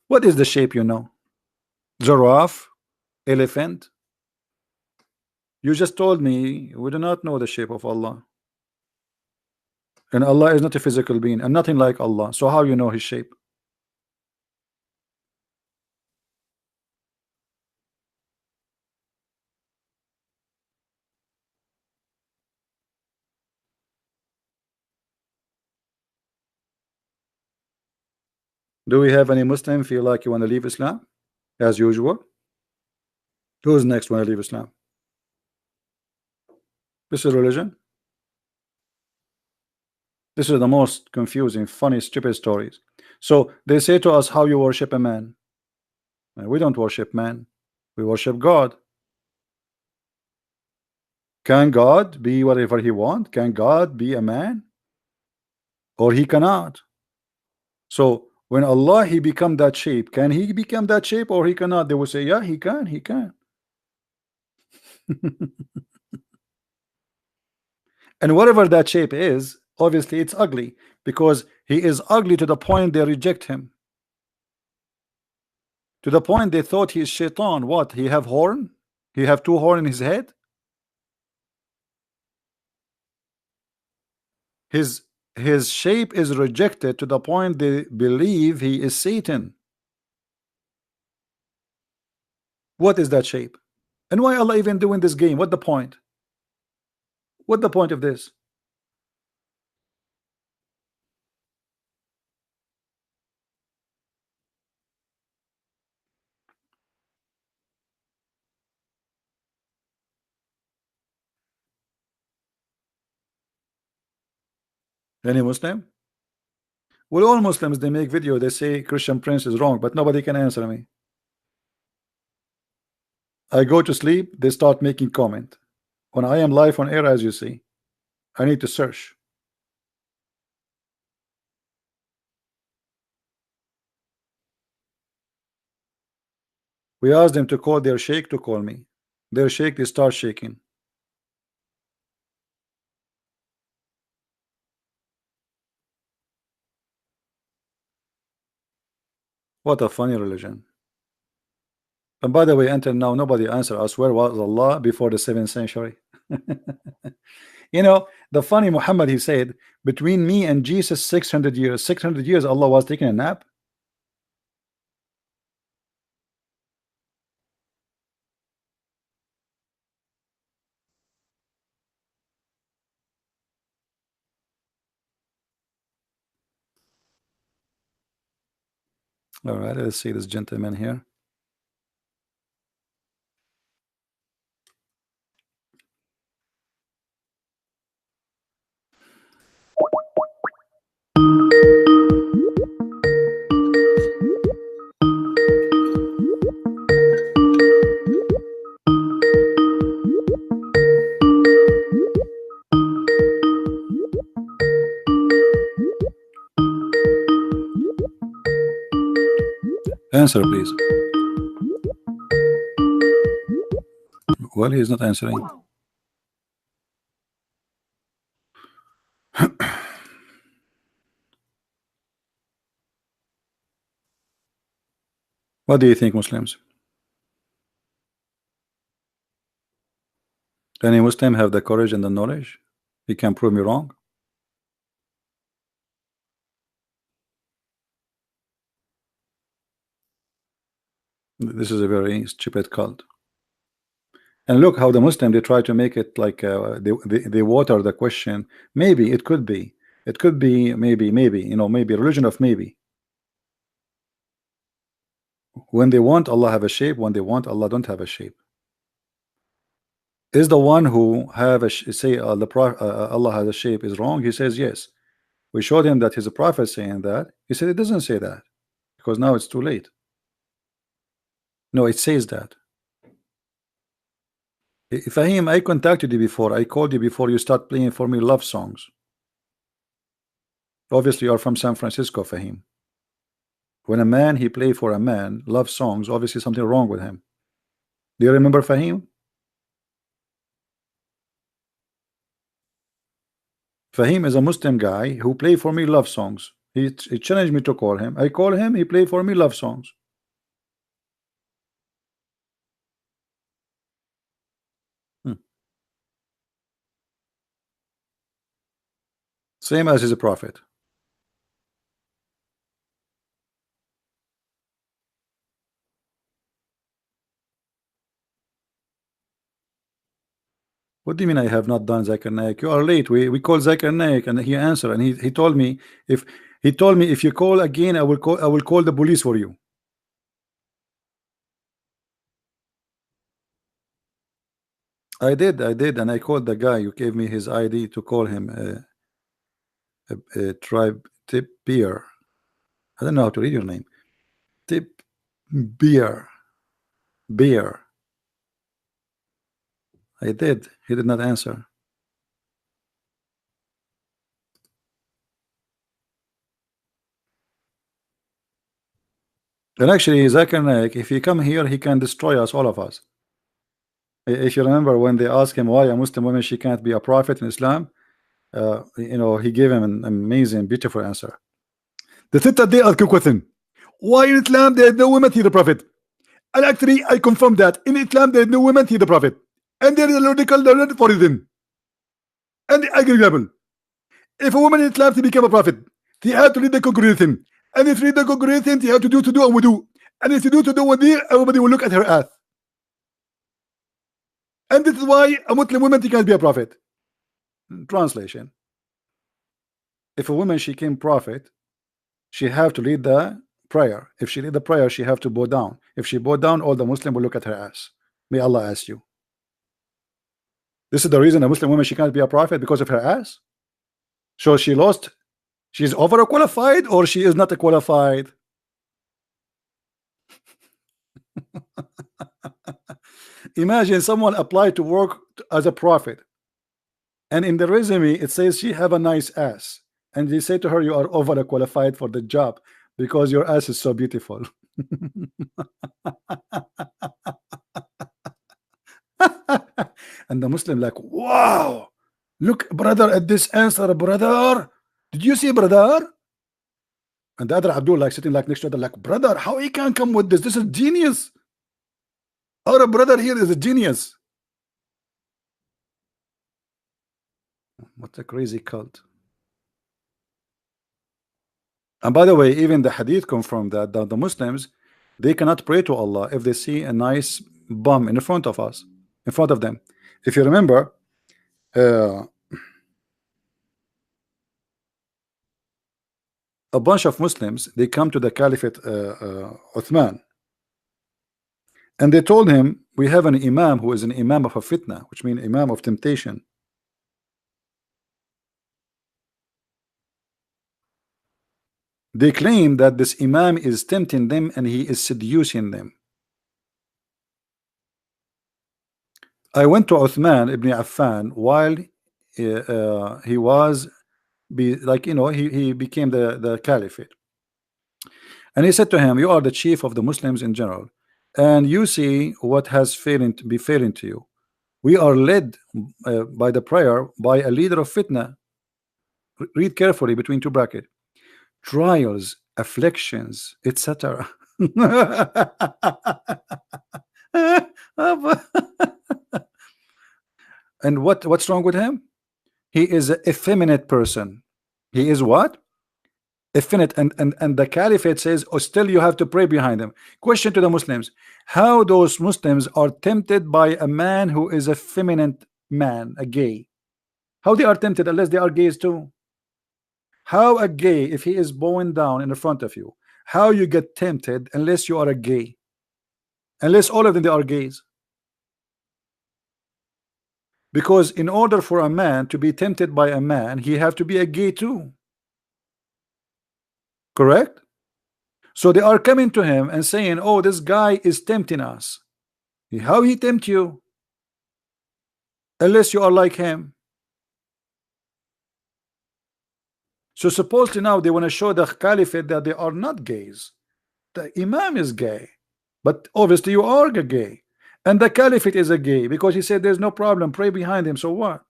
What is the shape you know? Giraffe? Elephant? You just told me we do not know the shape of Allah. And Allah is not a physical being and nothing like Allah. So how you know his shape? Do we have any Muslim feel like you want to leave Islam? As usual. Who's next want to leave Islam? This is religion. This is the most confusing, funny, stupid stories. So they say to us, how you worship a man? And we don't worship man. We worship God. Can God be whatever he wants? Can God be a man? Or he cannot. So when Allah he become that shape, can he become that shape or he cannot? They will say, yeah, he can, he can. And whatever that shape is, obviously it's ugly because he is ugly to the point they reject him. To the point they thought he is shaitan. What? He have horn? He have two horn in his head? His shape is rejected to the point they believe he is Satan. What is that shape? And why Allah even doing this game? What the point? What the point of this? Any Muslim? Well, all Muslims, they make video, they say Christian Prince is wrong, but nobody can answer me. I go to sleep, they start making comment. When I am live on air, as you see, I need to search. We asked them to call their sheikh to call me. Their sheikh, they start shaking. What a funny religion. And by the way, until now, nobody answered us where was Allah before the 7th century. You know, the funny Muhammad, he said, between me and Jesus, 600 years. 600 years, Allah was taking a nap. All right, let's see this gentleman here. Answer, please. Well, he's not answering. What do you think, Muslims? Any Muslim have the courage and the knowledge? He can prove me wrong. This is a very stupid cult. And look how the Muslim, they try to make it like they water the question. Maybe it could be. It could be maybe, you know, maybe religion of maybe. When they want Allah have a shape, when they want Allah don't have a shape. Is the one who have a say Allah has a shape is wrong? He says yes. We showed him that he's a prophet saying that. He said it doesn't say that because now it's too late. No, it says that. Fahim, I contacted you before. I called you before you start playing for me love songs. Obviously, you are from San Francisco, Fahim. When a man he play for a man love songs, obviously something wrong with him. Do you remember Fahim? Fahim is a Muslim guy who play for me love songs. He challenged me to call him. I call him. He play for me love songs. Same as he's a prophet. What do you mean I have not done Zakir Naik? You are late. We called Zakir Naik and he answered and he told me if you call again I will call the police for you. I did and I called the guy. You gave me his ID to call him a tribe tip beer. I don't know how to read your name. Tip beer. I did. He did not answer. And actually, Zakir Naik, if he come here, he can destroy us, all of us. If you remember when they asked him why a Muslim woman she can't be a prophet in Islam, you know, he gave him an amazing, beautiful answer. The sister they ask a question. Why in Islam there is no women to the prophet? And actually, I confirm that in Islam there is no women to the prophet, and there is a logical for them. And I give example. If a woman in Islam to become a prophet, he had to lead the congregation, and if lead the congregation, he had to do and we do, and if you do and we everybody will look at her ass. And this is why a Muslim woman can't be a prophet. Translation: if a woman she came prophet, she have to lead the prayer. If she lead the prayer, she have to bow down. If she bow down, all the Muslim will look at her ass. May Allah ask you. This is the reason a Muslim woman she can't be a prophet, because of her ass. So she lost. She's overqualified, or she is not qualified. Imagine someone applied to work as a prophet, and in the resume it says she have a nice ass, and they say to her, you are overqualified for the job because your ass is so beautiful. And the Muslim like, wow, look brother at this answer, brother. Did you see, brother? And the other Abdul like sitting like next to other like, brother, how he can come with this? This is genius. Our brother here is a genius. What a crazy cult. And by the way, even the hadith confirmed that the Muslims, they cannot pray to Allah if they see a nice bum in front of us, in front of them. If you remember, a bunch of Muslims, they come to the Caliphate Uthman, and they told him, we have an imam who is an imam of a fitna, which means imam of temptation. They claim that this imam is tempting them and he is seducing them. I went to Uthman ibn Affan while he was he became the caliphate, and he said to him, you are the chief of the Muslims in general, and you see what has failing to you. We are led by the prayer by a leader of fitna. Read carefully between two brackets. Trials, afflictions, etc. And what's wrong with him? He is an effeminate person. He is what? Effeminate. And the caliphate says, oh, still you have to pray behind him. Question to the Muslims: how those Muslims are tempted by a man who is a feminine man, a gay? How they are tempted unless they are gays too? How a gay, if he is bowing down in the front of you, how you get tempted unless you are a gay? Unless all of them they are gays. Because in order for a man to be tempted by a man, he have to be a gay too. Correct? So they are coming to him and saying, oh, this guy is tempting us. How he tempt you? Unless you are like him. So supposedly now they want to show the caliphate that they are not gays. The imam is gay, but obviously you are gay, and the caliphate is a gay because he said there's no problem, pray behind him. So what?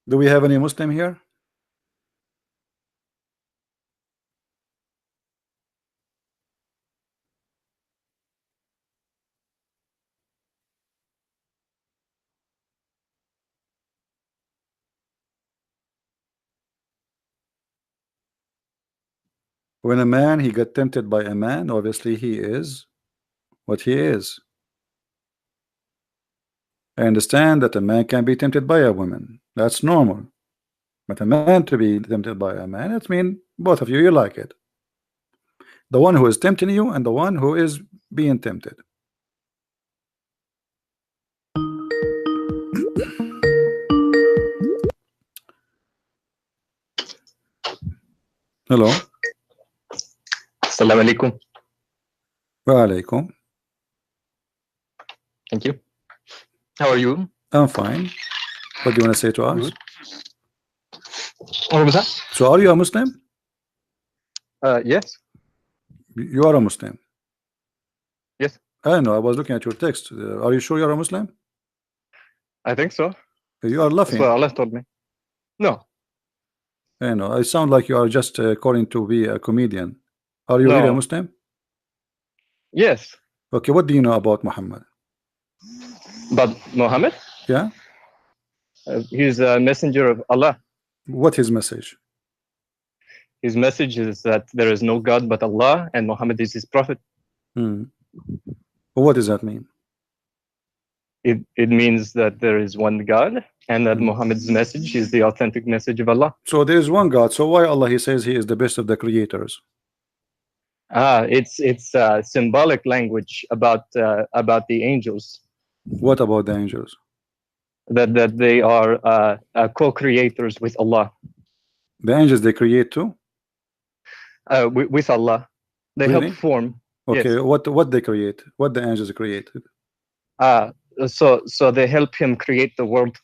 Do we have any Muslim here? When a man he got tempted by a man, obviously he is what he is. I understand that a man can be tempted by a woman. That's normal. But a man to be tempted by a man, it means both of you like it. The one who is tempting you and the one who is being tempted. Hello. Assalamu alaikum. Wa alaikum. Thank you. How are you? I'm fine. What do you want to say to us? What was that? So are you a Muslim? Yes. You are a Muslim? Yes. I know, I was looking at your text. Are you sure you're a Muslim? I think so. You are laughing. That's what Allah told me. No. I know, I sound like you are just calling to be a comedian. Are you No. really a Muslim? Yes. Okay, what do you know about Muhammad? But Muhammad? Yeah? He's a messenger of Allah. What his message? His message is that there is no God but Allah and Muhammad is his prophet. What does that mean? It means that there is one God and that Muhammad's message is the authentic message of Allah. So there is one God. So why Allah he says he is the best of the creators? It's symbolic language about the angels. What about the angels? That they are co-creators with Allah. The angels, they create too? With Allah, they Really? help form. Okay, Yes. what they create? What the angels create? So they help him create the world.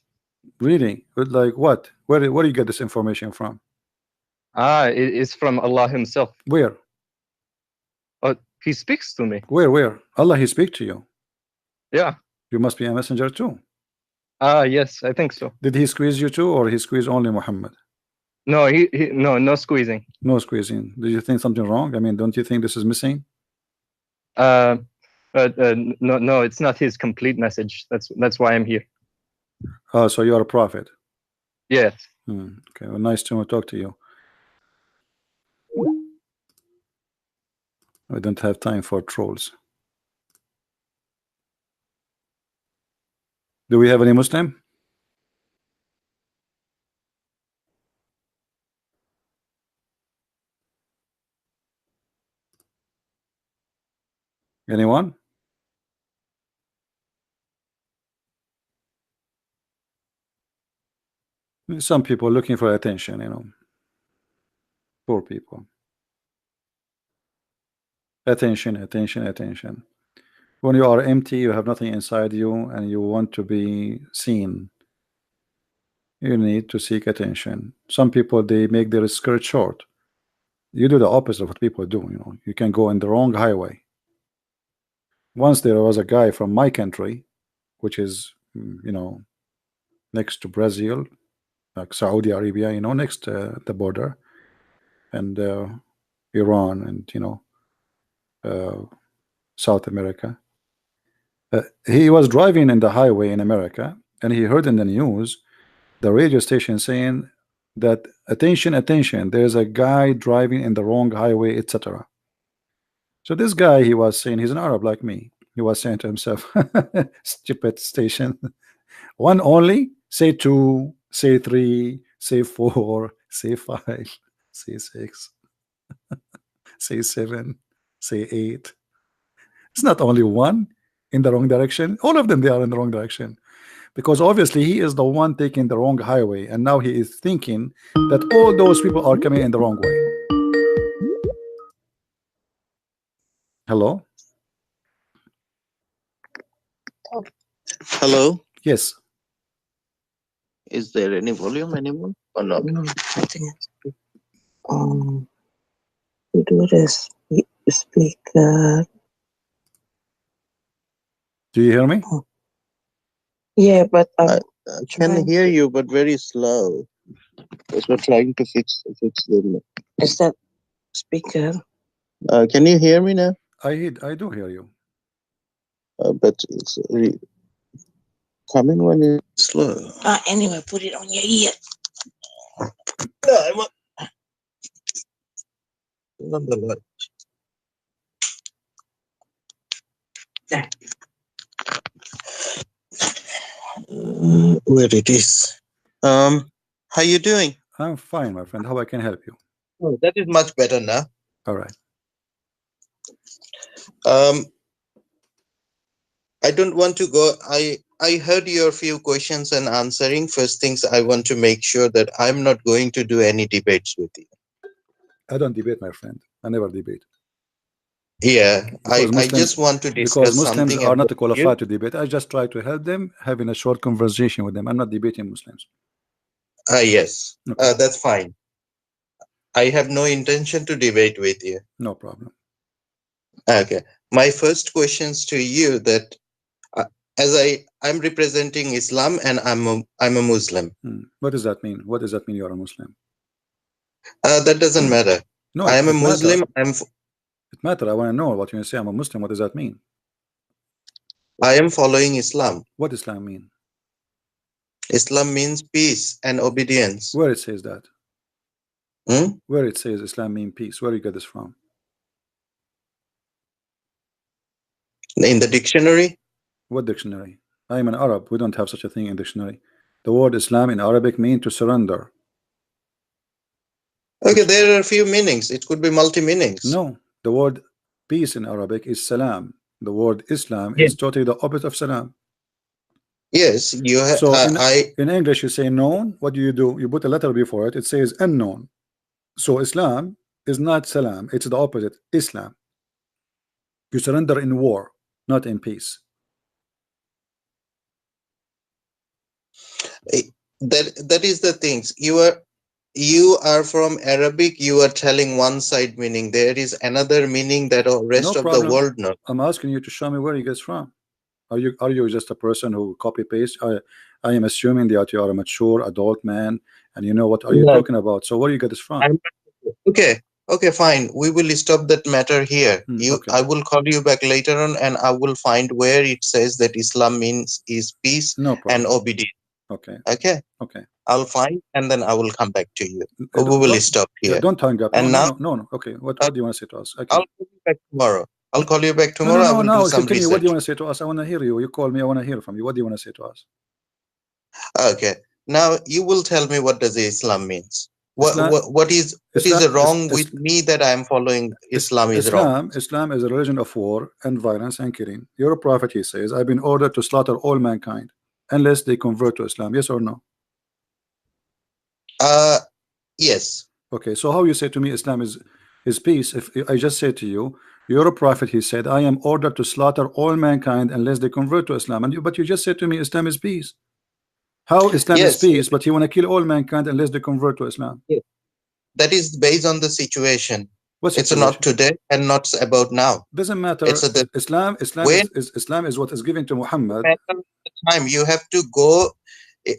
Really? Like what? Where do you get this information from? It is from Allah Himself. Where? He speaks to me. Where? Allah, He speak to you? Yeah. You must be a messenger too. Yes, I think so. Did He squeeze you too, or He squeezed only Muhammad? No, no squeezing. No squeezing. Do you think something wrong? I mean, don't you think this is missing? No, it's not his complete message. That's why I'm here. Oh, so you are a prophet. Yes. Okay, well, nice to talk to you. I don't have time for trolls. Do we have any Muslim? Anyone? Some people looking for attention, you know. Poor people. Attention, attention, attention. When you are empty, you have nothing inside you, and you want to be seen, you need to seek attention. Some people, they make their skirt short. You do the opposite of what people do, you know. You can go in the wrong highway. Once there was a guy from my country, which is, you know, next to Brazil, like Saudi Arabia, you know, next to the border, and Iran, and, you know, South America. He was driving in the highway in America, and he heard in the news the radio station saying that attention, attention, there's a guy driving in the wrong highway, etc. So this guy, he was saying, he's an Arab like me. He was saying to himself, stupid station. One only, say two, say three, say four, say five, say six, say seven, say eight. It's not only one in the wrong direction. All of them, they are in the wrong direction. Because obviously he is the one taking the wrong highway, and now he is thinking that all those people are coming in the wrong way. Hello? Hello? Yes. Is there any volume anymore or not? No, I think we do this speaker. Do you hear me? Yeah, but I can hear you, but very slow. Because we're trying to fix the. Is that speaker? Can you hear me now? I do hear you. But it's coming when it's slow. Anyway, put it on your ear. No, on the light. Yeah. Where it is. How you doing? I'm fine, my friend. How I can help you? Oh, that is much better now. All right. I don't want to go. I heard your few questions and answering. First things, I want to make sure that I'm not going to do any debates with you. I don't debate, my friend. I never debate. Yeah, I Muslims, just want to discuss because Muslims something are not about qualified to debate. I just try to help them, having a short conversation with them. I'm not debating Muslims. Yes, Okay. that's fine. I have no intention to debate with you. No problem. Okay. My first questions to you that as I'm representing Islam and I'm a Muslim. What does that mean? What does that mean? You're a Muslim? That doesn't matter. No, I am a Muslim. It matters. I want to know what you say. I'm a Muslim. What does that mean? I am following Islam. What does Islam mean? Islam means peace and obedience. Where it says that? Hmm? Where it says Islam means peace? Where do you get this from? In the dictionary. What dictionary? I am an Arab. We don't have such a thing in dictionary. The word Islam in Arabic means to surrender. Okay, there are a few meanings. It could be multi-meanings. No, The word peace in Arabic is salam. The word Islam Yeah. is totally the opposite of salam. Yes, you have. So I in English you say known. What do? You put a letter before it. It says unknown. So Islam is not salam. It's the opposite. Islam. You surrender in war, not in peace. that is the things you are from Arabic. You are telling one side meaning. There is another meaning that the rest No of the problem. world knows. I'm asking you to show me where you get from. Are you just a person who copy paste? I am assuming that you are a mature adult man and you know what are you No, talking about. So where you get this from? Okay, okay, fine. We will stop that matter here. Okay. I will call you back later on, and I will find where it says that Islam means is peace No problem. and obedience. Okay. Okay. Okay. I'll find, and then I will come back to you. We will stop here. Don't hang up. And No, now, no. Okay. What do you want to say to us? Okay. I'll call you back tomorrow. I'll call you back No, tomorrow. I no, will no. do some Continue. research. What do you want to say to us? I want to hear you. You call me. I want to hear from you. What do you want to say to us? Okay. Now you will tell me what does Islam means. What is wrong with me that I am following Islam is wrong? Islam is a religion of war and violence and killing. Your prophet, he says, I've been ordered to slaughter all mankind unless they convert to Islam. Yes or no? Yes. Okay, so how you say to me Islam is peace? If I just say to you, you're a prophet, he said, I am ordered to slaughter all mankind unless they convert to Islam. But you just said to me Islam is peace. How Islam is peace, but you want to kill all mankind unless they convert to Islam? Yes. That is based on the situation. What It's situation? not today and not about now. Doesn't matter. It's Islam is what is given to Muhammad. Time you have to go.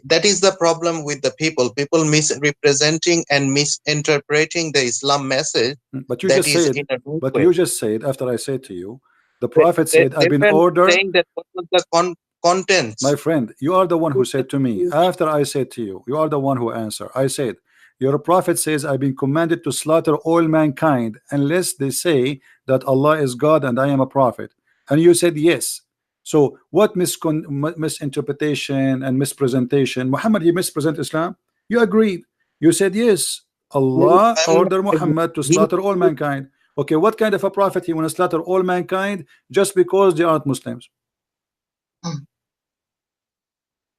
That is the problem with the people. People misrepresenting and misinterpreting the Islam message. But you just said. But you just said after I said to you, the Prophet said, "I've been ordered." Saying that what was the contents? My friend, you are the one who said to me after I said to you. You are the one who answered. I said, your prophet says, I've been commanded to slaughter all mankind unless they say that Allah is God and I am a prophet. And you said yes. So what misinterpretation and mispresentation? Muhammad, he mispresent Islam? You agreed. You said yes. Allah ordered Muhammad to slaughter all mankind. Okay, what kind of a prophet he want to slaughter all mankind just because they aren't Muslims?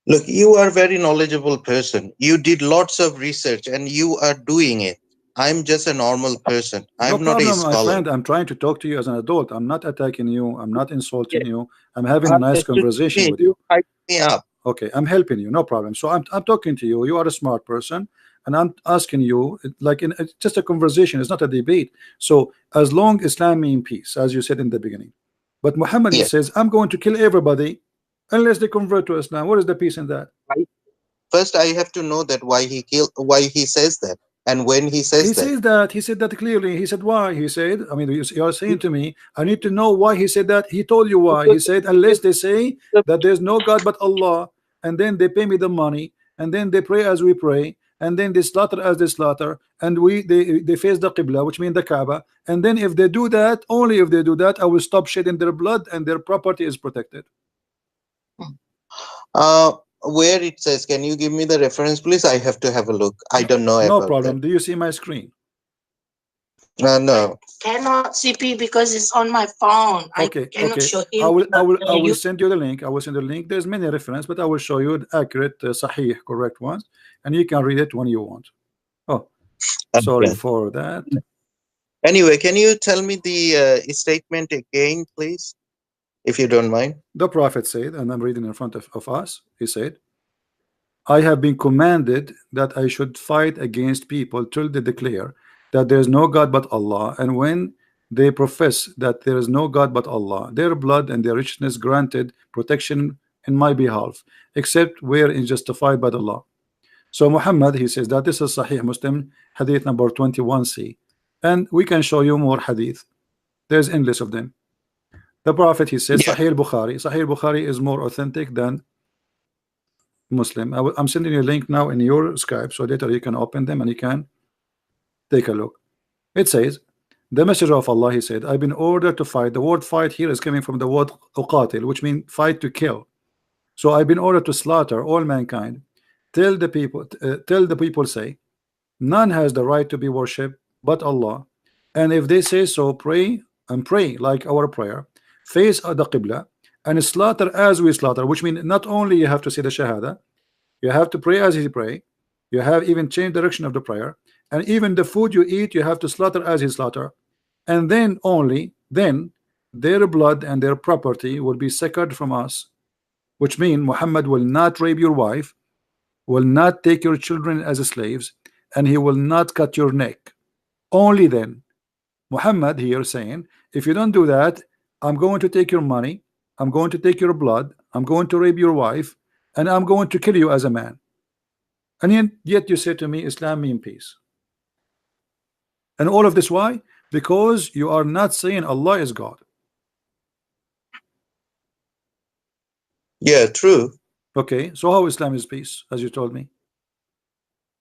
Look, you are a very knowledgeable person. You did lots of research and you are doing it. I'm just a normal person. I'm not a scholar. My friend. I'm trying to talk to you as an adult. I'm not attacking you. I'm not insulting you. I'm having a nice conversation with you. Hype me up. Okay, I'm helping you. No problem. So I'm talking to you. You are a smart person. And I'm asking you, like it's just a conversation. It's not a debate. So as long Islam means peace, as you said in the beginning. But Muhammad, he says, I'm going to kill everybody unless they convert to Islam. What is the peace in that? First, I have to know that why he says that, and when he says that. He said that clearly. He said why. He said, I mean, you are saying to me, I need to know why he said that. He told you why. He said, unless they say that there's no God but Allah, and then they pay me the money, and then they pray as we pray, and then they slaughter as they slaughter, and they face the Qibla, which means the Kaaba, and then if they do that, only if they do that, I will stop shedding their blood and their property is protected. Where it says, can you give me the reference, please? I have to have a look. I don't know. No problem. That. Do you see my screen? No. Cannot CP because it's on my phone. Okay, I cannot show him. I will send you the link. I will send you the link. There's many references, but I will show you the accurate, sahih, correct ones, and you can read it when you want. Oh, sorry for that. Anyway, can you tell me the statement again, please, if you don't mind? The Prophet said, and I'm reading in front of us, he said, I have been commanded that I should fight against people till they declare that there is no God but Allah, and when they profess that there is no God but Allah, their blood and their richness granted protection in my behalf, except where is justified by Allah. So Muhammad, he says that this is Sahih Muslim, hadith number 21c, and we can show you more hadith. There's endless of them. The Prophet, he says, Sahih Bukhari. Sahih Bukhari is more authentic than Muslim. I'm sending you a link now in your Skype, so later you can open them and you can take a look. It says, the Messenger of Allah, he said, I've been ordered to fight. The word fight here is coming from the word uqatil, which means fight, to kill. So I've been ordered to slaughter all mankind. Tell the people say, none has the right to be worshipped but Allah, And if they say so, pray and pray like our prayer, face the Qibla, and slaughter as we slaughter, which means not only you have to say the Shahada, you have to pray as he pray, you have even changed direction of the prayer, and even the food you eat, you have to slaughter as he slaughter, and then only then their blood and their property will be secured from us, which means Muhammad will not rape your wife, will not take your children as slaves, and he will not cut your neck. Only then. Muhammad here saying, if you don't do that, I'm going to take your money, I'm going to take your blood, I'm going to rape your wife, and I'm going to kill you as a man. And yet you say to me, Islam means peace. And all of this why? Because you are not saying Allah is God. Yeah, true. Okay, so how Islam is peace, as you told me?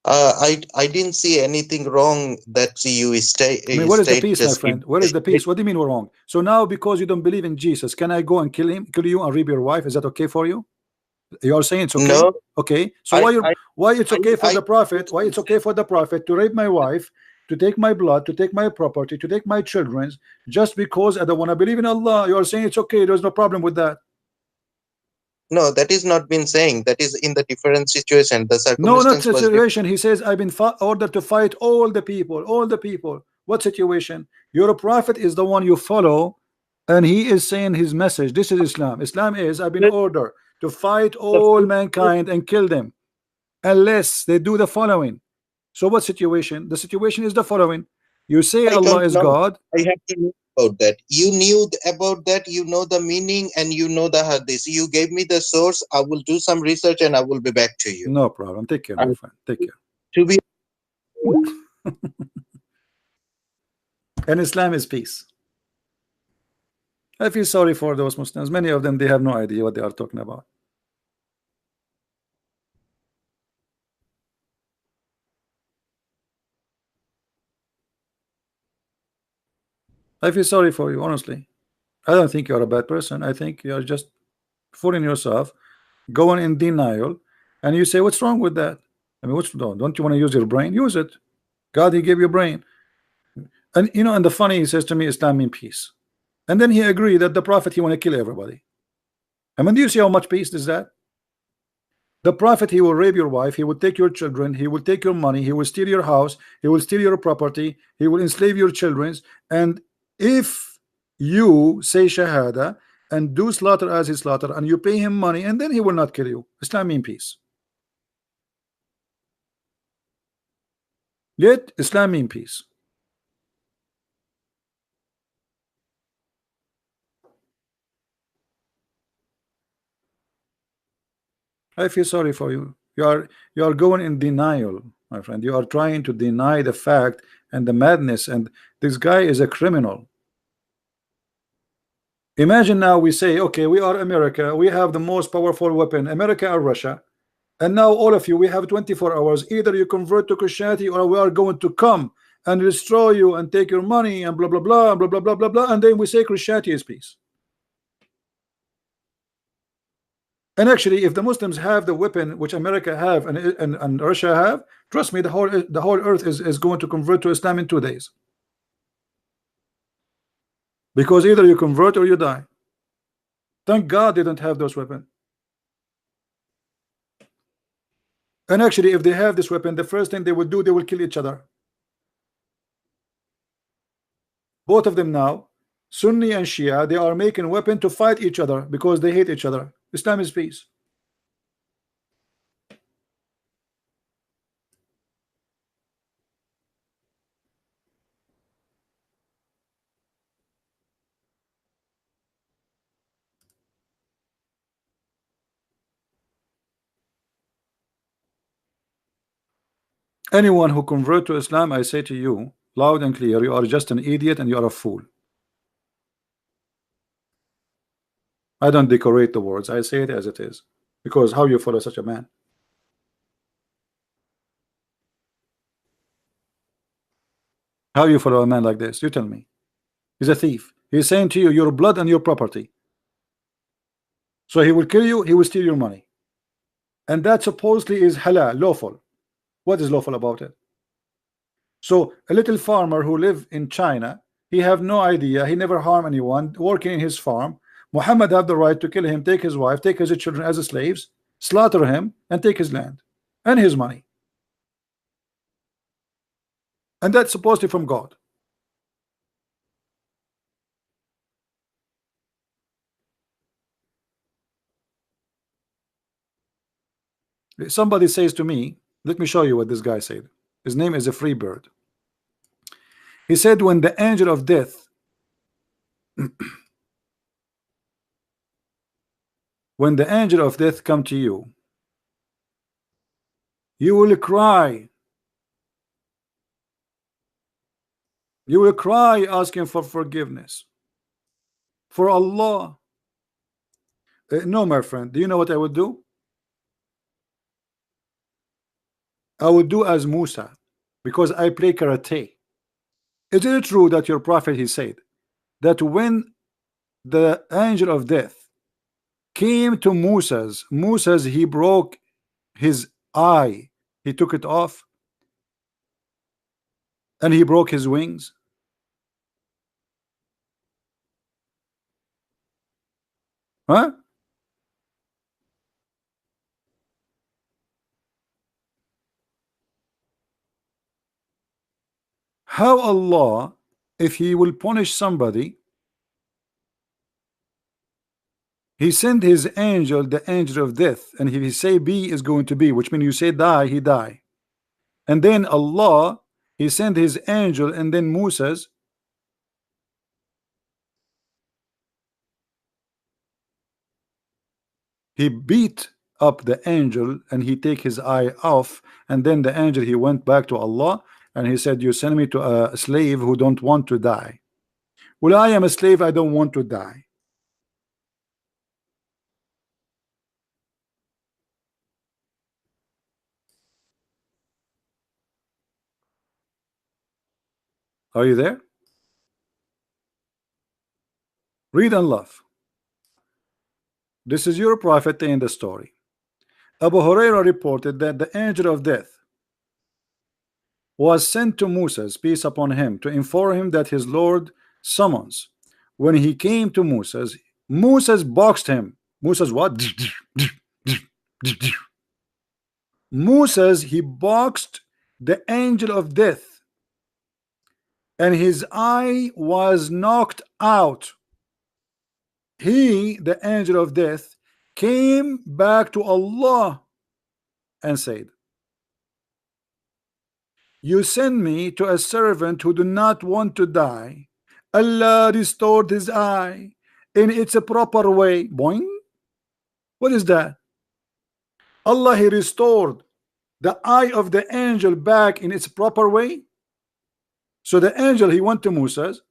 I didn't see anything wrong that you state. I mean, what is the peace, my friend? Where is the peace? What do you mean we're wrong? So now, because you don't believe in Jesus, can I go and kill you and rape your wife? Is that okay for you? You are saying it's okay? No. Okay. So why it's okay for the prophet? Why it's okay for the prophet to rape my wife, to take my blood, to take my property, to take my children's, just because I don't want to believe in Allah? You are saying it's okay. There's no problem with that. No, that is not been saying. That is in the different situation. The No, not circumstance situation. He says, I've been ordered to fight all the people, all the people. What situation? Your prophet is the one you follow, and he is saying his message. This is Islam. Islam is, I've been ordered to fight all mankind and kill them unless they do the following. So what situation? The situation is the following. You say Allah is God. I have to know about that. You knew about that. You know the meaning and you know the hadith. You gave me the source. I will do some research and I will be back to you. No problem. Take care, my friend. Take care. To be and Islam is peace. I feel sorry for those Muslims. Many of them, they have no idea what they are talking about. I feel sorry for you, honestly. I don't think you're a bad person. I think you're just fooling yourself, going in denial, and you say, what's wrong with that? I mean, what's wrong? Don't you want to use your brain? Use it. God, he gave you a brain. And you know, and the funny, he says to me, Islam means peace. And then he agreed that the prophet, he want to kill everybody. I mean, do you see how much peace is that? The prophet, he will rape your wife, he will take your children, he will take your money, he will steal your house, he will steal your property, he will enslave your children. And if you say Shahada and do slaughter as he slaughter, and you pay him money, and then he will not kill you. Islam means peace. Yet Islam means peace. I feel sorry for you. You are going in denial, my friend. You are trying to deny the fact and the madness, and this guy is a criminal. Imagine now we say, okay, we are America, we have the most powerful weapon, America or Russia, and now all of you, we have 24 hours. Either you convert to Christianity, or we are going to come and destroy you and take your money and blah blah blah blah blah blah blah blah, and then we say Christianity is peace. And actually, if the Muslims have the weapon which America have and Russia have, trust me, the whole earth is going to convert to Islam in 2 days. Because either you convert or you die. Thank God they don't have those weapons. And actually, if they have this weapon, the first thing they will do, they will kill each other. Both of them now, Sunni and Shia, they are making weapon to fight each other because they hate each other. Islam is peace. Anyone who convert to Islam, I say to you, loud and clear, you are just an idiot and you are a fool. I don't decorate the words. I say it as it is. Because how you follow such a man? How you follow a man like this? You tell me. He's a thief. He's saying to you, your blood and your property. So he will kill you, he will steal your money. And that supposedly is halal, lawful. What is lawful about it? So a little farmer who live in China, he have no idea, he never harm anyone, working in his farm. Muhammad have the right to kill him, take his wife, take his children as slaves, slaughter him, and take his land and his money. And that's supposedly from God. Somebody says to me, let me show you what this guy said. His name is a free bird. He said, when the angel of death when the angel of death come to you, you will cry. You will cry asking for forgiveness for Allah. No, my friend, do you know what I would do? I would do as Musa, because I play karate. Is it true that your prophet, he said that when the angel of death came to Musa's, he broke his eye, he took it off, and he broke his wings? Huh? How Allah, if he will punish somebody, he sent his angel, the angel of death, and if he say be is going to be, which means you say die, he die. And then Allah, he sent his angel, and then Musa's, he beat up the angel and he take his eye off, and then the angel, he went back to Allah and he said, you send me to a slave who don't want to die. Well, I am a slave, I don't want to die. Are you there? Read and laugh. This is your prophet in the story. Abu Huraira reported that the angel of death was sent to Moses, peace upon him, to inform him that his Lord summons. When he came to Moses boxed him. Moses what? Moses, he boxed the angel of death, and his eye was knocked out. He, the angel of death, came back to Allah and said, you send me to a servant who do not want to die. Allah restored his eye in its a proper way. Boing. What is that? Allah, he restored the eye of the angel back in its proper way. So the angel, he went to Moses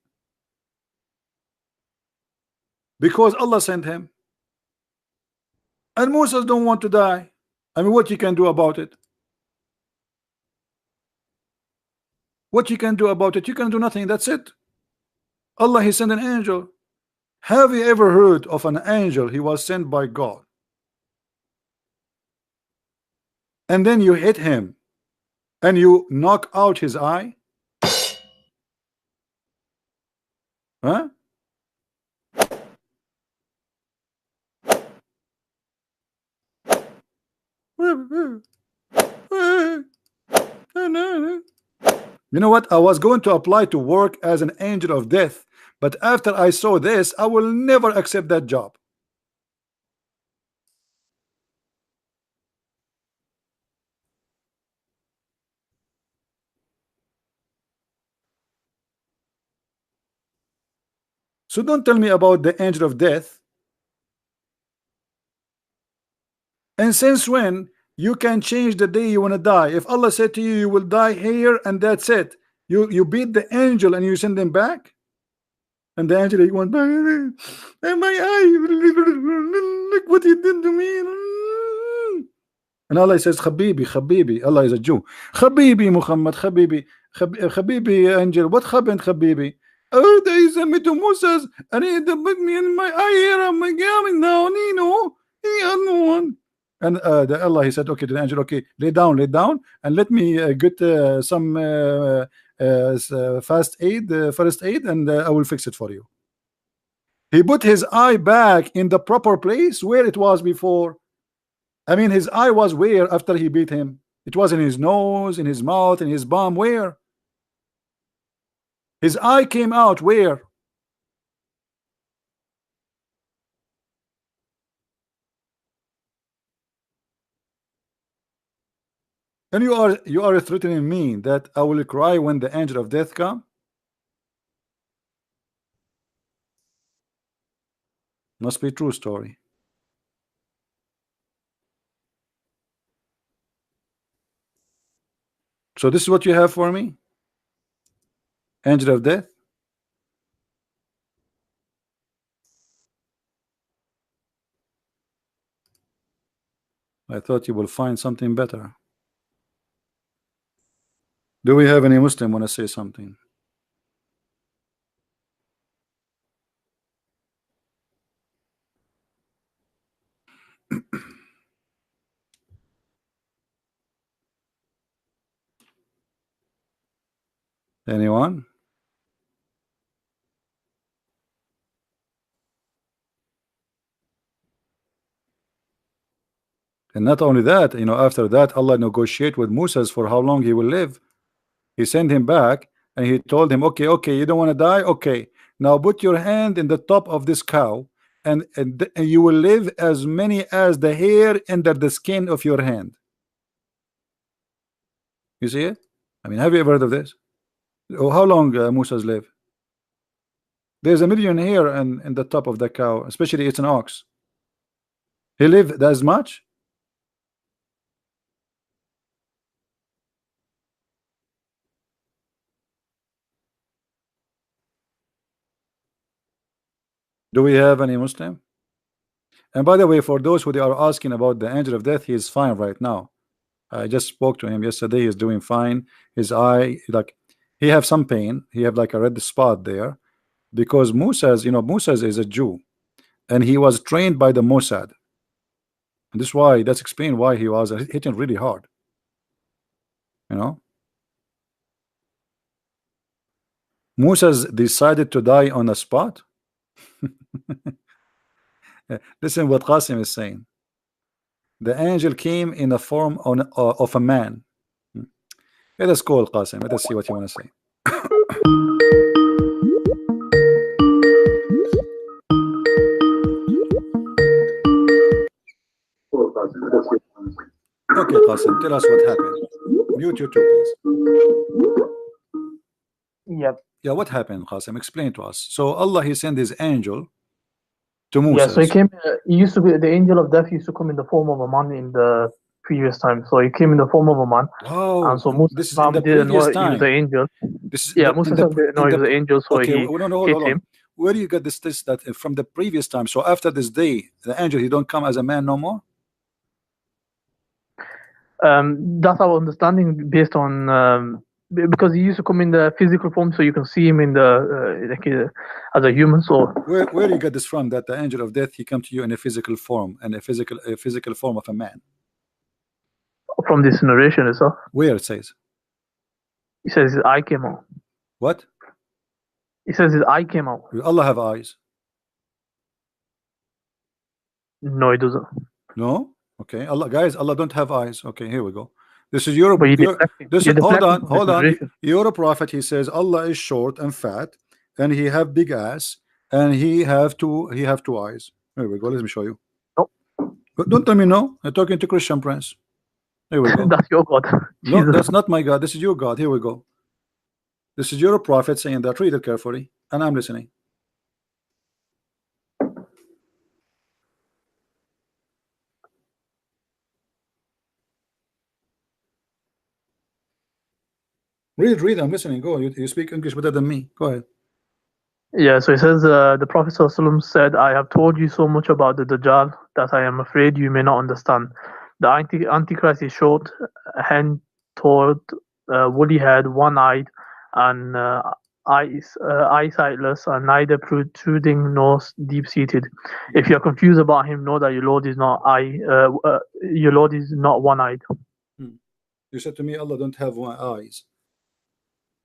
because Allah sent him, and Moses don't want to die. I mean, what you can do about it? What you can do about it? You can do nothing. That's it. Allah, he sent an angel. Have you ever heard of an angel? He was sent by God, and then you hit him and you knock out his eye? Huh? You know what? I was going to apply to work as an angel of death, but after I saw this, I will never accept that job. So don't tell me about the angel of death. And since when you can change the day you want to die? If Allah said to you, you will die here and that's it, you beat the angel and you send him back, and the angel, he went back, and my eye, look what you did to me. And Allah says, Habibi, Allah is a Jew. Habibi Muhammad, Habibi angel, what happened, Habibi? Oh, they sent me to Moses, and he put me in my eye here, I'm going now, Nino, he had no one. And the Allah, he said, okay, to the angel, okay, lay down, and let me get some first aid, and I will fix it for you. He put his eye back in the proper place where it was before. I mean, his eye was where after he beat him? It was in his nose, in his mouth, in his bum. Where? His eye came out where? And you are threatening me that I will cry when the angel of death come? Must be true story. So this is what you have for me? Angel of death? I thought you will find something better. Do we have any Muslim want to say something? Anyone? And not only that, after that, Allah negotiate with Moses for how long he will live. He sent him back and he told him, okay, you don't want to die? Okay, now put your hand in the top of this cow and you will live as many as the hair under the skin of your hand. You see it? I mean, have you ever heard of this? Oh, how long Moses live? There's 1 million hair in the top of the cow, especially it's an ox. He lived as much? Do we have any Muslim? And by the way, for those who are asking about the angel of death, he is fine right now. I just spoke to him yesterday. He's doing fine. His eye, like, he have some pain. He have like a red spot there because Moses, Moses is a Jew and he was trained by the Mossad. And this is why, that's explain why he was hitting really hard. Moses decided to die on the spot. Listen what Qasim is saying. The angel came in the form of a man. Let us call Qasim. Let us see what you want to say. Okay, Qasim, tell us what happened. Mute YouTube, please. Yep. Yeah, what happened, Qasim? Explain to us. So Allah, he sent his angel to Moses. Yeah, so he came. He used to be the angel of death. Used to come in the form of a man in the previous time. So he came in the form of a man. Oh, and so Moses this is in the didn't know previous time. he was the angel. This is Moses didn't know he was the angel, so okay, he hold hit on. him. Where do you get this that from the previous time? So after this day, the angel, he don't come as a man no more? That's our understanding based on because he used to come in the physical form, so you can see him in the as a human. So where do you get this from? That the angel of death, he come to you in a physical form, and a physical form of a man? From this narration itself. Where it says? He says his eye came out. What? He says his eye came out. Will Allah have eyes? No, he doesn't. No? Okay. Allah don't have eyes. Okay, here we go. This is Europe. Hold on. You're a prophet. He says Allah is short and fat, and he have big ass, and he have two eyes. Here we go. Let me show you. No. But don't tell me no. I'm talking to Christian Prince. Here we go. That's your God. No, that's not my God. This is your God. Here we go. This is your prophet saying that. Read it carefully, and I'm listening. Read. I'm listening. Go. You speak English better than me. Go ahead. Yeah, so he says the Prophet ﷺ said, I have told you so much about the Dajjal that I am afraid you may not understand. The Antichrist is short, hand-toed, woolly-haired, one-eyed, and eyesightless, and neither protruding nor deep-seated. If you're confused about him, know that your Lord is not your Lord is not one-eyed. You said to me, Allah don't have one eyes.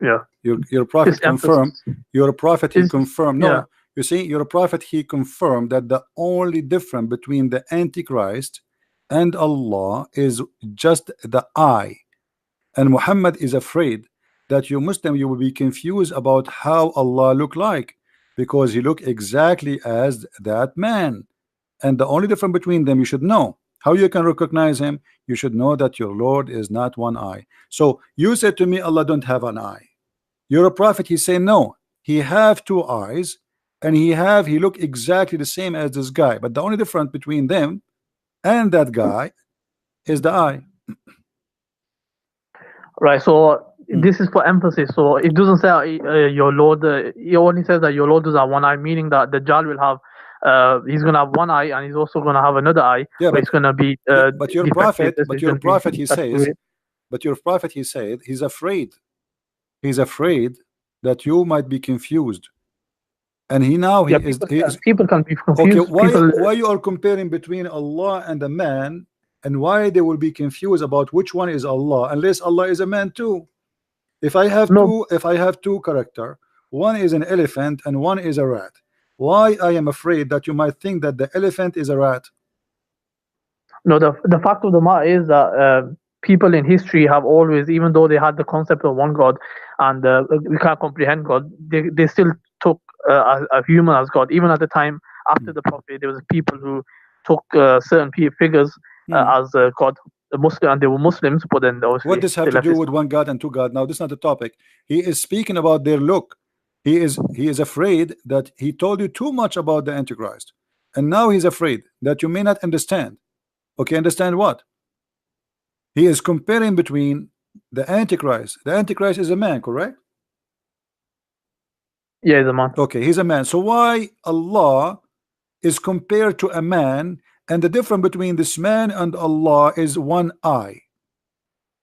Yeah. Your prophet confirmed. Your prophet he confirmed. No, yeah. You see, your prophet he confirmed that the only difference between the Antichrist and Allah is just the eye. And Muhammad is afraid that you Muslim you will be confused about how Allah look like, because he look exactly as that man. And the only difference between them, you should know how you can recognize him. You should know that your Lord is not one eye. So you said to me, Allah don't have an eye. You're a prophet. He say no, he have two eyes, and he look exactly the same as this guy, but the only difference between them and that guy is the eye. Right. So this is for emphasis. So it doesn't say your Lord. It only says that your Lord does have one eye, meaning that the Dajjal will have. He's gonna have one eye, and he's also gonna have another eye. Yeah, but it's gonna be. But your prophet, he says. But your prophet, he said, he's afraid. He's afraid that you might be confused. And he now he is. People can be confused. Okay, why you are comparing between Allah and a man, and why they will be confused about which one is Allah, unless Allah is a man too? If I have two character, one is an elephant and one is a rat, why I am afraid that you might think that the elephant is a rat? No, the fact of the matter is that people in history have always, even though they had the concept of one God and we can't comprehend God, they still took a human as God. Even at the time after the Prophet, there was people who took certain figures as God. Muslim, and they were Muslims, but then what does have to do with one God and two God? Now this is not the topic. He is speaking about their look. He is afraid that he told you too much about the Antichrist, and now he's afraid that you may not understand. Okay, understand what? He is comparing between the Antichrist. The Antichrist is a man, correct? Yeah, he's a man. Okay, he's a man. So why Allah is compared to a man, and the difference between this man and Allah is one eye?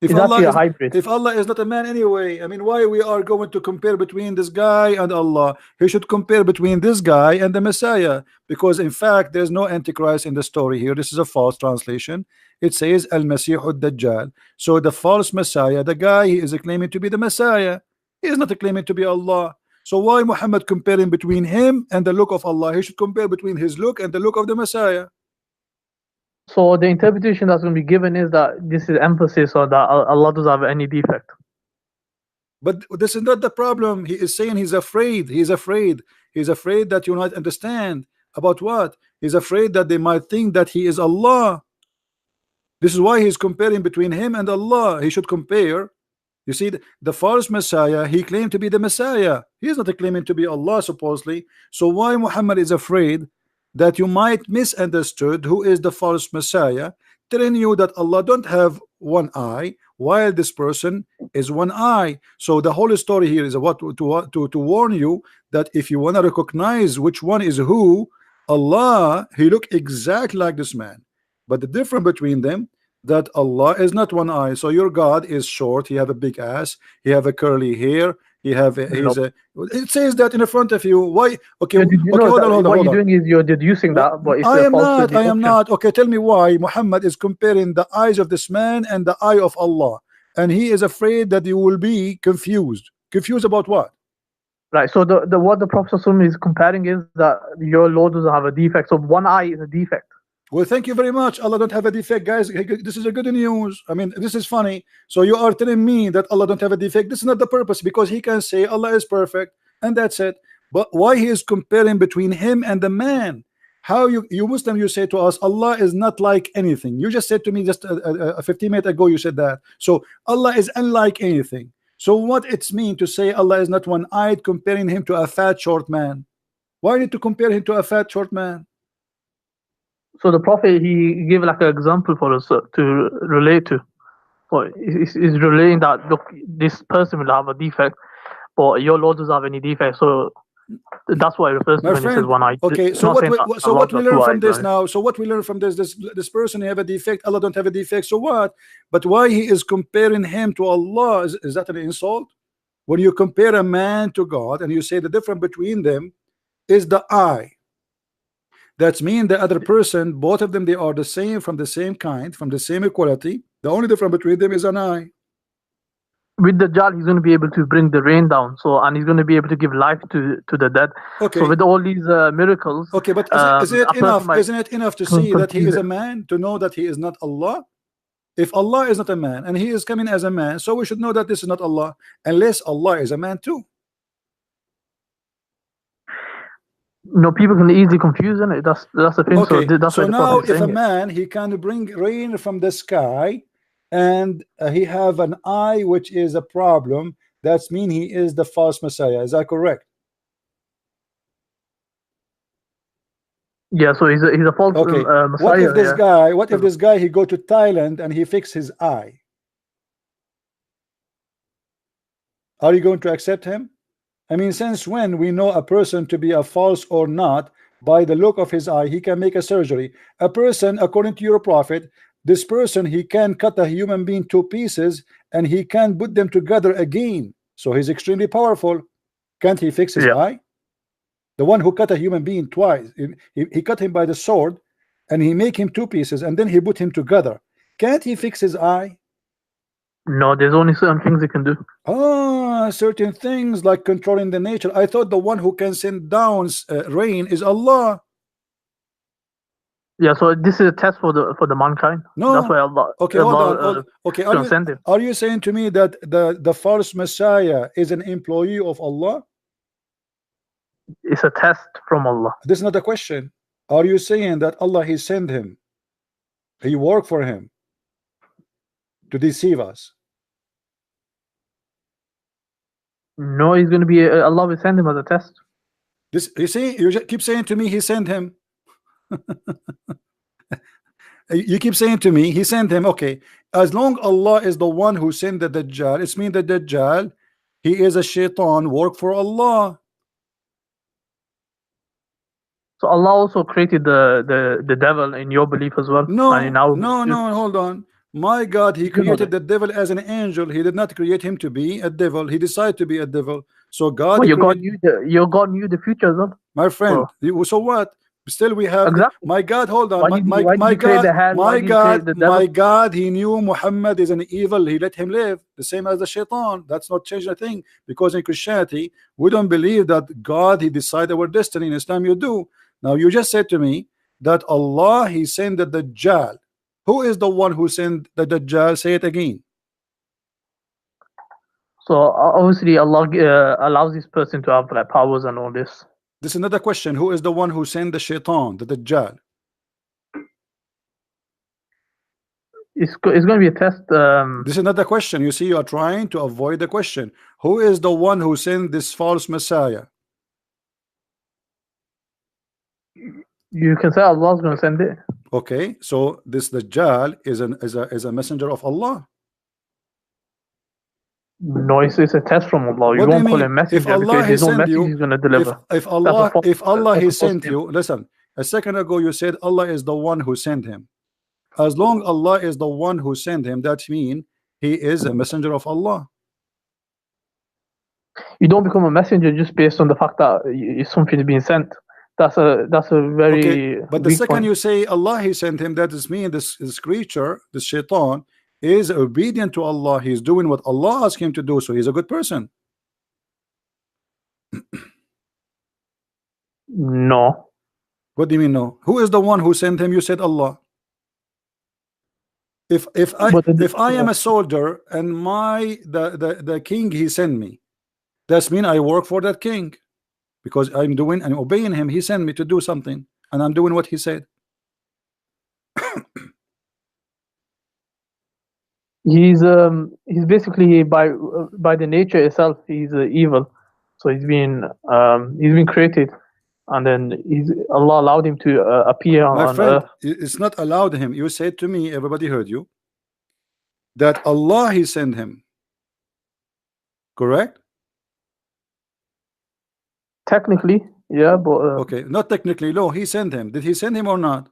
If Allah is not a man anyway, I mean, why we are going to compare between this guy and Allah? He should compare between this guy and the Messiah, because in fact there's no Antichrist in the story here. This is a false translation. It says Al-Masih Ad-Dajjal. So the false Messiah, the guy he is claiming to be the Messiah, he is not claiming to be Allah. So why Muhammad comparing between him and the look of Allah? He should compare between his look and the look of the Messiah. So the interpretation that's going to be given is that this is emphasis on that Allah doesn't have any defect. But this is not the problem. He is saying he's afraid. He's afraid. He's afraid that you might understand about what? He's afraid that they might think that he is Allah. This is why he's comparing between him and Allah. He should compare. You see, the false Messiah, he claimed to be the Messiah. He is not claiming to be Allah supposedly. So why Muhammad is afraid that you might misunderstood who is the false Messiah, telling you that Allah don't have one eye while this person is one eye? So the whole story here is what to warn you that if you want to recognize which one is who, Allah, he look exactly like this man, but the difference between them that Allah is not one eye. So your God is short, he have a big ass, he have a curly hair, he have it says that in the front of you. Why? Okay, hold on. What you're doing is you're deducing that, but it's I am not. Okay, tell me why Muhammad is comparing the eyes of this man and the eye of Allah, and he is afraid that you will be confused. Confused about what? Right. So the what the Prophet is comparing is that your Lord doesn't have a defect. So one eye is a defect. Well, thank you very much. Allah don't have a defect, guys. This is a good news. I mean, this is funny. So you are telling me that Allah don't have a defect. This is not the purpose, because he can say Allah is perfect and that's it. But why he is comparing between him and the man? How you Muslim, you say to us Allah is not like anything. You just said to me just 15 minutes ago, you said that. So Allah is unlike anything. So what it's mean to say Allah is not one-eyed, comparing him to a fat short man? Why need to compare him to a fat short man? So the Prophet, he gave like an example for us to relate to. So he's relating that, look, this person will have a defect, but your Lord doesn't have any defect. So that's why it refers to when he says one eye. Okay, so what we learn from this now? So what we learn from this person have a defect, Allah don't have a defect. So what? But why he is comparing him to Allah? Is that an insult? when you compare a man to God and you say the difference between them is the eye. That means the other person, both of them, they are the same, from the same kind, from the same equality. The only difference between them is an eye. With the Dajjal, he's going to be able to bring the rain down, so, and he's going to be able to give life to the dead. Okay. So with all these miracles, okay, but isn't it enough? Isn't it enough to see that he is a man, to know that he is not Allah? If Allah is not a man and he is coming as a man, so we should know that this is not Allah, unless Allah is a man too. No, people can easily confuse it. That's the thing. Okay. So that's so why now if a it. man, he can bring rain from the sky, and he have an eye which is a problem, that's mean he is the false Messiah. Is that correct? Yeah, so he's a false Messiah. What if this guy, what if this guy, he go to Thailand and he fix his eye? Are you going to accept him? I mean, since when we know a person to be a false or not by the look of his eye? He can make a surgery. A person, according to your prophet, this person, he can cut a human being to pieces and he can put them together again. So he's extremely powerful. Can't he fix his eye? The one who cut a human being twice, he cut him by the sword and he make him two pieces and then he put him together. Can't he fix his eye? No, there's only certain things he can do. Ah, certain things like controlling the nature. I thought the one who can send down rain is Allah. Yeah, so this is a test for the mankind. No, that's why Allah. Okay, Allah, hold on. Okay, send him. Are you saying to me that the false Messiah is an employee of Allah? It's a test from Allah. This is not a question. Are you saying that Allah, he sent him, he worked for him to deceive us? No, he's going to be Allah will send him as a test. This, you see, you just keep saying to me he sent him. You keep saying to me he sent him. Okay, as long Allah is the one who sent the Dajjal, it's mean the Dajjal, he is a shaitan, work for Allah. So Allah also created the devil in your belief as well. No, and in our no, hold on. My God, he created the devil as an angel. He did not create him to be a devil. He decided to be a devil. So God, your God knew the future as well. My friend, so what? Still we have my God, hold on. My God, he knew Muhammad is an evil. He let him live, the same as the shaitan. That's not changing a thing, because in Christianity we don't believe that God, he decided our destiny. In Islam you do. Now you just said to me that Allah, he sent the Dajjal. Who is the one who sent the Dajjal? Say it again. So obviously Allah allows this person to have like powers and all this. This is another question. Who is the one who sent the shaitan, the Dajjal? It's going to be a test. This is another question. You see, you are trying to avoid the question. Who is the one who sent this false Messiah? You can say Allah is going to send it. Okay, so this Dajjal is a messenger of Allah. No, it's a test from Allah. You won't call him messenger. If Allah there's no message he's going to deliver. If Allah he sent you, listen, a second ago you said Allah is the one who sent him. As long Allah is the one who sent him, that means he is a messenger of Allah. You don't become a messenger just based on the fact that something is being sent. That's a very but the second you say Allah he sent him, that is mean this creature, this shaitan, is obedient to Allah. He's doing what Allah asked him to do, so he's a good person. No. What do you mean no? Who is the one who sent him? You said Allah. If I am a soldier and the king he sent me, that's mean I work for that king, because I'm doing and obeying him. He sent me to do something and I'm doing what he said. He's basically by the nature itself he's evil, so he's been created, and then Allah allowed him to appear on earth. It's not allowed him. You said to me, everybody heard you, that Allah he sent him. Correct? Technically, yeah, but okay, not technically. No, he sent him. Did he send him or not?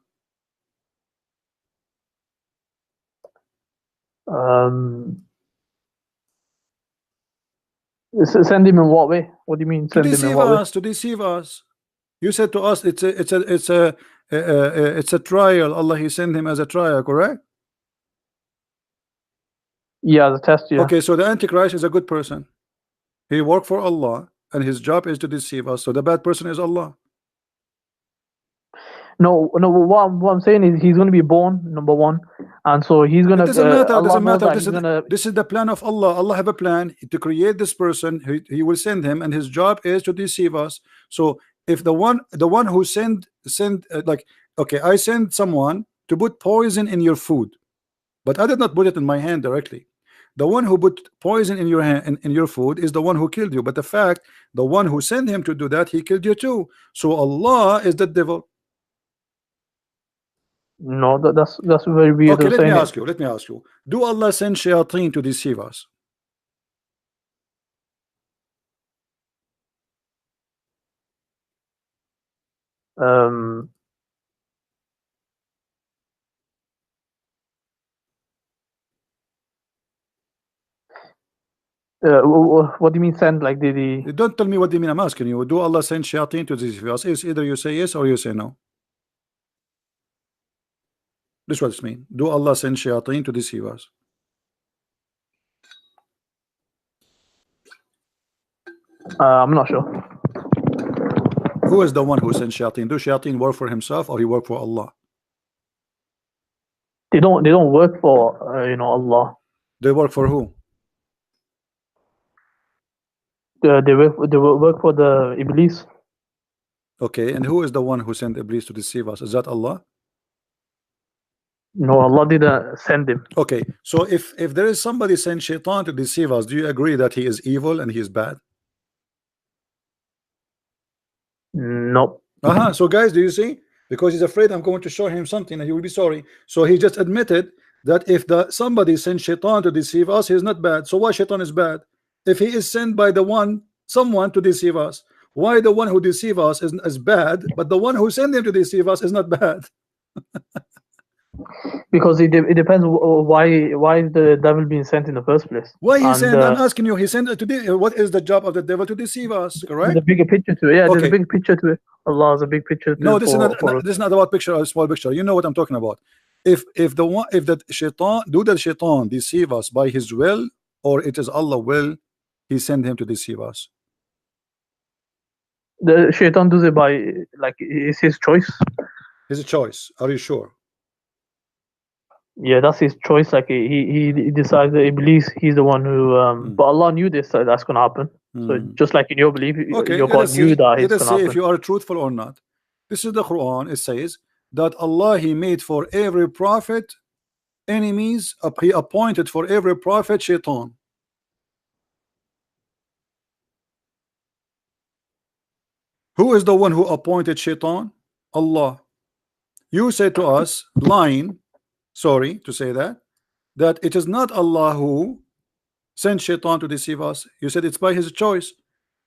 Send him in what way? What do you mean To send him in deceive what way? us, to deceive us. You said to us it's a trial. Allah, he sent him as a trial, correct? Yeah, the test, yeah. Okay, so the Antichrist is a good person. He worked for Allah and his job is to deceive us. So the bad person is Allah. No, what I'm saying is he's going to be born, number one, and so he's going to. It doesn't matter. Allah Doesn't knows matter. that This is the plan of Allah. Allah have a plan to create this person. He will send him, and his job is to deceive us. So if the one who send like, okay, I send someone to put poison in your food, but I did not put it in my hand directly. The one who put poison in your hand in your food is the one who killed you. But the fact, the one who sent him to do that, he killed you too. So Allah is the devil. No, that's very weird. Okay, let me ask you. Let me ask you. Do Allah send shayateen to deceive us? What do you mean send? Like did he? Don't tell me what do you mean. I'm asking you. Do Allah send shayateen to deceive us? It's either you say yes or you say no. This is what it means. Do Allah send shayateen to deceive us? I'm not sure. Who is the one who sent shayateen? Do shayateen work for himself or he work for Allah? They don't work for Allah. They work for who? They work for the Iblis. Okay, and who is the one who sent Iblis to deceive us? Is that Allah? No, Allah didn't send him. Okay, so if there is somebody sent shaitan to deceive us, do you agree that he is evil and he is bad? No. So guys, do you see? Because he's afraid I'm going to show him something and he will be sorry. So he just admitted that if somebody sent shaitan to deceive us, he's not bad. So why shaitan is bad? If he is sent by someone to deceive us, why the one who deceive us is bad, but the one who sent him to deceive us is not bad? Because it depends why is the devil being sent in the first place? Why he sent? I'm asking you. He sent it to what is the job of the devil? To deceive us, correct? There's a bigger picture to it. Yeah, okay. There's a big picture to it. Allah has a big picture. No, this is not about picture or a small picture. You know what I'm talking about. If the shaitan deceive us by his will, or it is Allah will, he send him to deceive us. The shaitan does it by it's his choice. His choice. Are you sure? Yeah, that's his choice. Like he decides that Iblis, he's the one who. But Allah knew this that's gonna happen. So just like in your belief, your God knew that it's gonna happen. If you are truthful or not. This is the Quran. It says that Allah he made for every prophet enemies. He appointed for every prophet shaitan. Who is the one who appointed shaitan? Allah. You say to us, lying. Sorry to say that it is not Allah who sent shaitan to deceive us. You said it's by his choice,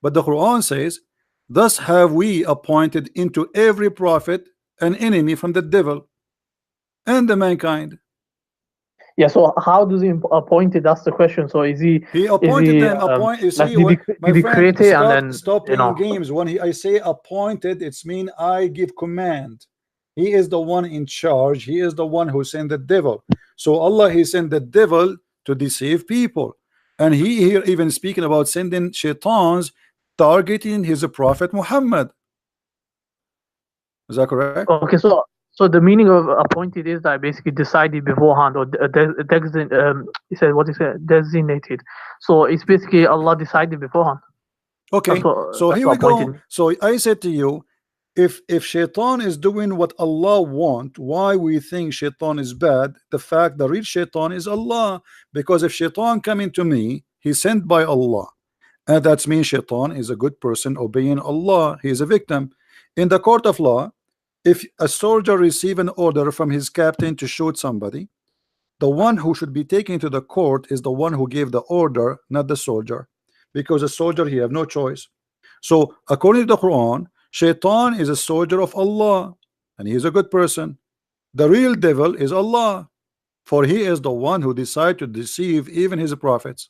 but the Quran says, thus have we appointed into every prophet an enemy from the devil and the mankind. Yeah, so how does he appoint it? That's the question. So is he appointed them? You see, did he create it and then stop playing games. When I say appointed, it's mean I give command. He is the one in charge. He is the one who sent the devil. So Allah, he sent the devil to deceive people. And he here even speaking about sending shaitans targeting his prophet Muhammad. Is that correct? Okay, so the meaning of appointed is that I basically decided beforehand, or designated. So it's basically Allah decided beforehand. Okay, so here we go. So I said to you, if shaitan is doing what Allah want, why we think shaitan is bad? The fact the real shaitan is Allah. Because if shaitan coming to me, he's sent by Allah, and that means shaitan is a good person obeying Allah. He is a victim. In the court of law, if a soldier receive an order from his captain to shoot somebody, the one who should be taken to the court is the one who gave the order, not the soldier, because the soldier he have no choice. So according to the Quran, shaitan is a soldier of Allah and he is a good person. The real devil is Allah, for he is the one who decided to deceive even his prophets.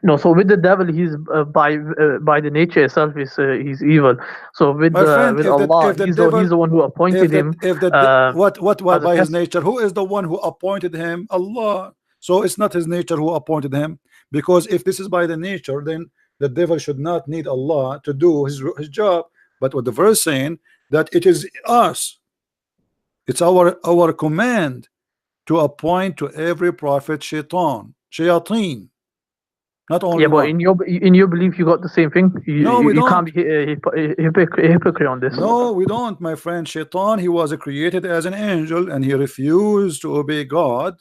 No, so with the devil, he's by the nature itself, he's evil. So with My friend, with if Allah, the he's devil, the one who appointed him what as a by his test. nature, who is the one who appointed him? Allah. So it's not his nature who appointed him, because if this is by the nature, then the devil should not need Allah to do his job. But what the verse saying, that it is us, it's our command to appoint to every prophet shayateen, not only Yeah, but one. in your belief, you got the same thing. No, we You can't don't. be a hypocrite on this. No, we don't, my friend. Shaitan, he was created as an angel, and he refused to obey God,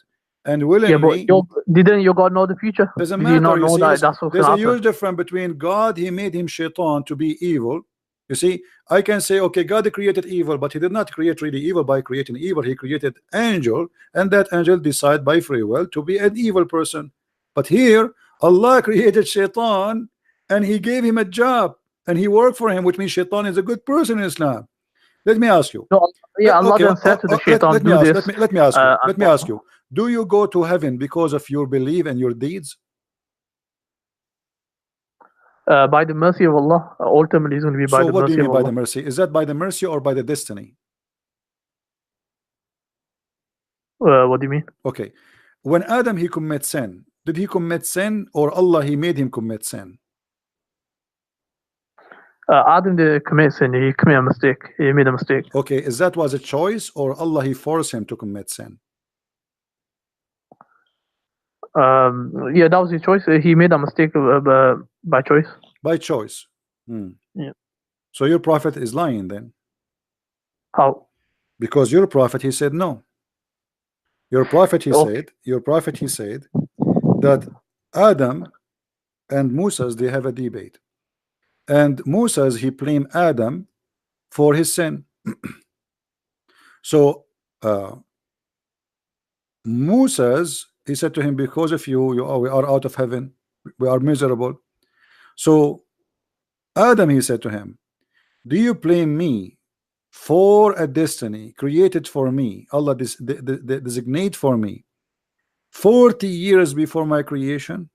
and Yeah, but willingly. didn't your God know the future? Doesn't Did he matter. not You know see, that that's what's there's gonna a happen? huge difference between God. He made him Shaitan to be evil. You see, I can say, okay, God created evil, but he did not create really evil by creating evil. He created angel, and that angel decide by free will to be an evil person. But here, Allah created Shaitan, and he gave him a job, and he worked for him, which means Shaitan is a good person in Islam. Let me ask you. No, yeah, Allah Okay, then said to the shaitan, let me do ask. this. Let me ask you. And Let me ask you. Do you go to heaven because of your belief and your deeds? by the mercy of Allah, ultimately it's going to be by So the what do you mercy mean of by Allah. the mercy? Is that by the mercy or by the destiny? What do you mean? Okay. When Adam he commit sin, did he commit sin or Allah he made him commit sin? Adam didn't commit sin. He committed a mistake. He made a mistake. Okay, is that was a choice or Allah he forced him to commit sin? Yeah, that was his choice. He made a mistake by choice. By choice. Yeah. So your prophet is lying then, How? because your prophet he said no. Your prophet he Okay. said that Adam and Moses they have a debate, and Moses he blamed Adam for his sin. So Moses he said to him, because of you we are out of heaven, we are miserable. So Adam he said to him, do you blame me for a destiny created for me? Allah designate for me 40 years before my creation.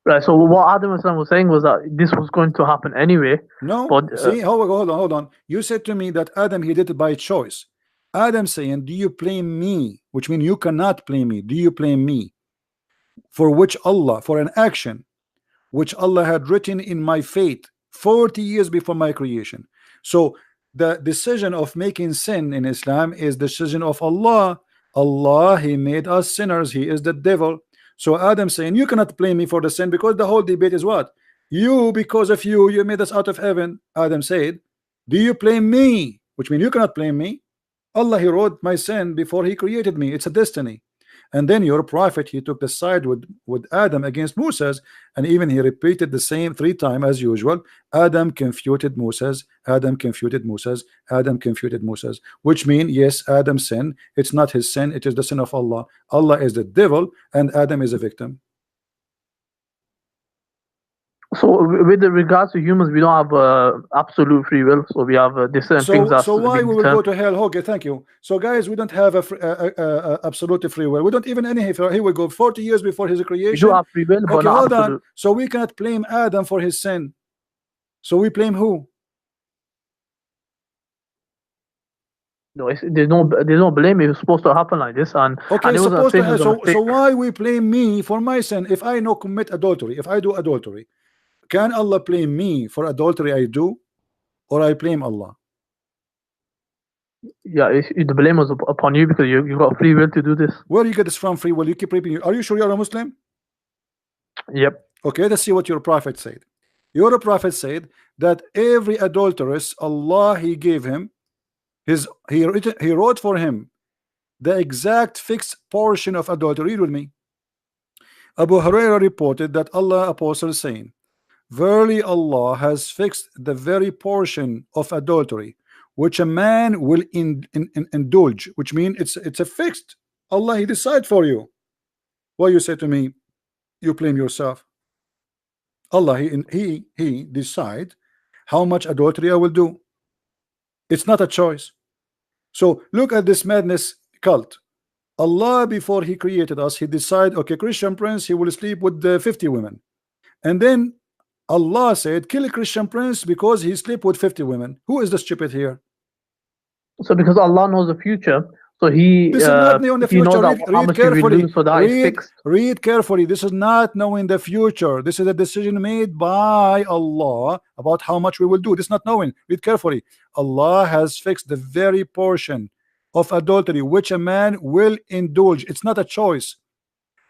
Right. So what Adam was saying was that this was going to happen anyway. No, but see, hold on. You said to me that Adam he did it by choice. Adam saying, do you blame me? Which means you cannot blame me. Do you blame me for which Allah, for an action which Allah had written in my fate 40 years before my creation? So the decision of making sin in Islam is the decision of Allah. Allah he made us sinners. He is the devil. So Adam saying, you cannot blame me for the sin, because the whole debate is what? You, because of you made us out of heaven. Adam said, do you blame me? Which means you cannot blame me. Allah he wrote my sin before he created me. It's a destiny. And then your prophet he took the side with Adam against Moses, and even he repeated the same 3 times as usual. Adam confuted Moses, Adam confuted Moses, Adam confuted Moses, which means yes, Adam sin, it's not his sin, it is the sin of Allah. Allah is the devil and Adam is a victim. So with regards to humans, we don't have absolute free will. So we have different things. So why we will go to hell? Okay, thank you. So guys, we don't have a absolute free will. We don't even any. Here we go. 40 years before his creation. We do have free will, but okay, not hold absolute. on. So we cannot blame Adam for his sin. So we blame who? No, there's no blame. It was supposed to happen like this, and okay, and it supposed to have, so why we blame me for my sin? If I know commit adultery, if I do adultery, can Allah blame me for adultery I do, or I blame Allah? Yeah, the blame was upon you because you got free will to do this. Where do you get this from? Free will? You keep repeating. Are you sure you're a Muslim? Yep. Okay, let's see what your prophet said. Your prophet said that every adulteress, Allah he gave him he wrote for him the exact fixed portion of adultery. Read with me. Abu Hurairah reported that Allah apostle saying, verily Allah has fixed the very portion of adultery which a man will indulge, which means it's a fixed. Allah he decide for you. Why you say to me you blame yourself? Allah he decide how much adultery I will do. It's not a choice. So look at this madness cult. Allah, before he created us, he decided, okay, Christian prince, he will sleep with 50 women. And then Allah said, kill a Christian prince because he sleep with 50 women. Who is the stupid here? So because Allah knows the future, so he This is not knowing the he knows future. that how Read much he will carefully. lose, so that is fixed. Read carefully. This is not knowing the future. This is a decision made by Allah about how much we will do. This is not knowing. Read carefully. Allah has fixed the very portion of adultery which a man will indulge. It's not a choice,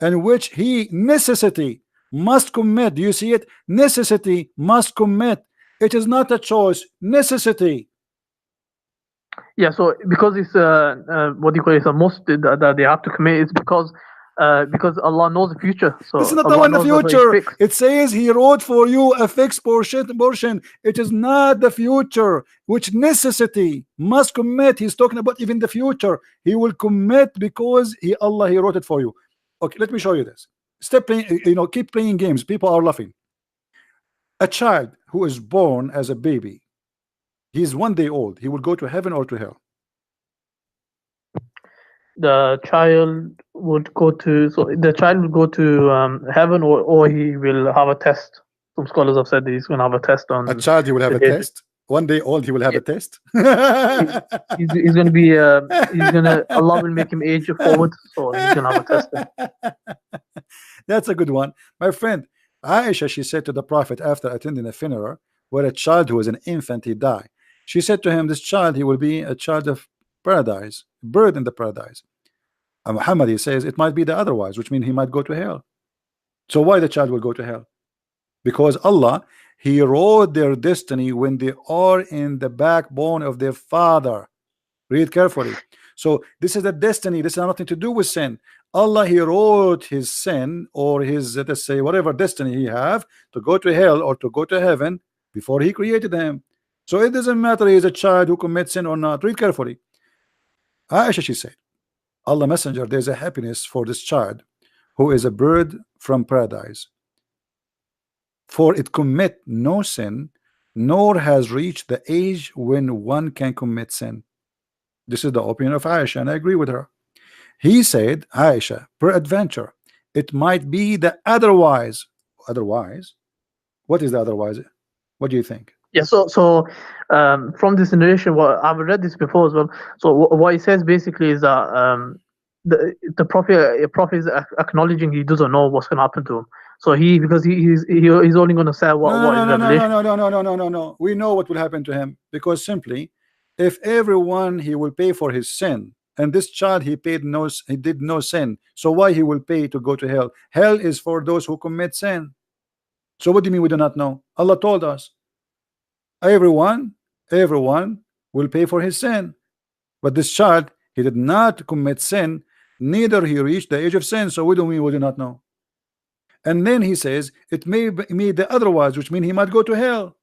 and which he necessity must commit. Do you see it? Necessity must commit. It is not a choice. Necessity. Yeah, so because it's what do you call it? It's a must that they have to commit. It's because Allah knows the future. So this is not Allah knowing the knows what is future. fixed. It says he wrote for you a fixed portion. It is not the future, which necessity must commit. He's talking about even the future. He will commit because he wrote it for you. Okay, let me show you this. Stop playing, keep playing games. People are laughing. A child who is born as a baby, he's 1 day old. He will go to heaven or to hell? The child would go to heaven, or he will have a test. Some scholars have said that he's going to have a test on. A child, he will have a test. 1 day old, he will have a test. He's going to be. Allah will make him age forward, so he's going to have a test. That's a good one, my friend. Aisha, she said to the Prophet after attending a funeral where a child who was an infant, he died. She said to him, this child, he will be a child of paradise, bird in the paradise. And Muhammad, he says it might be the otherwise, which means he might go to hell. So why the child will go to hell? Because Allah, he wrote their destiny when they are in the backbone of their father. Read carefully. So this is the destiny. This has nothing to do with sin. Allah, he wrote his sin or his, let's say, whatever destiny he have to go to hell or to go to heaven before he created him. So it doesn't matter he is a child who commits sin or not. Read carefully. Aisha, she said, Allah Messenger, there's a happiness for this child who is a bird from paradise, for it commit no sin, nor has reached the age when one can commit sin. This is the opinion of Aisha, and I agree with her. He said, Aisha, peradventure, it might be the otherwise. Otherwise? What is the otherwise? What do you think? Yeah, so from this narration, what I've read this before as well. So what he says basically is that the prophet is acknowledging he doesn't know what's going to happen to him. So because he's only going to say what is revelation. No. We know what will happen to him, because simply, if everyone he will pay for his sin, and this child he did no sin, so why he will pay to go to hell? Hell is for those who commit sin. So what do you mean we do not know? Allah told us everyone will pay for his sin, but this child, he did not commit sin, neither he reached the age of sin, so we do not know. And then he says it may be the otherwise, which means he might go to hell.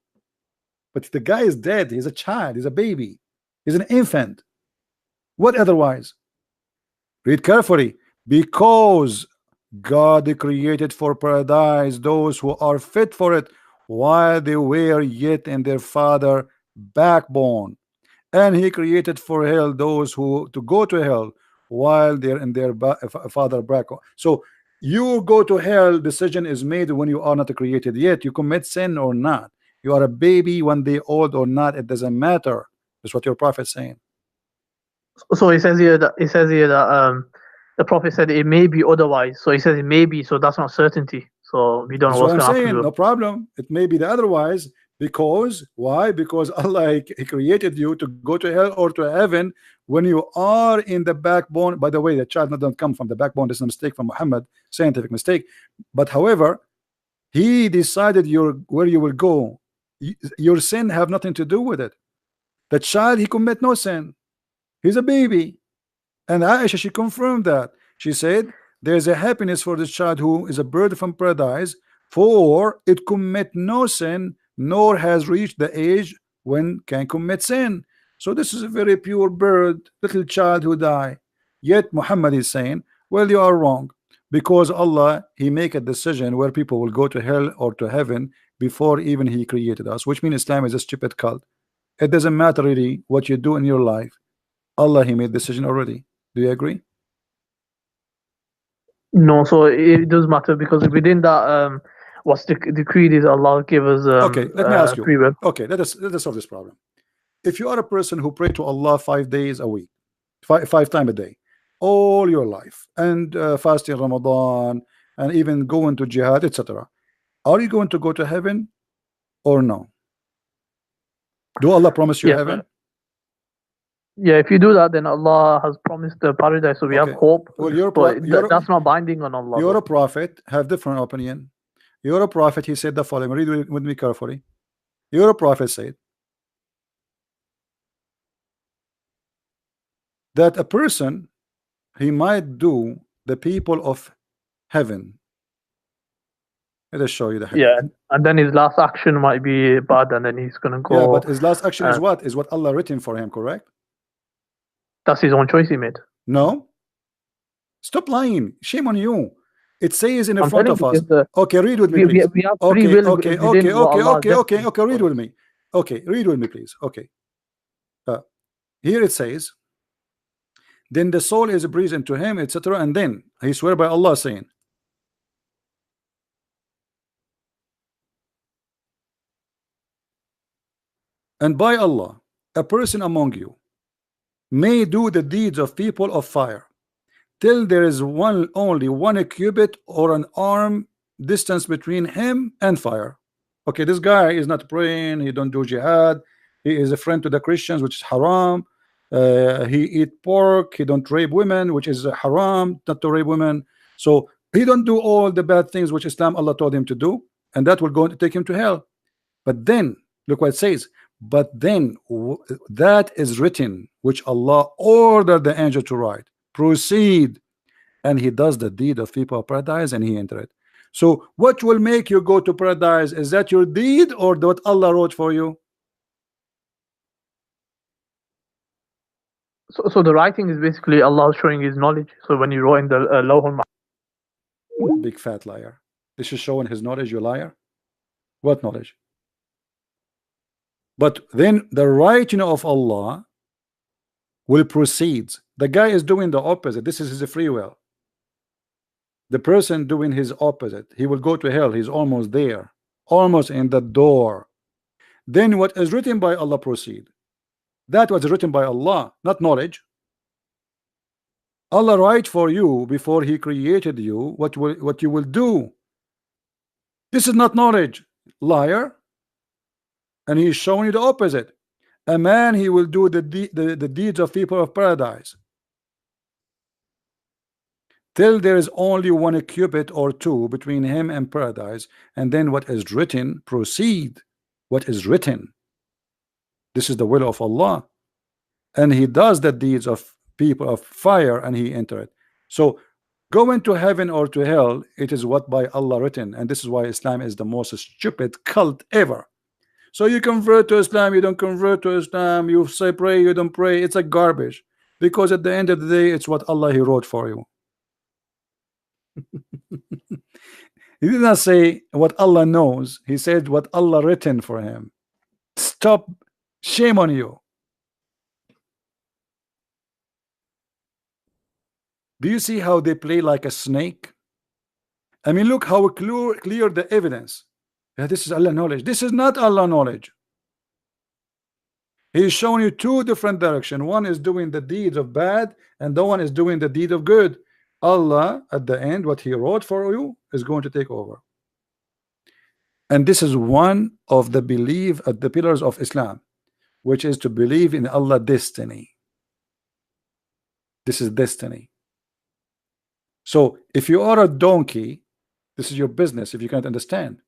But the guy is dead. He's a child, he's a baby, he's an infant. What otherwise? Read carefully. Because God created for paradise those who are fit for it while they were yet in their father backbone, and he created for hell those who to go to hell while they're in their father backbone. So you go to hell, decision is made when you are not created yet. You commit sin or not, you are a baby 1 day old or not, it doesn't matter. That's what your prophet is saying. So he says here that the prophet said it may be otherwise. So he says it may be, so that's not certainty. So we don't know what's going to happen to him. No problem. It may be the otherwise, because why? Because Allah, he created you to go to hell or to heaven when you are in the backbone. By the way, the child doesn't come from the backbone. This is a mistake from Muhammad, scientific mistake. But however, he decided where you will go. Your sin have nothing to do with it. The child, he commit no sin. He's a baby. And Aisha, she confirmed that. She said there's a happiness for this child who is a bird from paradise, for it commit no sin, nor has reached the age when can commit sin. So this is a very pure bird, little child who die. Yet Muhammad is saying, well, you are wrong, because Allah, he make a decision where people will go to hell or to heaven before even he created us, which means Islam is a stupid cult. It doesn't matter really what you do in your life. Allah, he made decision already. Do you agree? No, so it does matter because within that, what's the decreed is Allah give us okay, let me ask you. free will. Okay, let us solve this problem. If you are a person who pray to Allah 5 days a week, five times a day, all your life, and fasting Ramadan, and even going to jihad, etc., are you going to go to heaven or no? Do Allah promise you heaven? Yeah, if you do that, then Allah has promised the paradise, so we have hope. Well, but that's not binding on Allah. You're a prophet, have different opinion. You're a prophet. He said the following. Read with me carefully. You're a prophet said that a person, he might do the people of heaven. Let us show you the hadith. Yeah, and then his last action might be bad, and then he's gonna go. Yeah, but his last action is what? Is what Allah written for him, correct? That's his own choice he made. No. Stop lying. Shame on you. It says in front of us. Okay, read with me, please. We have free will. Okay, read with me. Okay, read with me, please. Okay. Here it says, then the soul is breathed into him, etc. And then he swear by Allah saying, and by Allah, a person among you may do the deeds of people of fire till there is only one cubit or an arm distance between him and fire. Okay, this guy is not praying, he don't do jihad, he is a friend to the Christians, which is haram. He eat pork, he don't rape women, which is haram, not to rape women. So he don't do all the bad things which Islam Allah told him to do, and that will go to take him to hell. But then look what it says, but then that is written which Allah ordered the angel to write, proceed, and he does the deed of people of paradise and he enter it. So what will make you go to paradise? Is that your deed or what Allah wrote for you? So the writing is basically Allah showing his knowledge. So when you wrote in the Lawhul Mahfuz, big fat liar. This is showing his knowledge, you liar. What knowledge? But then the writing of Allah will proceed. The guy is doing the opposite. This is his free will. The person doing his opposite, he will go to hell. He's almost there, almost in the door. Then what is written by Allah proceed. That was written by Allah, not knowledge. Allah write for you before he created you what you will do. This is not knowledge, liar. And he is showing you the opposite. A man, he will do the deeds of people of paradise till there is only one cubit or two between him and paradise, and then what is written proceed. What is written, this is the will of Allah, and he does the deeds of people of fire and he enter it. So going to heaven or to hell, it is what by Allah written, and this is why Islam is the most stupid cult ever. So you convert to Islam, you don't convert to Islam, you say pray, you don't pray. It's a garbage, because at the end of the day, it's what Allah he wrote for you. He did not say what Allah knows, he said what Allah written for him. Stop, shame on you. Do you see how they play like a snake? I mean, look how clear the evidence. Yeah, this is Allah knowledge. This is not Allah knowledge. He's showing you two different directions. One is doing the deeds of bad, and the one is doing the deed of good. Allah at the end, what he wrote for you is going to take over. And this is one of the belief at the pillars of Islam, which is to believe in Allah destiny. This is destiny. So if you are a donkey, this is your business if you can't understand.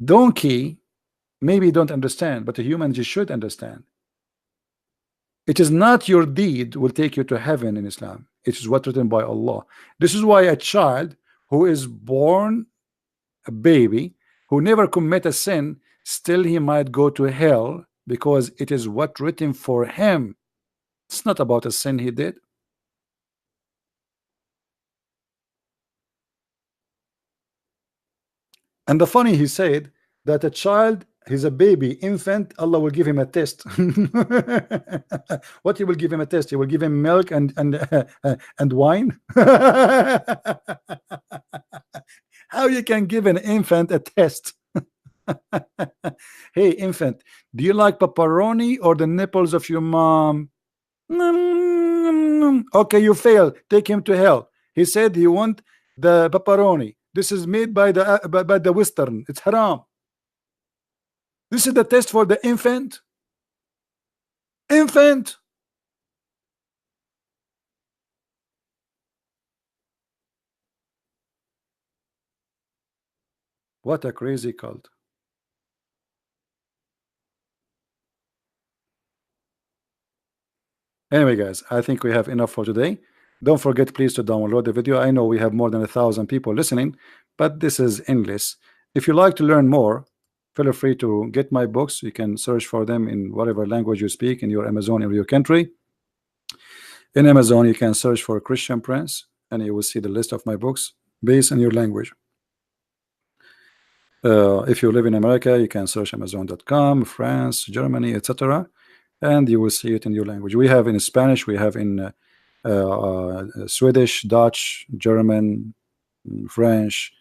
Donkey maybe don't understand, but a human just should understand. It is not your deed will take you to heaven in Islam. It is what written by Allah. This is why a child who is born a baby, who never commit a sin, still he might go to hell, because it is what written for him. It's not about a sin he did. And the funny, he said that a child He's a baby, infant. Allah will give him a test. What he will give him a test? He will give him milk and wine. How you can give an infant a test? Hey, infant, do you like pepperoni or the nipples of your mom? Okay, you fail. Take him to hell. He said he want the pepperoni. This is made by the Western. It's haram. This is the test for the infant. Infant. What a crazy cult. Anyway, guys, I think we have enough for today. Don't forget, please, to download the video. I know we have more than 1,000 people listening, but this is English. If you like to learn more, feel free to get my books. You can search for them in whatever language you speak in your Amazon in your country. In Amazon, you can search for Christian Prince, and you will see the list of my books based on your language. If you live in America, you can search Amazon.com, France, Germany, etc., and you will see it in your language. We have in Spanish, we have in Swedish, Dutch, German, French,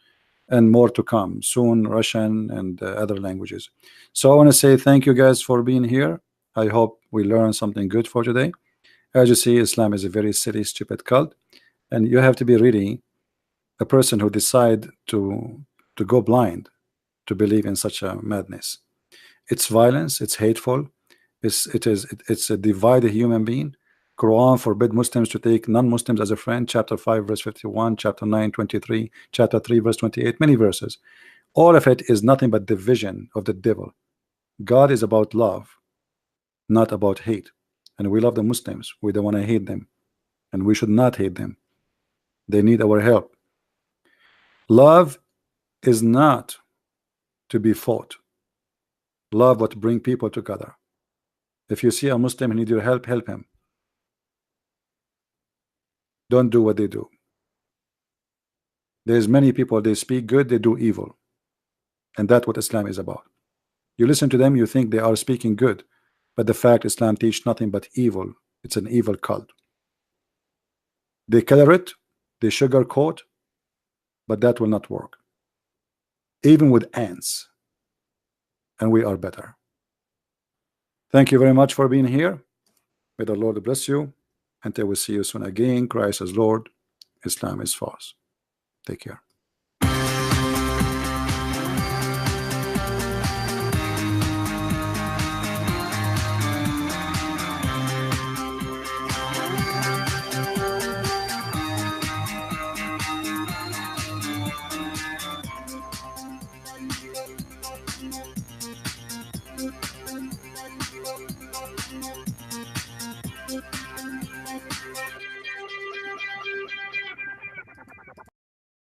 and more to come soon, Russian and other languages. So I want to say thank you guys for being here. I hope we learned something good for today. As you see, Islam is a very silly, stupid cult, and you have to be really a person who decide to go blind to believe in such a madness. It's violence, it's hateful, it's a divided human being. Quran forbid Muslims to take non-Muslims as a friend, chapter 5 verse 51, chapter 9 23, chapter 3 verse 28, many verses. All of it is nothing but division of the devil. God is about love, not about hate, and we love the Muslims. We don't want to hate them, and we should not hate them. They need our help. Love is not to be fought. Love what bring people together. If you see a Muslim who need your help, help him. Don't do what they do. There's many people, they speak good, they do evil, and that's what Islam is about. You listen to them, you think they are speaking good, but the fact Islam teach nothing but evil. It's an evil cult. They color it, they sugarcoat, but that will not work. Even with ants, and we are better. Thank you very much for being here. May the Lord bless you. Until we see you soon again. Christ is Lord. Islam is false. Take care.